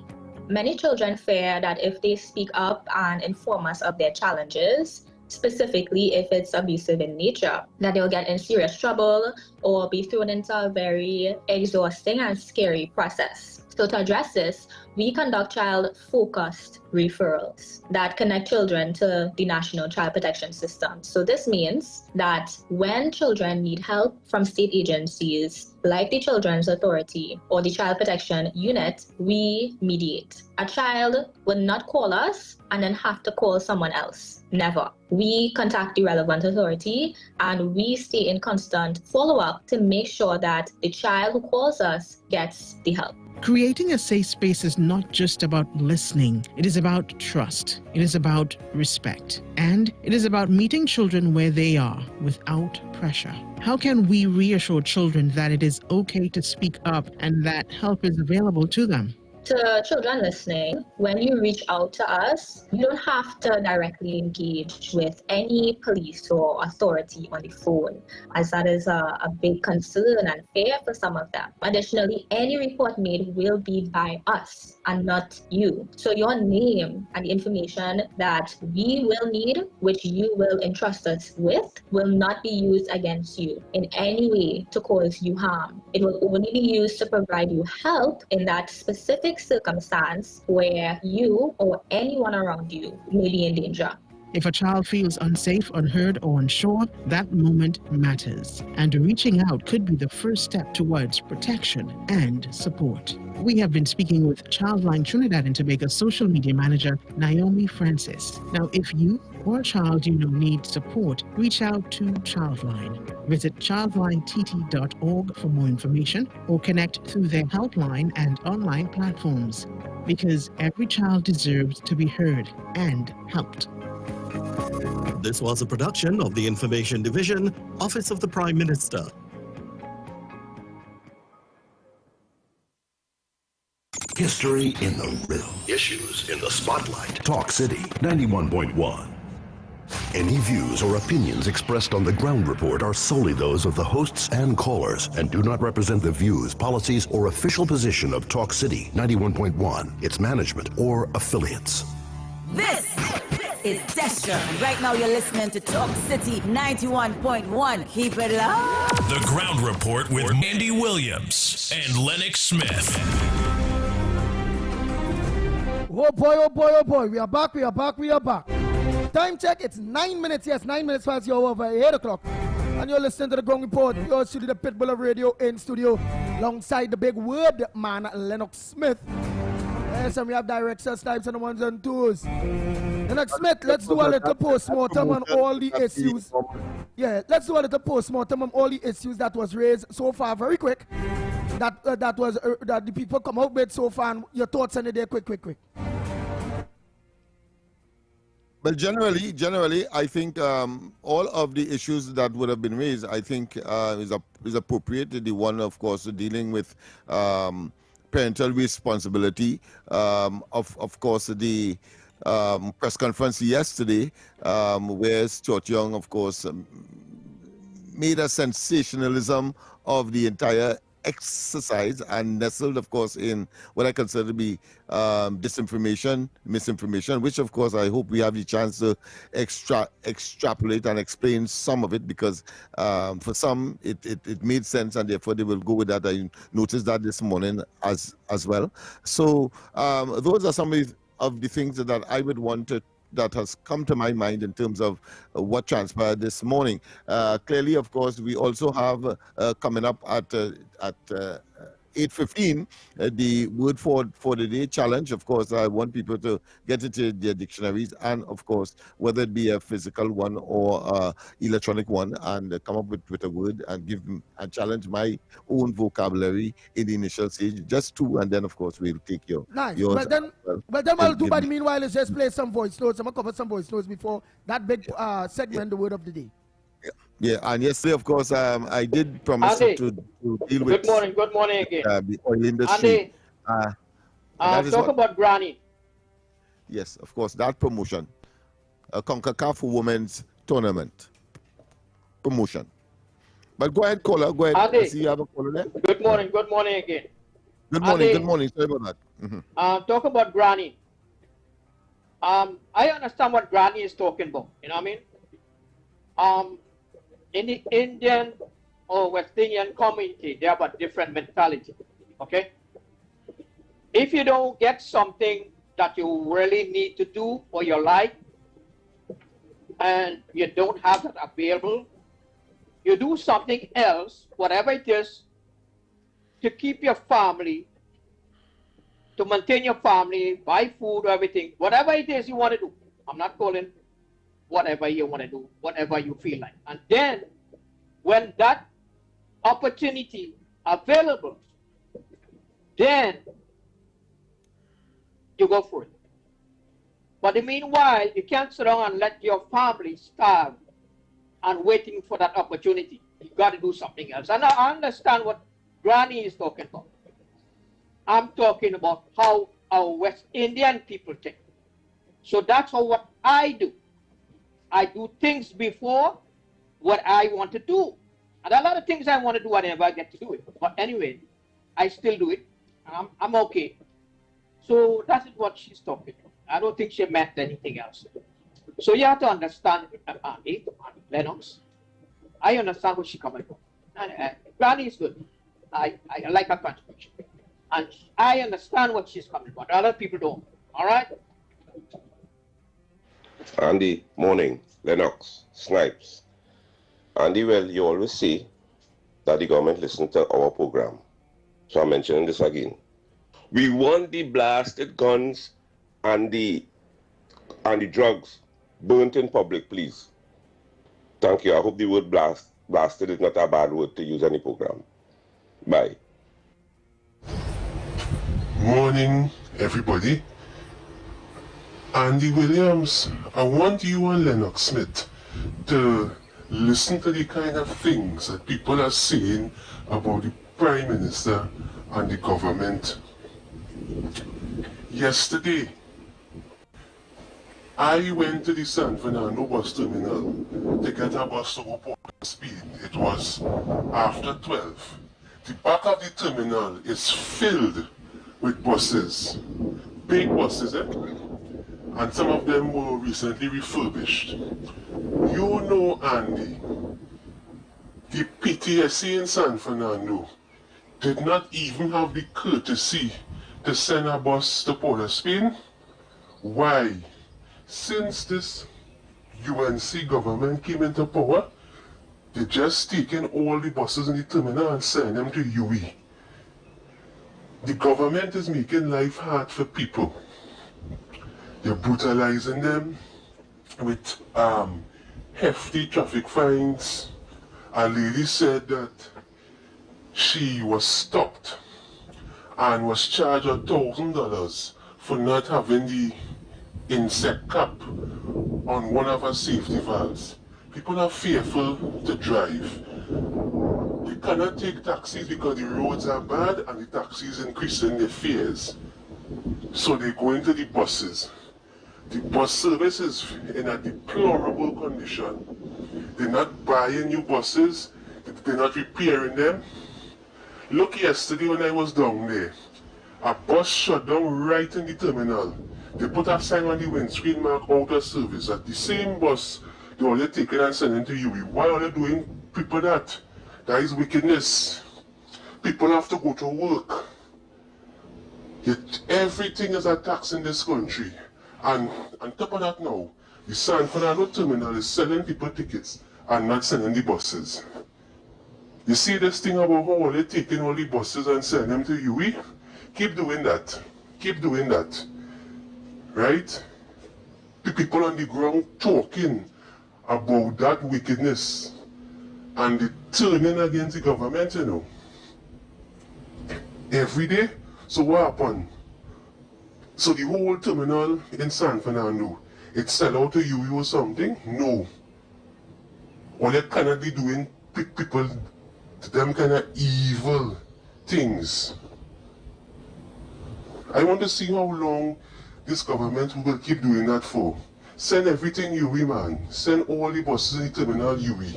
Many children fear that if they speak up and inform us of their challenges, specifically if it's abusive in nature, that they'll get in serious trouble or be thrown into a very exhausting and scary process. So to address this, we conduct child-focused referrals that connect children to the National Child Protection System. So this means that when children need help from state agencies like the Children's Authority or the Child Protection Unit, we mediate. A child will not call us and then have to call someone else. Never. We contact the relevant authority and we stay in constant follow-up to make sure that the child who calls us gets the help. Creating a safe space is not just about listening. It is about trust. It is about respect. And it is about meeting children where they are without pressure. How can we reassure children that it is okay to speak up and that help is available to them? To children listening, when you reach out to us, you don't have to directly engage with any police or authority on the phone, as that is a big concern and fear for some of them. Additionally, any report made will be by us and not you. So your name and the information that we will need, which you will entrust us with, will not be used against you in any way to cause you harm. It will only be used to provide you help in that specific circumstance where you or anyone around you may be in danger. If a child feels unsafe, unheard, or unsure, that moment matters. And reaching out could be the first step towards protection and support. We have been speaking with Childline Trinidad and Tobago social media manager Naomi Francis. Now, if you or a child you know needs support, reach out to Childline. Visit childlinett.org for more information or connect through their helpline and online platforms. Because every child deserves to be heard and helped. This was a production of the Information Division, Office of the Prime Minister. History in the rhythm. Issues in the spotlight. Talk City 91.1. Any views or opinions expressed on the Ground Report are solely those of the hosts and callers and do not represent the views, policies, or official position of Talk City 91.1, its management, or affiliates. This is Destra. And right now you're listening to Talk City 91.1. Keep it loud. The Ground Report with Andy Williams and Lennox Smith. Oh boy, oh boy, oh boy. We are back, we are back, we are back. Time check, it's 9 minutes. Yes, 9 minutes past your over 8 o'clock. And you're listening to the Ground Report. You're to the Pitbull of Radio in studio alongside the big word man, Lennox Smith. Yes, and we have director Snipes on the ones and twos. Lennox Smith, let's do a little post-mortem on all the issues. Yeah, let's do a little post-mortem on all the issues that was raised so far, very quick. That the people come out with so far, and your thoughts on it there, quick. Well, generally, I think all of the issues that would have been raised, I think, is appropriate. The one, of course, dealing with parental responsibility. Of course, the press conference yesterday, where Stuart Young, of course, made a sensationalism of the entire exercise, and nestled, of course, in what I consider to be disinformation, misinformation, which, of course, I hope we have the chance to extrapolate and explain some of it, because for some, it made sense, and therefore they will go with that. I noticed that this morning as well. So those are some of the things that I would want to that has come to my mind in terms of what transpired this morning. Clearly, of course, we also have coming up at 8:15 the word for the day challenge. Of course, I want people to get into their dictionaries, and of course, whether it be a physical one or electronic one, and come up with a word and give them and challenge my own vocabulary in the initial stage, just two, and then of course we'll take yours. Well, then what I'll do by the meanwhile is just play some voice notes. I'm gonna cover some voice notes before that big segment, the word of the day. Yeah, and yesterday, of course, I did promise to deal with. Good morning again. The oil industry. Talk about Granny. Yes, of course, that promotion. CONCACAF Women's Tournament. Promotion. But go ahead, caller, go ahead. I see you have a caller there. Good morning again. Good morning, sorry about that. Talk about Granny. I understand what Granny is talking about, you know what I mean? In the Indian or West Indian community, they have a different mentality, okay? If you don't get something that you really need to do for your life, and you don't have that available, you do something else, whatever it is, to keep your family, to maintain your family, buy food, everything, whatever it is you want to do. I'm not calling whatever you want to do, whatever you feel like. And then, when that opportunity available, then you go for it. But in the meanwhile, you can't sit down and let your family starve and waiting for that opportunity. You got to do something else. And I understand what Granny is talking about. I'm talking about how our West Indian people think. So that's what I do. I do things before what I want to do. And a lot of things I want to do, I never get to do it. But anyway, I still do it. I'm okay. So that's what she's talking about. I don't think she meant anything else. So you have to understand, Andy, Lennox. I understand where she's coming from. And Granny is good. I like her contribution. And I understand what she's coming from. Other people don't. All right? Andy, morning, Lennox, Snipes. Andy, well, you always say that the government listens to our program. So I'm mentioning this again. We want the blasted guns and the drugs burnt in public, please. Thank you. I hope the word blasted is not a bad word to use any program. Bye. Morning, everybody. Andy Williams, I want you and Lennox Smith to listen to the kind of things that people are saying about the Prime Minister and the government. Yesterday, I went to the San Fernando bus terminal to get a bus to go Port Speed. It was after 12. The back of the terminal is filled with buses, big buses, and some of them were recently refurbished. You know, Andy, the PTSA in San Fernando did not even have the courtesy to send a bus to Port of Spain. Why? Since this UNC government came into power, they just taken all the buses in the terminal and send them to UE. The government is making life hard for people. They're brutalizing them with hefty traffic fines. A lady said that she was stopped and was charged $1,000 for not having the insect cap on one of her safety valves. People are fearful to drive. They cannot take taxis because the roads are bad and the taxis increasing their fares. So they go into the buses. The bus service is in a deplorable condition. They're not buying new buses. they're not repairing them. Look, yesterday when I was down there, a bus shut down right in the terminal. They put a sign on the windscreen mark out of service. At the same bus, they only taking and sending to UE. Why are they doing people that? That is wickedness. People have to go to work. Yet everything is a tax in this country. And on top of that now, the San Fernando terminal is selling people tickets and not sending the buses. You see this thing about how they're taking all the buses and sending them to UE? Keep doing that. Keep doing that. Right? The people on the ground talking about that wickedness and the turning against the government, you know. Every day. So what happened? So the whole terminal in San Fernando, it sell out to UE or something? No. All they cannot be doing people them kind of evil things. I want to see how long this government will keep doing that for. Send everything UE, man. Send all the buses in the terminal UE.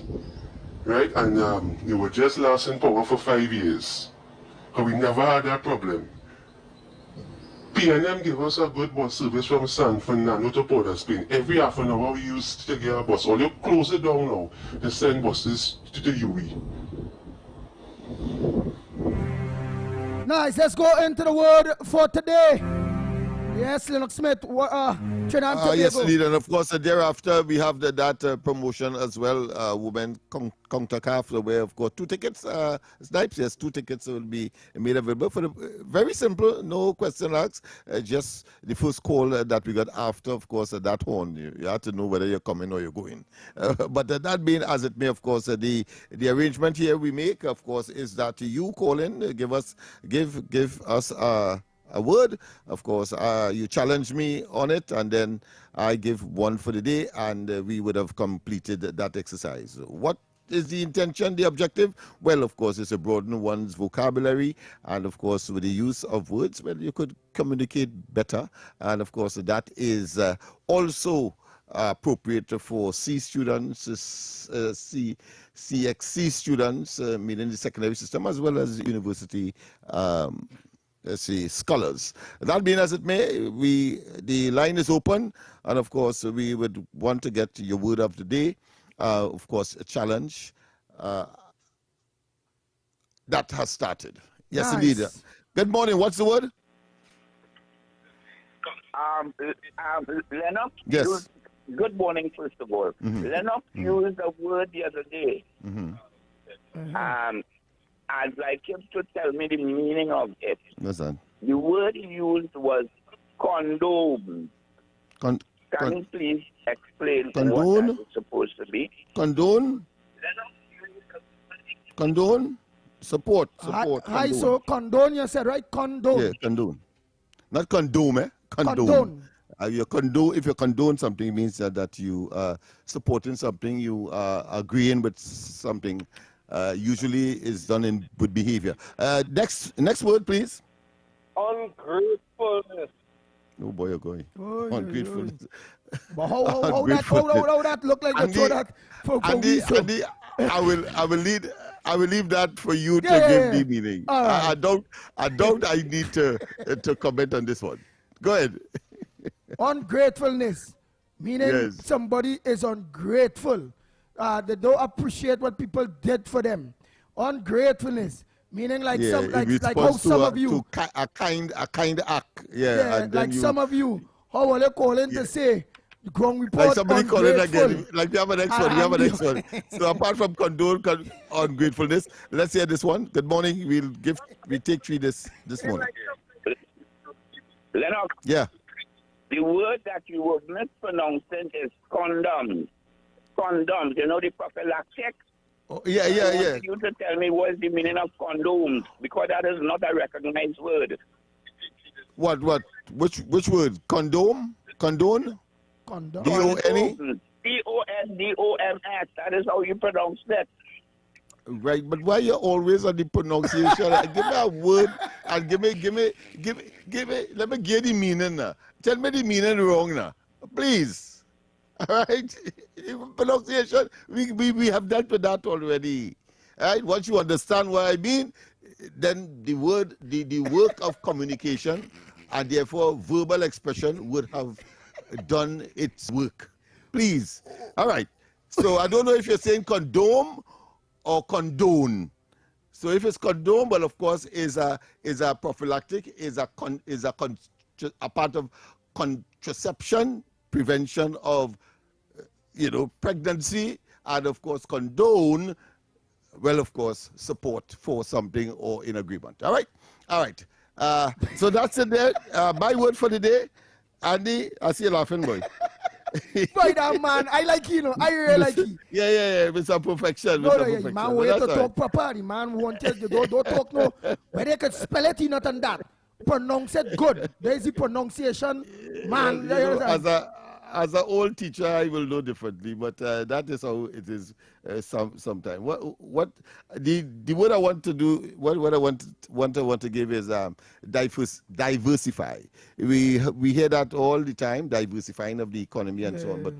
Right? And they were just last in power for 5 years. But we never had that problem. PNM gave us a good bus service from San Fernando to Port of Spain. Every half an hour we used to get a bus. Or they close it down now to send buses to the UE. Nice, let's go into the word for today. Yes, Lennox Smith, yes, indeed, and of course, thereafter we have that promotion as well, women counter-calf, where of course 2 tickets, Snipes, yes, 2 tickets will be made available for the very simple, no question asked, just the first call that we got after, of course, that horn. You have to know whether you're coming or you're going. But that being as it may, of course, the arrangement here we make, of course, is that you call in, give us a word, of course, you challenge me on it, and then I give one for the day, and we would have completed that exercise. What is the intention, the objective? Well, of course, it's to broaden one's vocabulary, and of course, with the use of words, well, you could communicate better, and of course, that is also appropriate for C students, CXC students, meaning the secondary system, as well as university let's see, scholars. That being as it may, the line is open, and of course, we would want to get your word of the day. Of course, a challenge that has started. Yes, nice. Indeed. Good morning. What's the word? Lennox. Yes. Good morning, first of all. Lennox used a word the other day. I'd like him to tell me the meaning of it. Listen. The word he used was condone. Can you please explain what that is supposed to be? Condone? Condone? Support. Hi, so condone, you said, right? Condone. Yeah, condone. Not condone, eh? Condone. If you condone something, it means that you are supporting something, you are agreeing with something. Usually is done in good behavior. Next word, please. Ungratefulness. Oh boy, you're going. Ungratefulness. But how that look like you that for I will leave that for you to give the meaning. Right. I don't I need to comment on this one. Go ahead. Ungratefulness, meaning somebody is ungrateful. They don't appreciate what people did for them. Ungratefulness, meaning like how some of you a kind act, and like some of you, how will they call in to say, ground report like somebody call it again, like we have a next one. So apart from condone ungratefulness, let's hear this one. Good morning. We take 3 this morning. Lennox. Yeah. The word that you were mispronouncing is condoms. Condoms, you know, the prophylactic. Oh, yeah. I want you to tell me what is the meaning of condoms, because that is not a recognized word. What? Which word? Condom? Condone? Condom. D-O-N-E? D-O-N-D-O-M-S. That is how you pronounce that. Right, but why you always on the pronunciation? Give me a word and give me. Let me get the meaning now. Tell me the meaning wrong now, please. All right, pronunciation. We have dealt with that already. Right? Once you understand what I mean, then the work of communication and therefore verbal expression would have done its work. Please. All right. So I don't know if you're saying condone or condone. So if it's condone, well, of course, is a prophylactic, is a part of contraception, prevention of, pregnancy, and of course, condone, well, of course, support for something or in agreement. All right? All right. So that's it there. My word for the day. Andy, I see you laughing, boy. Boy, that man, I like you, I really like you. Yeah, with some perfection. No, man, we have to talk properly, man. We wanted to don't talk no, but they could spell it, not on that. Pronounce it good. There's the pronunciation, man. As an old teacher, I will know differently, but that is how it is sometimes. What the word I want to do, what I want to give is diversify. We hear that all the time, diversifying of the economy and so on. But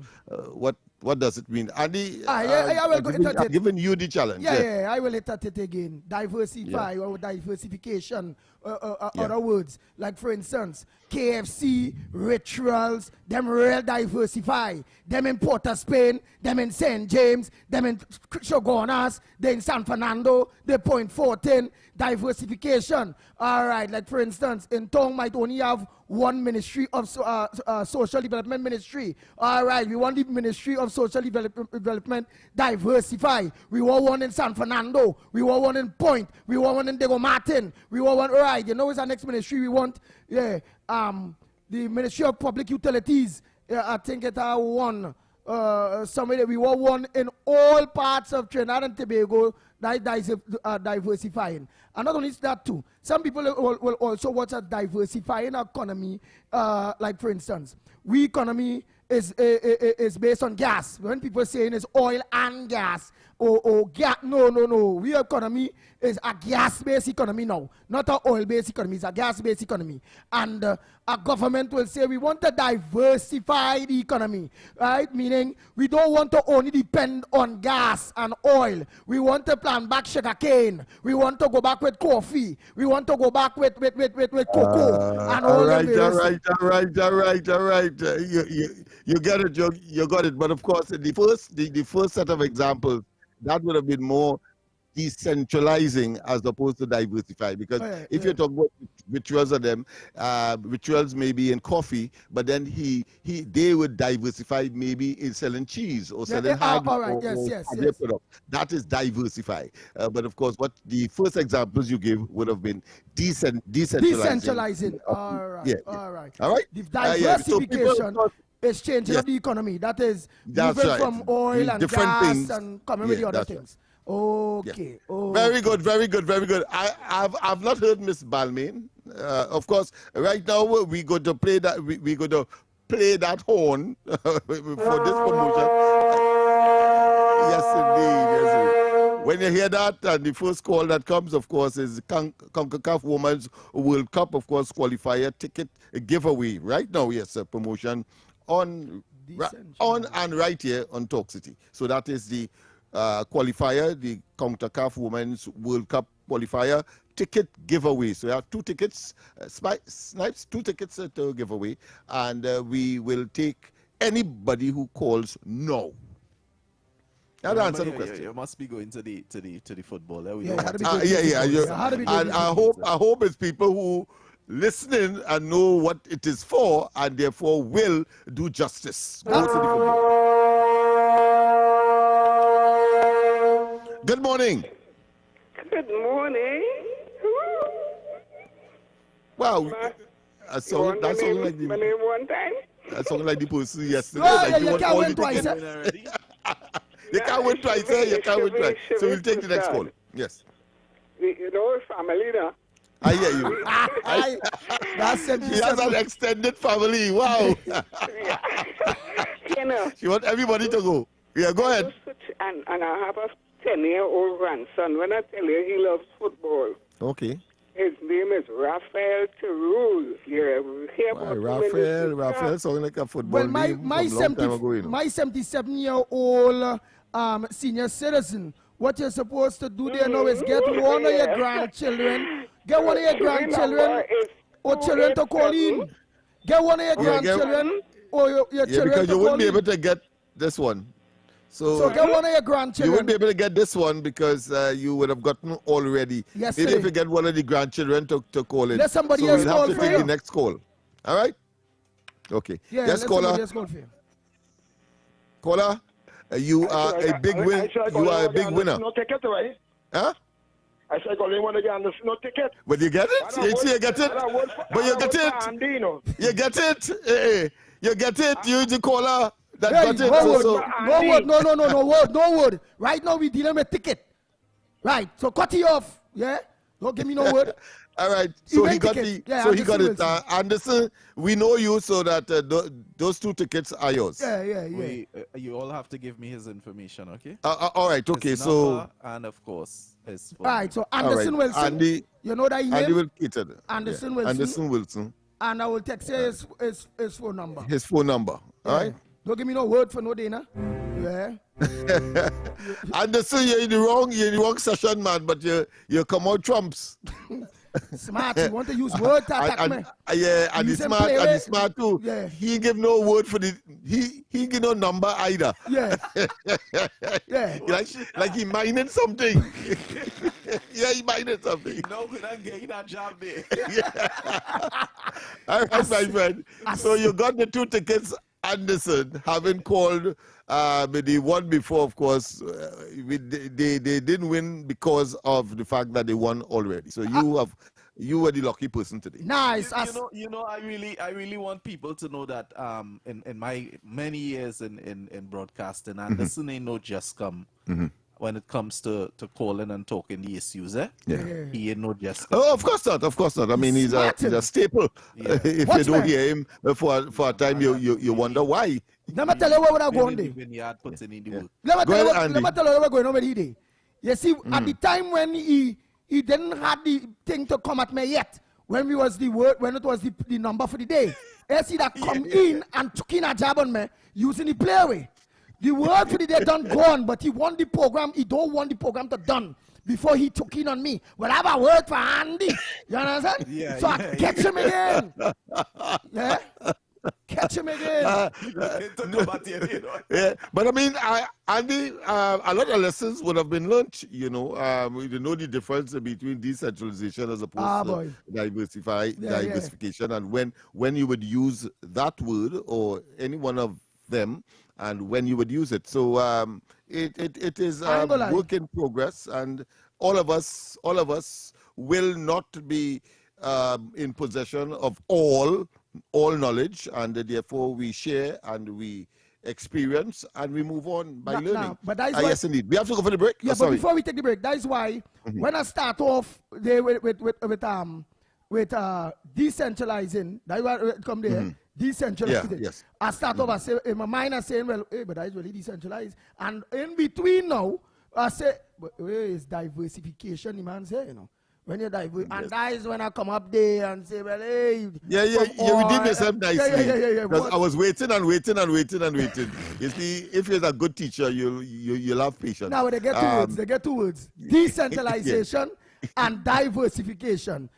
what does it mean? Andy, I will go into it. Giving you the challenge. Yeah, I will hit at it again. Diversify or diversification. Other words, like for instance, KFC, rituals, them real diversify. Them in Port of Spain, them in St. James, them in Shogunas, they in San Fernando, they Point 14, diversification. All right, like for instance, in Tong might only have one ministry of social development ministry. All right, we want the ministry of social development diversify. We want one in San Fernando. We want one in Point. We want one in Diego Martin. We want one, all right, it's our next ministry we want? Yeah, the Ministry of Public Utilities. I think it one. Somewhere we want one in all parts of Trinidad and Tobago diversifying. And not only that too, some people will also watch a diversifying economy. Like for instance, we economy is based on gas. When people saying it's oil and gas, or gas, no. We economy is a gas-based economy now, not an oil-based economy. It's a gas-based economy, and our government will say we want to diversify the economy, right? Meaning we don't want to only depend on gas and oil. We want to plant back sugarcane. We want to go back with coffee. We want to go back with cocoa and all right. You get it. You got it. But of course, the first set of examples, that would have been more decentralizing as opposed to diversify, because if you're talking about rituals of them, rituals maybe in coffee, but then they would diversify maybe in selling cheese or selling hard yes. That is diversify. But of course, what the first examples you give would have been decentralizing. All right. All right. The diversification is changing of the economy. That is moving from oil and different gas things and coming with the other things. Okay. Very good. I've not heard Miss Balmain. Of course, right now we go to play that. We go to play that horn for this promotion. Yes, indeed. When you hear that, and the first call that comes, of course, is CONCACAF Women's World Cup, of course, qualifier ticket giveaway. Right now, yes, a promotion on and right here on Talk City. So that is the qualifier, the CONCACAF Women's World Cup qualifier ticket giveaway. So you have 2 tickets, Snipes, 2 tickets to give away, and we will take anybody who calls now. Now answer the question. You must be going to the football. And I hope it's people who listening and know what it is for, and therefore will do justice. Go to the football. Good morning. Good morning. Wow. That's all like the my name one time. That's all like the person yesterday. You can't win twice. You can't win twice. You can't win twice. So we'll take the next call. Yes. You know, family now. I hear you. She has an extended family. Wow. You know. She wants everybody to go. Yeah, go ahead. And I have a 10-year-old grandson. When I tell you he loves football. Okay. His name is Raphael Terul. Raphael sounds like a football name. My 77-year-old senior citizen what you're supposed to do there now is get one of your grandchildren. Get one of your grandchildren or children to call in. Get one of your grandchildren or your children because you wouldn't be able in. to get this one. So get one of your grandchildren. You wouldn't be able to get this one because you would have gotten already. Yesterday. Maybe if you get one of the grandchildren to call in. Let somebody so else we'll call have to for take you. the next call. All right? Okay. Yeah, yes, let caller. somebody else call for you. Caller, you are a big win. You are a big winner. No ticket, right? Huh? I said, I want to get no ticket. But you get it? You see, you get it? But you get it? You get it? You get it? You the caller that got it. No word. Right now we dealing with ticket. Right, so cut it off. Yeah? Don't give me no word. All right, so he got ticket. the, Yeah, so he got Anderson it. Anderson, we know you, so that those 2 tickets are yours. Yeah. You all have to give me his information, okay? All right, okay, His so number and of course his phone. All right, so Anderson Wilson. Andy, you know that Andy name? will cater. Anderson Wilson. Anderson Wilson. And I will text you his phone number. His phone number. All right. Don't give me no word for no dinner. Yeah. Anderson, you're in the wrong session, man. But you come out trumps. Smart. You want to use word to attack me? Yeah, and he's smart. And he's smart too. Yeah. He give no word for the. He give no number either. Yeah. Yeah. Like he minded something. Yeah, he minded something. No, we're not getting that job there. All right, my friend. So you got the 2 tickets. Anderson, having called the one before, of course, they didn't win because of the fact that they won already. So you were the lucky person today. Nice. You know, I really want people to know that in my many years in broadcasting, Anderson ain't no just come. When it comes to calling and talking the issues, Yeah. He ain't no just. Oh, of course not. Of course not. I mean, he's a staple. Yeah. If you don't hear him for a time, you wonder why. Let me tell you what we're going to do. When Yard puts in the work. Let me tell you what we're going on with he. You see, at the time when he didn't have the thing to come at me yet, when it was the number for the day, you see that come in and took in a job on me using the playway. The word for the day done gone, but he won the program. He don't want the program to done before he took in on me. Well, I have a word for Andy. You understand? Yeah, so I catch him again. Yeah? Catch him again. Yeah, but I mean, Andy, a lot of lessons would have been learned. You know, we know the difference between decentralization as opposed to diversification, and when you would use that word or any one of them, and when you would use it. So it is work in progress, and all of us will not be in possession of all knowledge, and therefore we share and we experience and we move on by learning. But that is why, yes, indeed. We have to go for the break. Yeah, but before we take the break, that is why when I start off there with decentralizing, that is why it come there. Decentralized. Yeah, yes. I start off, I say, in my mind, I say, well, hey, but that is really decentralized. And in between now, I say, but it's diversification, the man say, you know. When you diverse, and that is when I come up there and say, well, hey. Yeah, we did the same nicely. Yeah. Because I was waiting. You see, if you're a good teacher, you'll have patience. Now they get two words. Decentralization and diversification.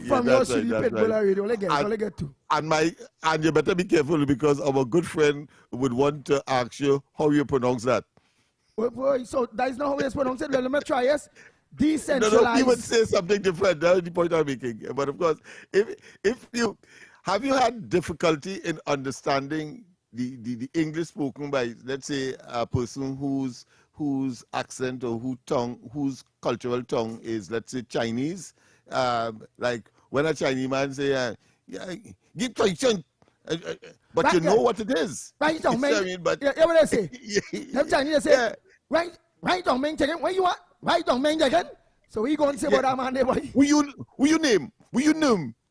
From your city Pitbull radio, only get two. And you better be careful because our good friend would want to ask you how you pronounce that. So that is not how you pronounce it. Let me try, yes. Decentralized. No, he would say something different. That's the point I'm making. But of course, if you have had difficulty in understanding the English spoken by, let's say, a person whose accent or whose cultural tongue is, let's say, Chinese. Like when a Chinese man say, give Chinese, but right, you know what it is. Right, man. I mean, but what they say? Them Chinese say, right, man, chicken, where you at? Right, man, chicken. So we going to say about that man there, boy. Will you name?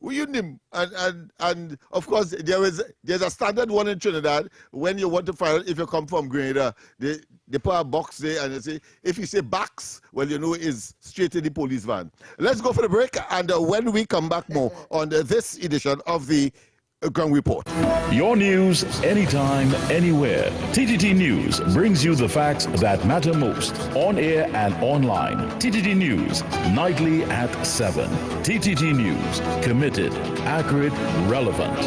And of course, there's a standard one in Trinidad. When you want to file, if you come from Grenada, they put a box there and they say, if you say box, well, you know it's straight to the police van. Let's go for the break, and when we come back more on this edition of the Ground Report. Your news anytime, anywhere. TTT News brings you the facts that matter most on air and online. TTT News, nightly at 7. TTT News, committed, accurate, relevant.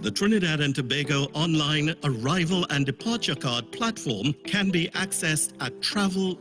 The Trinidad and Tobago online arrival and departure card platform can be accessed at travel.gov.tt.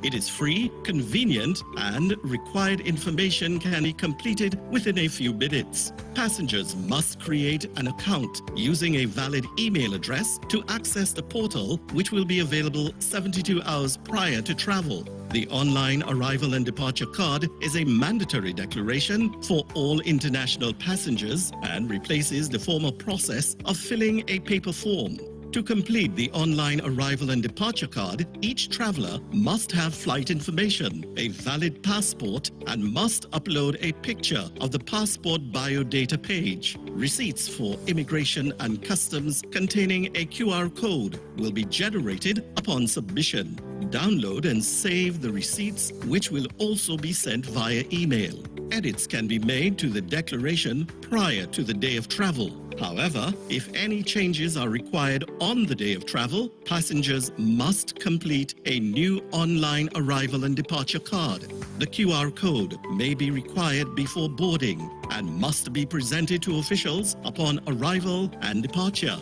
It is free, convenient, and required information can be completed within a few minutes. Passengers must create an account using a valid email address to access the portal, which will be available 72 hours prior to travel. The online arrival and departure card is a mandatory declaration for all international passengers and replaces the former process of filling a paper form. To complete the online arrival and departure card, each traveler must have flight information, a valid passport, and must upload a picture of the passport biodata page. Receipts for immigration and customs containing a QR code will be generated upon submission. Download and save the receipts, which will also be sent via email. Edits can be made to the declaration prior to the day of travel. However, if any changes are required on the day of travel, passengers must complete a new online arrival and departure card. The QR code may be required before boarding and must be presented to officials upon arrival and departure.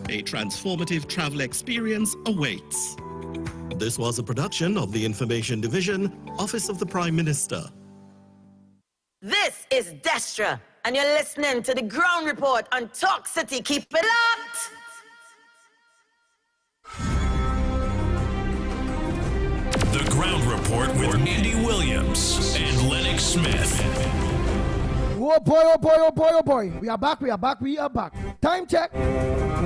A transformative travel experience awaits. This was a production of the Information Division, Office of the Prime Minister. This is Destra, and you're listening to the Ground Report on Talk City. Keep it locked! The Ground Report with Andy Williams and Lennox Smith. Oh boy, oh boy, oh boy, oh boy. We are back, we are back, we are back. Time check.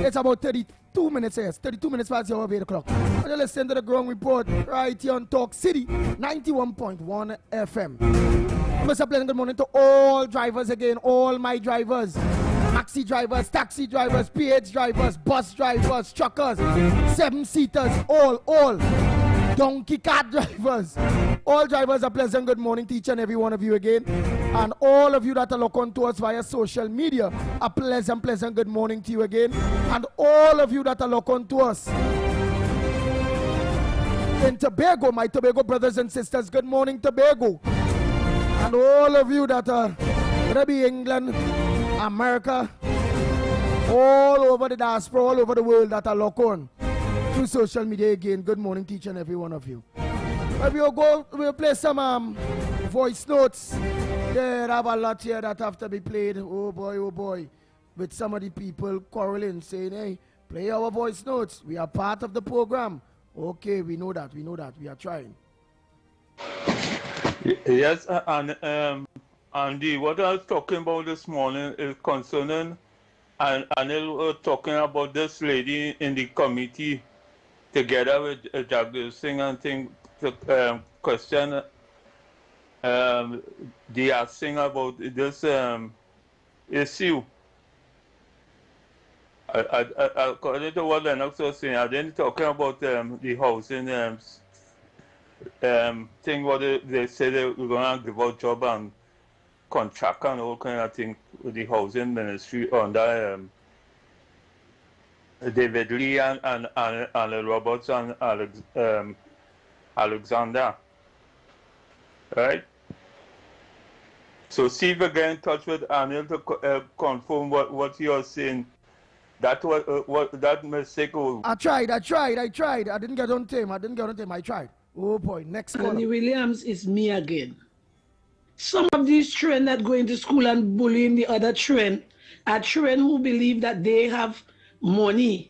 It's about 32 minutes here. 32 minutes past the hour of 8 o'clock. And you're listening to the Ground Report right here on Talk City, 91.1 FM. Mr. Pleasant, good morning to all drivers again, all my drivers. Maxi drivers, taxi drivers, PH drivers, bus drivers, truckers, 7-seaters, all. Donkey cart drivers. All drivers, a pleasant good morning to each and every one of you again. And all of you that are looking to us via social media, a pleasant good morning to you again. And all of you that are looking to us in Tobago, my Tobago brothers and sisters, good morning Tobago. And all of you that are, whether it be England, America, all over the diaspora, all over the world that are locked on through social media again, good morning to each and every one of you. If you go, we'll play some voice notes. There have a lot here that have to be played. Oh boy. With some of the people quarreling, saying, hey, play our voice notes. We are part of the program. Okay, we know that. We are trying. Yes, and Andy, what I was talking about this morning is concerning, and Anil was talking about this lady in the committee together with Jagdish Singh and thing to question they are saying about this issue. According to what Lennox was saying, I didn't talking about the housing thing what they say they were going to give out job and contract and all kind of thing with the housing ministry under David Lee and Roberts and Alexander. Right? So see if we get in touch with Anil to confirm what you're saying. That was what that mistake was. I tried. I didn't get on time. I tried. Oh boy, next one. Andy Williams, is me again. Some of these children that go into school and bullying the other children are children who believe that they have money.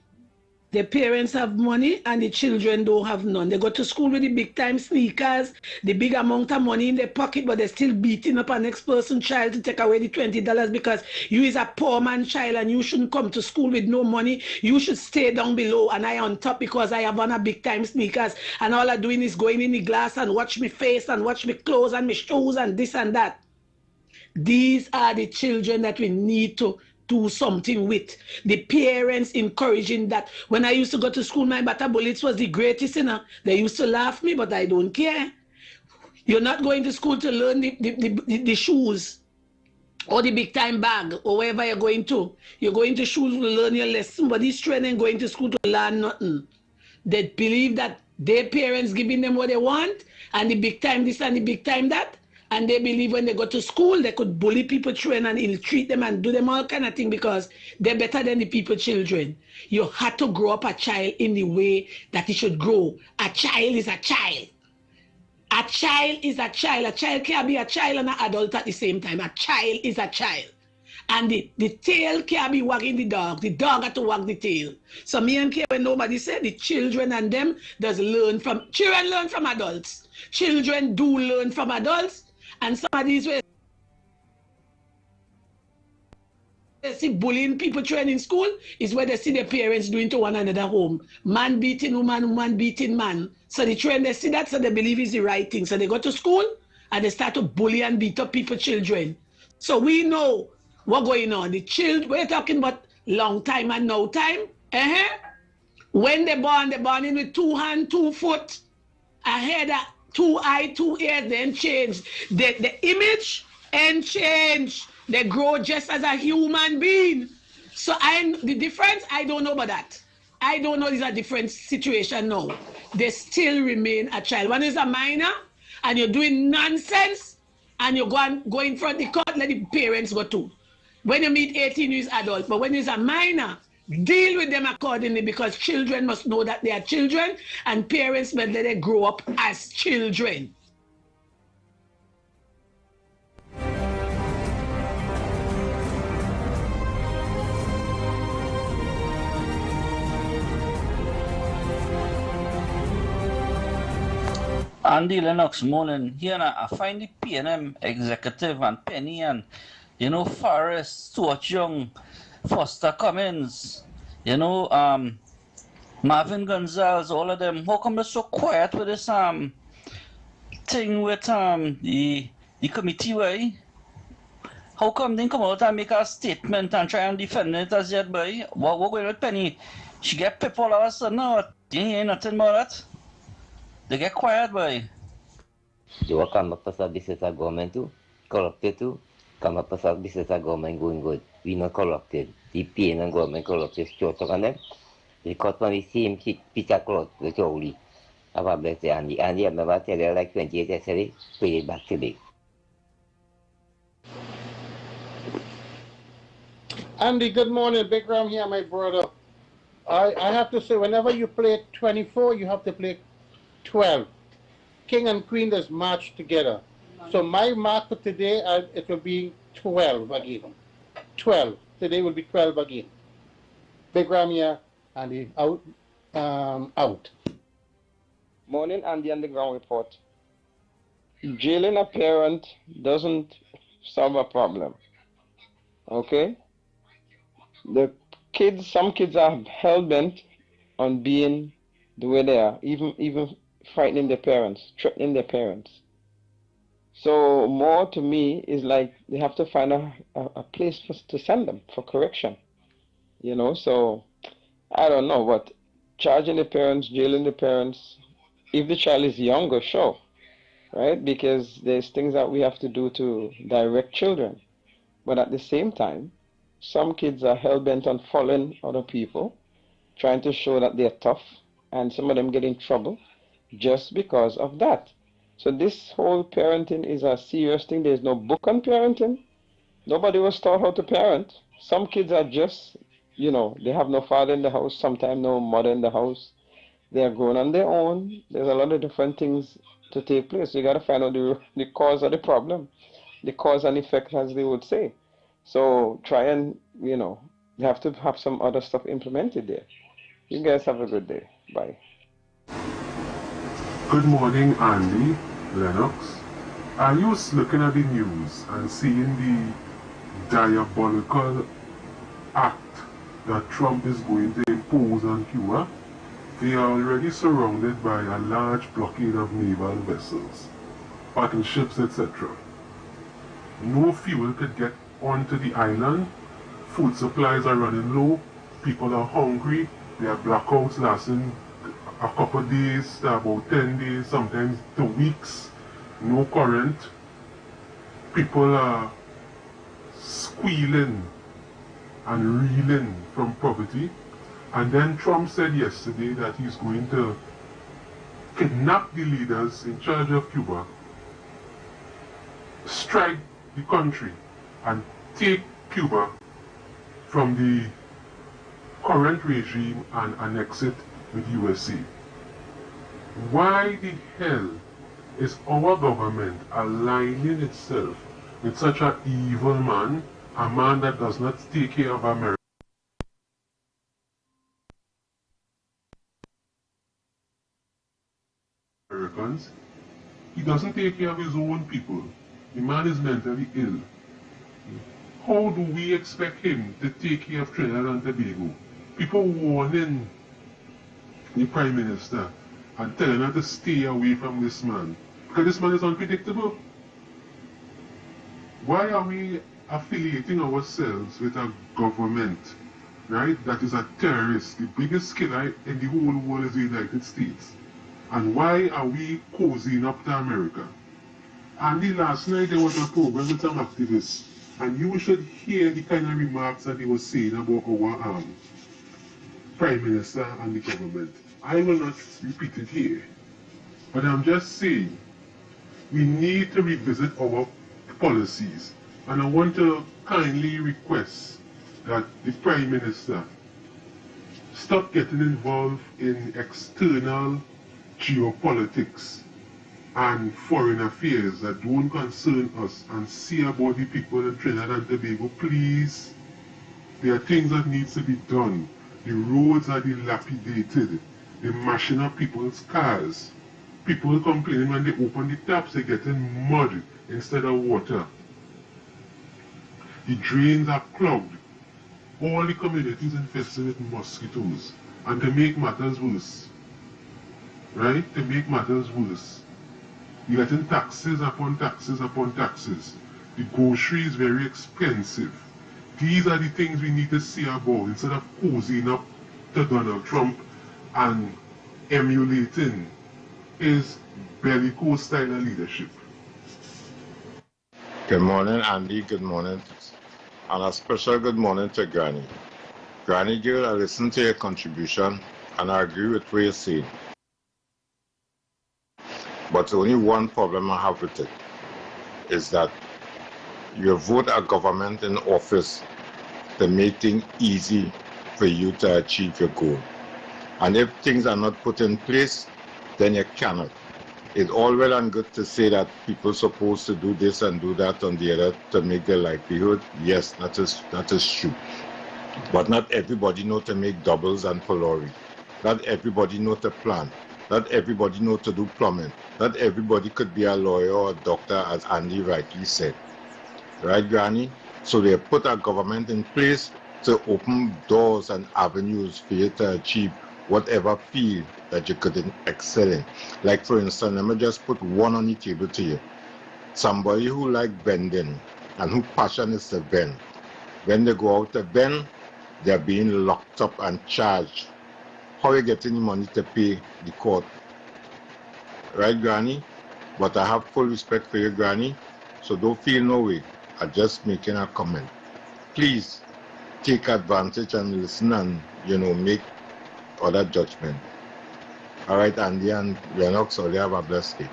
The parents have money and the children don't have none. They go to school with the big time sneakers, the big amount of money in their pocket, but they're still beating up an next person's child to take away the $20 because you is a poor man child and you shouldn't come to school with no money. You should stay down below and I on top because I have on a big time sneakers and all I'm doing is going in the glass and watch me face and watch me clothes and my shoes and this and that. These are the children that we need to do something with. The parents encouraging that. When I used to go to school, my butter bullets was the greatest, you know. They used to laugh me, but I don't care. You're not going to school to learn the shoes or the big time bag or wherever you're going to. You're going to school to learn your lesson, but these children ain't going to school to learn nothing. They believe that their parents giving them what they want and the big time this and the big time that. And they believe when they go to school, they could bully people children and ill-treat them and do them all kind of thing because they're better than the people children. You have to grow up a child in the way that he should grow. A child is a child. A child is a child. A child can't be a child and an adult at the same time. A child is a child. And the tail can't be wagging the dog. The dog has to wag the tail. So me and Kay, when nobody said, the children and them does learn from, children learn from adults. Children do learn from adults. And some of these ways, they see bullying people training in school is where they see their parents doing to one another home. Man beating woman, woman beating man. So they train, they see that, so they believe it's the right thing. So they go to school and they start to bully and beat up people children. So we know what's going on. The children, we're talking about long time and no time. When they're born in with 2 hands, 2 foot. I heard that 2 eyes, 2 ears, then change. The image and change. They grow just as a human being. So the difference, I don't know about that. I don't know, it's a different situation now. They still remain a child. One is a minor, and you're doing nonsense, and you're go in front of the court, let the parents go too. When you meet 18 years adult, but when it's a minor, deal with them accordingly because children must know that they are children and parents must let them grow up as children. Andy Lennox morning. Here I find the PNM executive and Penny and Forrest, Stuart Young, Foster Cummins, Marvin Gonzalez, all of them. How come they're so quiet with this thing with the committee way? How come they come out and make a statement and try and defend it as yet, boy? What going with Penny? She get pip all of a sudden now. You ain't nothing about that. They get quiet, boy. You will come up with this is a government too, corrupted too. Come up with this is a government going good. We not corrupted. The PN and government corrupted. Short on them. The court one is same pizza cloth with only. About bless the Andy. Andy, I'm about to tell you like 28 yesterday. Pay it back today. Andy, good morning. Big Ram here, my brother. I have to say, whenever you play 24, you have to play 12. King and Queen just march together. So my mark for today, it will be 12 again. 12. Today will be 12 again. Big Ram here, Andy, out. Out. Morning, Andy, and the ground report. Jailing a parent doesn't solve a problem. Okay? Some kids are hell-bent on being the way they are, even frightening their parents, threatening their parents. So more to me is like they have to find a place to send them for correction. So I don't know, but charging the parents, jailing the parents, if the child is younger, sure, right? Because there's things that we have to do to direct children. But at the same time, some kids are hell-bent on following other people, trying to show that they're tough, and some of them get in trouble just because of that. So this whole parenting is a serious thing. There's no book on parenting. Nobody was taught how to parent. Some kids are just, they have no father in the house, sometimes no mother in the house. They are grown on their own. There's a lot of different things to take place. You got to find out the cause of the problem, the cause and effect, as they would say. So try and, you have to have some other stuff implemented there. You guys have a good day. Bye. Good morning, Andy, Lennox. I was looking at the news and seeing the diabolical act that Trump is going to impose on Cuba. They are already surrounded by a large blockade of naval vessels, battleships, etc. No fuel could get onto the island food supplies are running low, people are hungry, there are blackouts lasting a couple of days, about 10 days, sometimes 2 weeks, no current. People are squealing and reeling from poverty. And then Trump said yesterday that he's going to kidnap the leaders in charge of Cuba, strike the country, and take Cuba from the current regime and annex it with USA. Why the hell is our government aligning itself with such an evil man, a man that does not take care of America? Americans. He doesn't take care of his own people. The man is mentally ill. How do we expect him to take care of Trinidad and Tobago? People warning the Prime Minister and telling her to stay away from this man, because this man is unpredictable. Why are we affiliating ourselves with a government, right, that is a terrorist? The biggest killer in the whole world is the United States. And why are we cozying up to America? Andy, last night there was a program with some activists, and you should hear the kind of remarks that he was saying about our Prime Minister and the government. I will not repeat it here, but I'm just saying we need to revisit our policies. And I want to kindly request that the Prime Minister stop getting involved in external geopolitics and foreign affairs that don't concern us, and see about the people in Trinidad and Tobago. Please, there are things that needs to be done. The roads are dilapidated. They're mashing up people's cars. People complaining when they open the taps, they're getting mud instead of water. The drains are clogged. All the communities infested with mosquitoes. And to make matters worse, right? To make matters worse, you're getting taxes upon taxes upon taxes. The grocery is very expensive. These are the things we need to see about instead of cozying up to Donald Trump and emulating his bellicose style of leadership. Good morning, Andy. Good morning. And a special good morning to Granny. Granny girl, I listened to your contribution and I agree with what you're saying. But only one problem I have with it is that you vote a government in office to make things easy for you to achieve your goal. And if things are not put in place, then you cannot. It's all well and good to say that people are supposed to do this and do that on the other to make their livelihood. Yes, that is true. But not everybody knows to make doubles and polari. Not everybody knows to plan. Not everybody knows to do plumbing. Not everybody could be a lawyer or a doctor, as Andy rightly said. Right, Granny? So they put a government in place to open doors and avenues for you to achieve whatever field that you could excel in. Like, for instance, let me just put one on the table to you. Somebody who likes bending and who passion is to bend. When they go out to bend, they're being locked up and charged. How are you getting the money to pay the court? Right, Granny? But I have full respect for you, Granny, so don't feel no way. I'm just making a comment. Please take advantage and listen and, make other judgment. All right, Andy and Lennox, so they have a blessed day.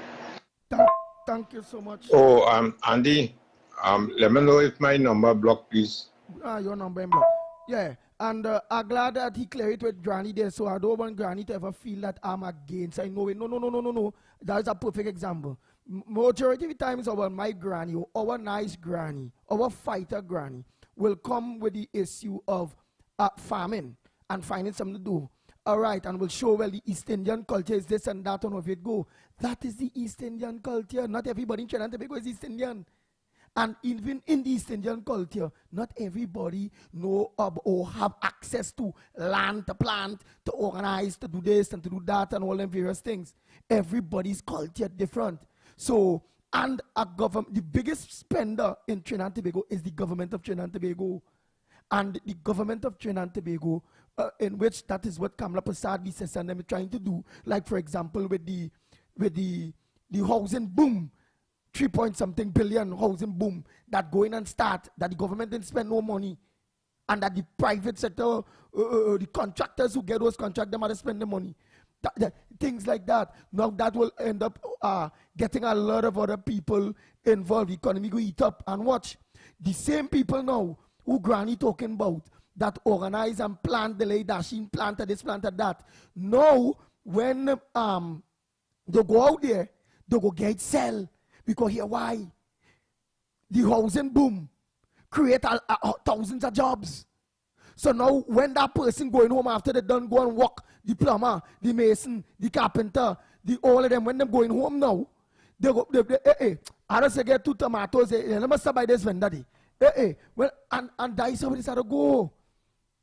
Thank you so much. Oh, Andy, let me know if my number blocked, please. Your number blocked. Yeah. And I'm glad that he cleared it with Granny there, so I don't want Granny to ever feel that I'm against. I know it. No. That is a perfect example. Majority of the times my granny, our nice granny, our fighter granny, will come with the issue of farming and finding something to do. All right, and we'll show, well, the East Indian culture is this and that, and off it go. That is the East Indian culture. Not everybody in Trinidad and Tobago is East Indian. And even in the East Indian culture, not everybody know or have access to land, to plant, to organize, to do this and to do that and all them various things. Everybody's culture different. So, and the biggest spender in Trinidad and Tobago is the government of Trinidad and Tobago. And the government of Trinidad and Tobago, in which that is what Kamala Prasad says and them trying to do, like for example with the housing boom, 3-point-something billion housing boom that go in and start, that the government didn't spend no money, and that the private sector, the contractors who get those contracts, them are to spend the money. Things like that. Now that will end up getting a lot of other people involved. The economy will eat up. And watch, the same people now who Granny talking about that organize and plant the lay dashing, planted this, planted that. Now, when they go out there, they go get sell. Because here why? The housing boom create thousands of jobs. So now when that person going home after they done go and work, the plumber, the mason, the carpenter, all of them, when them going home now, they go, I don't say get 2 tomatoes, let me stop by this vendor. Well, and that is how it is to go.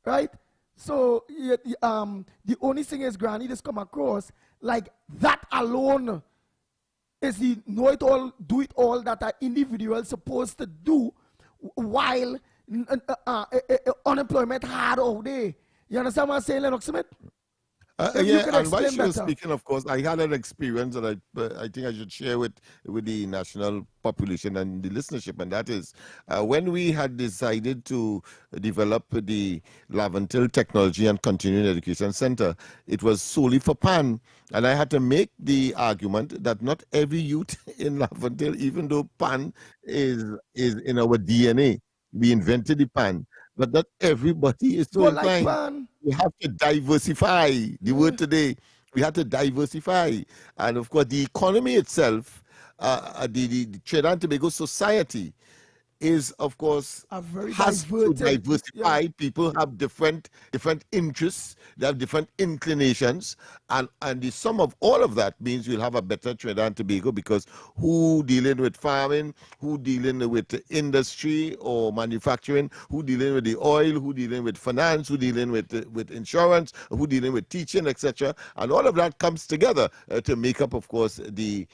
Right? So the only thing is Granny just come across like that alone is the know it all, do it all that an individual supposed to do while unemployment hard all day. You understand what I'm saying, Lennox Smith? Yeah, and while she was speaking, of course, I had an experience that I think I should share with the national population and the listenership, and that is when we had decided to develop the Laventille Technology and Continuing Education Center, it was solely for PAN, and I had to make the argument that not every youth in Laventille, even though PAN is in our DNA, we invented the PAN, but not everybody is so inclined. We have to diversify. The word today, we have to diversify. And of course, the economy itself, the Trinidad and Tobago society is, of course, has to diversify. Yeah. People have different interests, they have different inclinations, and the sum of all of that means we'll have a better Trinidad and Tobago, because who dealing with farming, who dealing with industry or manufacturing, who dealing with the oil, who dealing with finance, who dealing with insurance, who dealing with teaching, etc. And all of that comes together to make up, of course, the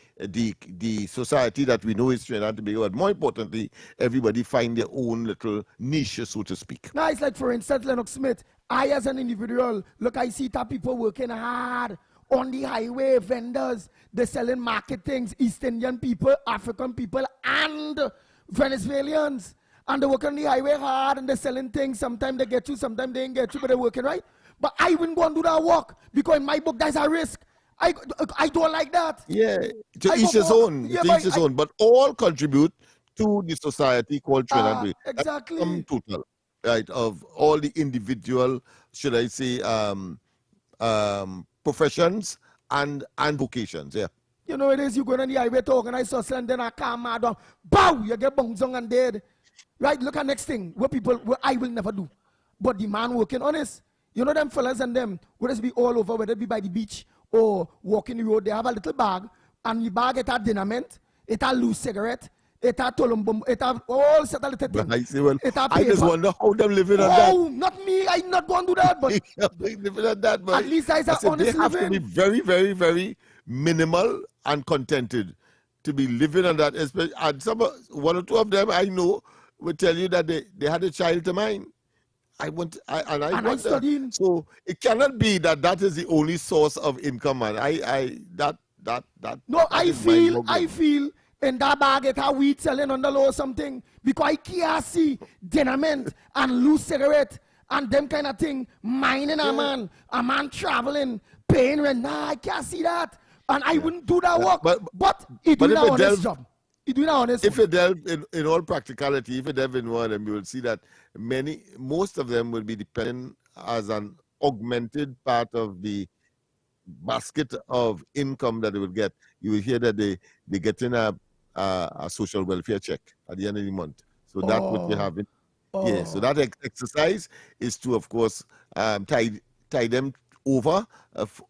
society that we know is Trinidad and Tobago, and more importantly, everybody find their own little niche, so to speak. Now, it's like, for instance, Lennox Smith, I as an individual, look, I see that people working hard on the highway, vendors, they're selling market things, East Indian people, African people, and Venezuelans. And they work on the highway hard, and they're selling things. Sometimes they get you, sometimes they ain't get you, but they're working, right? But I wouldn't go and do that work, because in my book, there's a risk. I don't like that. Yeah, to each his own. Yeah, to each his own. But all contribute to the society called Trinidad. Exactly. That's total, right, of all the individual, should I say, professions and vocations. Yeah. You know, it is you go on the highway to organize hustle, and then I come mad on, bow, you get bounced on and dead. Right? Look at next thing, what I will never do. But the man working honest. You know them fellas and them, whether it be all over, whether it be by the beach or walking the road, they have a little bag, and the bag it had dynamite, it had loose cigarette, it had tolumbum, it had all set a little thing. I just wonder how them living on that. Oh, not me, I'm not going to do that, but living on that, but at least I said honest they have living. To be very, very, very minimal and contented to be living on that. Especially, and one or two of them I know will tell you that they had a child to mind. I wonder. So it cannot be that is the only source of income, man. No, I feel in that bag it have weed selling on the low or something, because I can't see dynamite and loose cigarette and them kind of thing mining a man traveling, paying rent. Nah, I can't see that, and I wouldn't do that work. But he doing an honest job. If you delve in all practicality, if you delve in one of them, you will see that most of them will be dependent as an augmented part of the basket of income that they will get. You will hear that they get in a social welfare check at the end of the month. So that's what you have. Yeah, so that exercise is to, of course, tie them over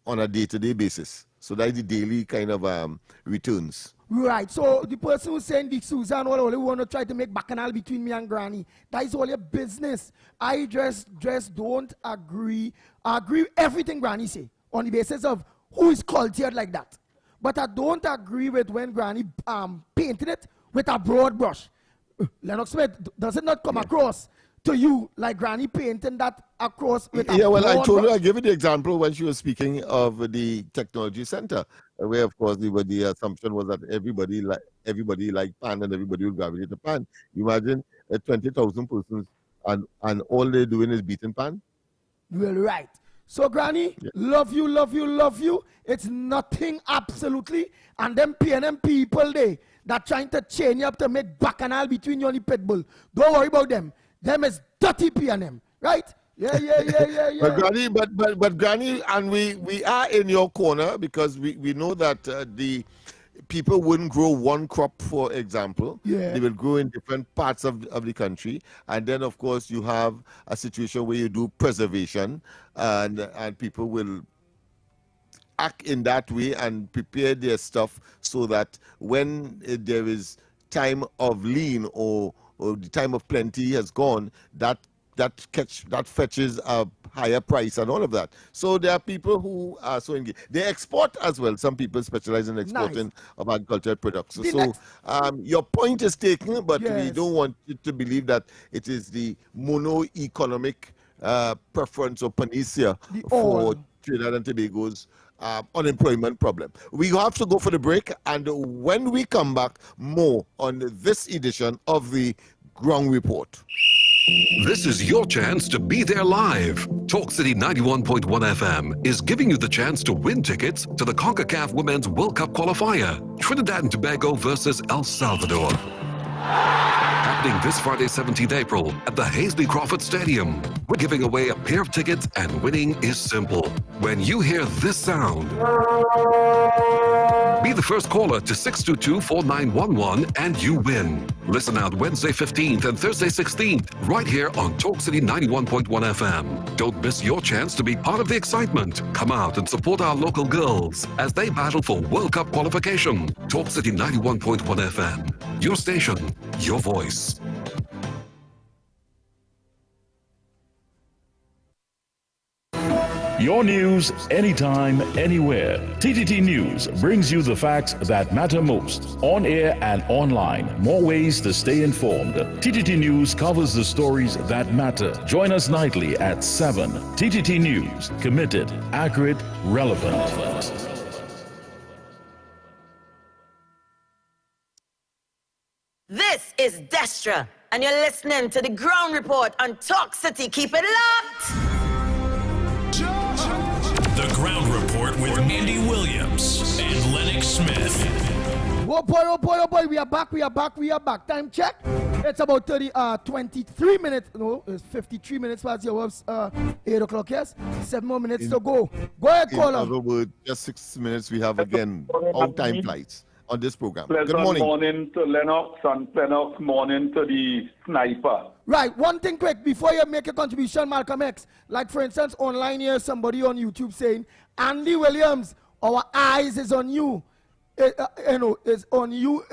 on a day-to-day basis. So that's the daily kind of returns. Right, so the person who's saying the Susan all want to try to make bacchanal between me and Granny, that is all your business. I just don't agree with everything Granny say on the basis of who is cultured like that. But I don't agree with when Granny painted it with a broad brush. Lennox Smith, does it not come across to you, like Granny painting that across with Yeah, well, I broad told her, I brush? gave you the example when she was speaking of the technology center, where, of course, the assumption was that everybody liked pan and everybody would gravitate to pan. You imagine 20,000 persons and all they're doing is beating pan? Well, right. So, Granny, love you, love you, love you. It's nothing absolutely. And them PNM people, that trying to chain you up to make bacchanal between you and the pit bull. Don't worry about them. Them is dirty PNM, right? Yeah. But Granny, but Granny, and we are in your corner because we know that the people wouldn't grow one crop, for example. Yeah. They will grow in different parts of the country. And then, of course, you have a situation where you do preservation and people will act in that way and prepare their stuff so that when there is time of lean or the time of plenty has gone, that fetches a higher price and all of that. So there are people who are so engaged. They export as well. Some people specialize in exporting of agricultural products. So your point is taken, but we don't want you to believe that it is the mono-economic preference or panacea for Trinidad and Tobago's unemployment problem. We have to go for the break, and when we come back, more on this edition of the Ground Report. This is your chance to be there live. Talk City 91.1 FM is giving you the chance to win tickets to the CONCACAF Women's World Cup qualifier, Trinidad and Tobago versus El Salvador. Happening this Friday, 17th April at the Hazley Crawford Stadium. We're giving away a pair of tickets and winning is simple. When you hear this sound, be the first caller to 622-4911 and you win. Listen out Wednesday 15th and Thursday 16th right here on Talk City 91.1 FM. Don't miss your chance to be part of the excitement. Come out and support our local girls as they battle for World Cup qualification. Talk City 91.1 FM. Your station, your voice. Your news, anytime, anywhere. TTT News brings you the facts that matter most. On air and online. More ways to stay informed. TTT News covers the stories that matter. Join us nightly at 7. TTT News. Committed, accurate, relevant. This is Destra, and you're listening to the Ground Report on Talk City. Keep it locked! The Ground Report with Andy Williams and Lennox Smith. Oh boy, we are back. Time check. It's about 23 minutes. No, it's 53 minutes past your 8 o'clock, yes? 7 more minutes to go. Go ahead, caller. In other words, just 6 minutes we have again. All time flights on this program. Pleasant Good morning. Morning to Lennox and Lennox morning to the sniper. Right, one thing quick before you make a contribution, Malcolm X. Like for instance, online here, somebody on YouTube saying, Andy Williams, our eyes is on you. Is on you.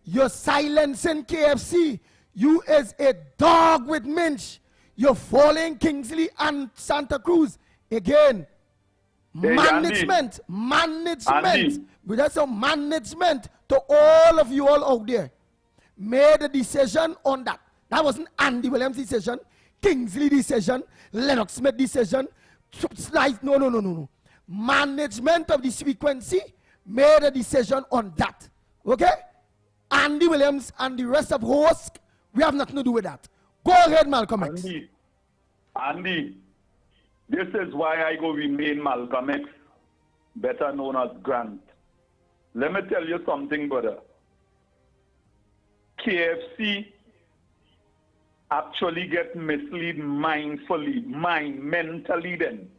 You're silencing KFC. You is a dog with Minch. You're following Kingsley and Santa Cruz. Again, Hey, management. Andy. But that's a management to all of you all out there. Made a decision on that. That wasn't Andy Williams' decision, Kingsley decision, Lennox Smith decision. No. Management of this frequency made a decision on that. Okay? Andy Williams and the rest of hosts, we have nothing to do with that. Go ahead, Malcolm X. Andy, this is why I go remain Malcolm X, better known as Grant. Let me tell you something, brother. KFC actually get misled mentally then.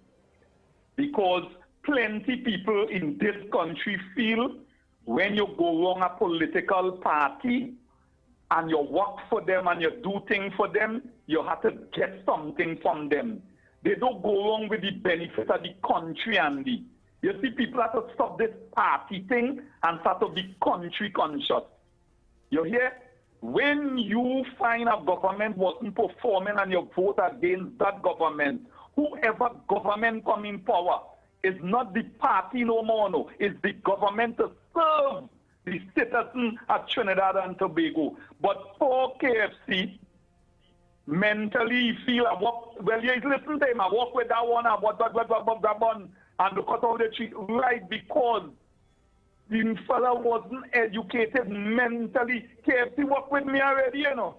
Because plenty people in this country feel when you go wrong a political party and you work for them and you do things for them, you have to get something from them. They don't go wrong with the benefit of the country, Andy. You see, people have to stop this party thing and start to be country conscious. You hear? When you find a government wasn't performing and you vote against that government, whoever government come in power is not the party no more, no. It's the government to serve the citizen of Trinidad and Tobago. But for KFC, mentally feel I walk, well, you listen to him, I walk with that one, and and look at how they treat, right, because the fella wasn't educated mentally. KFC work with me already, you know.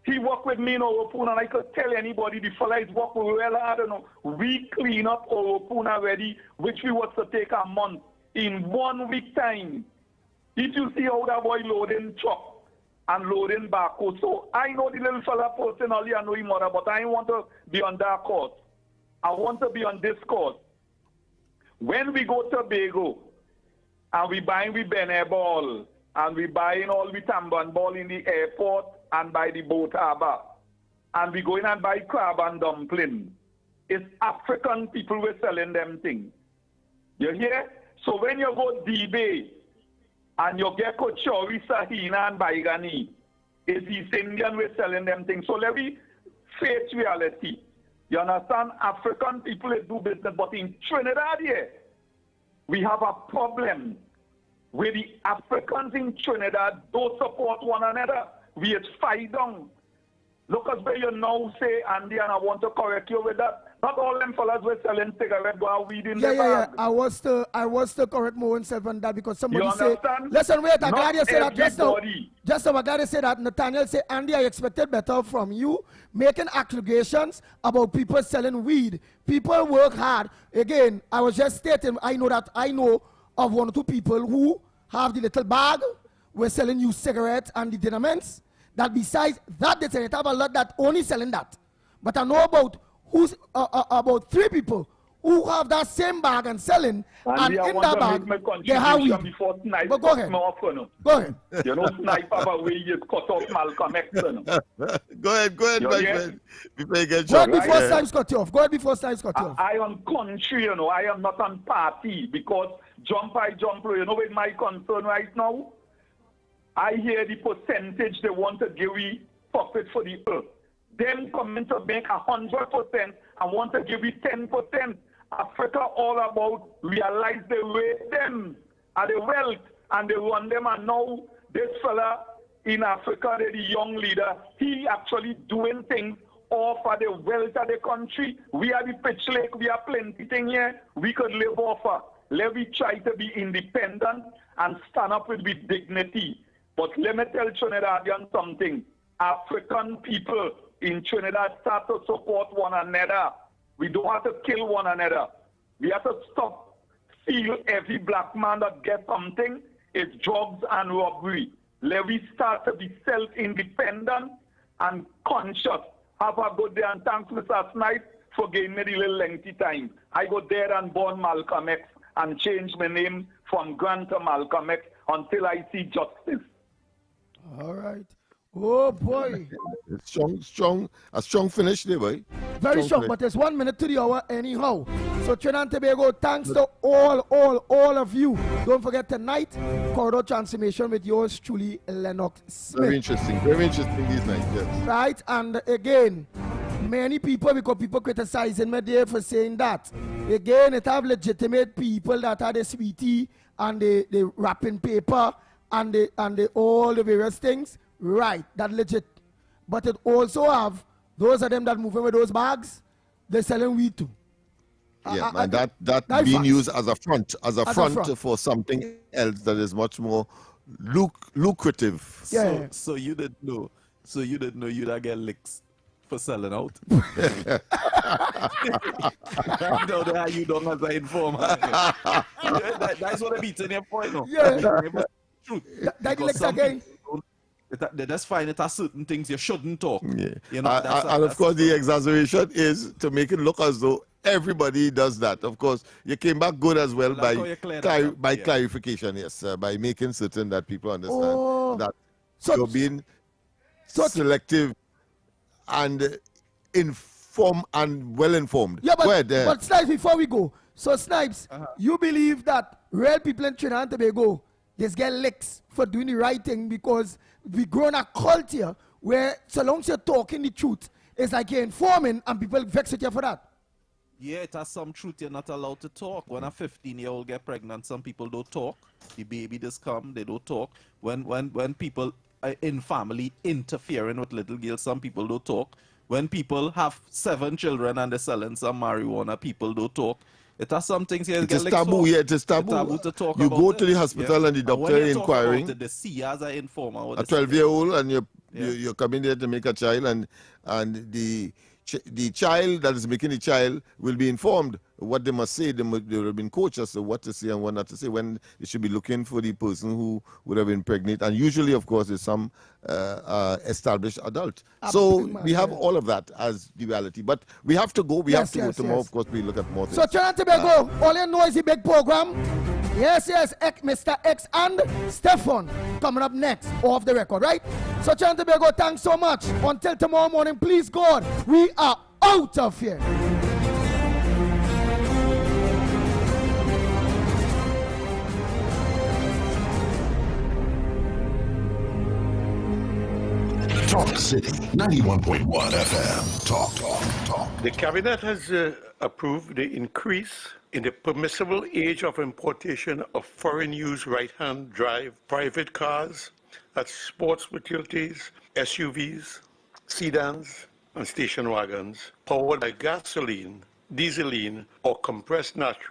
He worked with me in Oropun, and I could tell anybody the fella is working well hard, you know. We clean up Oropun already, which we was to take a month. In 1 week time, if you see how that boy loading truck and loading barcode. So I know the little fella personally, I know him mother, but I want to be on that course. I want to be on this course. When we go to Tobago, and we buying we Benet ball, and we buying all we Tamban ball in the airport and by the boat harbor, and we go in and buy crab and dumpling. It's African people who are selling them things. You hear? So when you go D-Bay and you get Kochori, Sahina and Baigani, it's East Indian who are selling them things. So let me face reality. You understand? African people do business, but in Trinidad here, we have a problem where the Africans in Trinidad don't support one another. We are fight down. Look at where you now say, Andy, and I want to correct you with that. Not all them fellas were selling cigarettes while weed in the bag. Yeah. I was to correct myself on that because somebody said, listen, wait, I'm glad you said that just now. Just now, I'm glad you said that. Nathaniel said, Andy, I expected better from you making accusations about people selling weed. People work hard. Again, I was just stating, I know of 1 or 2 people who have the little bag, we're selling you cigarettes and the dynaments. That besides that, they have a lot that only selling that. But I know about 3 people who have that same bag and selling, and in that bag, they have weed. But go ahead. Go ahead. You know, snipe have a way you cut off Malcolm X. Go ahead, my friend. Before you get Go ahead before Snipes cut you off. Go ahead before Snipes cut you off. I am country, you know. I am not on party because jump, you know, with my concern right now, I hear the percentage they want to give me profit for the earth. Them coming to make 100% and want to give me 10%. Africa all about realize they rate them at the wealth and they run them, and now this fella in Africa, the young leader, he actually doing things off of the wealth of the country. We are the pitch lake, we are plenty thing here, we could live off of. Let me try to be independent and stand up with dignity. But let me tell Trinidadians something. African people in Trinidad start to support one another. We don't have to kill one another. We have to stop feel every black man that gets something is drugs and robbery. Let me start to be self-independent and conscious. Have a good day, and thanks, Mr. Snipe, for giving me the little lengthy time. I go there and born Malcolm X and change my name from Grant to Malcolm X until I see justice. All right. Oh boy. A strong finish there, boy. Very strong, but there's 1 minute to the hour anyhow. So Trinidad and Tobago, thanks to all of you. Don't forget tonight, Corridor Transformation with yours truly, Lennox Smith. Very interesting these nights, yes. Right, and again, many people, because people criticizing me there for saying that. Again, it have legitimate people that are the sweetie and the wrapping paper and all the various things. Right, that legit. But it also have those of them that moving with those bags, they're selling weed too. Yeah, and that being used as a front for something else that is much more lucrative. Yeah. So you didn't know you'd get licks for selling out. No, that you don't as an informer. That's what I'm beating your point. No? Yeah. Truth. That licks again. They just find it as certain things you shouldn't talk. Yeah. You know, and of course, the exaggeration is to make it look as though everybody does that. Of course, you came back good as well by clarification, yes, by making certain that people understand that you're being selective and informed and well informed. Yeah, but Snipes, before we go, so Snipes, you believe that real people in Trinidad and Tobago just get licks for doing the right thing because we grown a culture where so long as you're talking the truth, it's like you're informing and people vex with you for that. Yeah, it has some truth. You're not allowed to talk. When a 15-year-old get pregnant, some people don't talk. The baby just come, they don't talk. When people in family interfering with little girls. Some people don't talk. When people have 7 children and they're selling some marijuana, people don't talk. It has some things here. It is taboo, yeah, it is taboo. To talk you about go to the it. hospital and the doctor when inquiring. The seers are informer. A 12-year-old and you're coming there to make a child, and the child that is making the child will be informed what they must say. They will have been coached as to what to say and what not to say, when they should be looking for the person who would have been pregnant. And usually, of course, is some established adult. So we have all of that as the reality. But we have to go. We have to go tomorrow. Of course, we look at more things. So Trinidad and Tobago, all you know is the big program. Yes, Mr. X and Stefan coming up next, off the record, right? So Trinidad and Tobago, thanks so much. Until tomorrow morning, please God, we are out of here. Talk City 91.1 FM. Talk. The cabinet has approved the increase in the permissible age of importation of foreign-use right-hand drive private cars, that's sports utilities, SUVs, sedans, and station wagons, powered by gasoline, dieseline, or compressed natural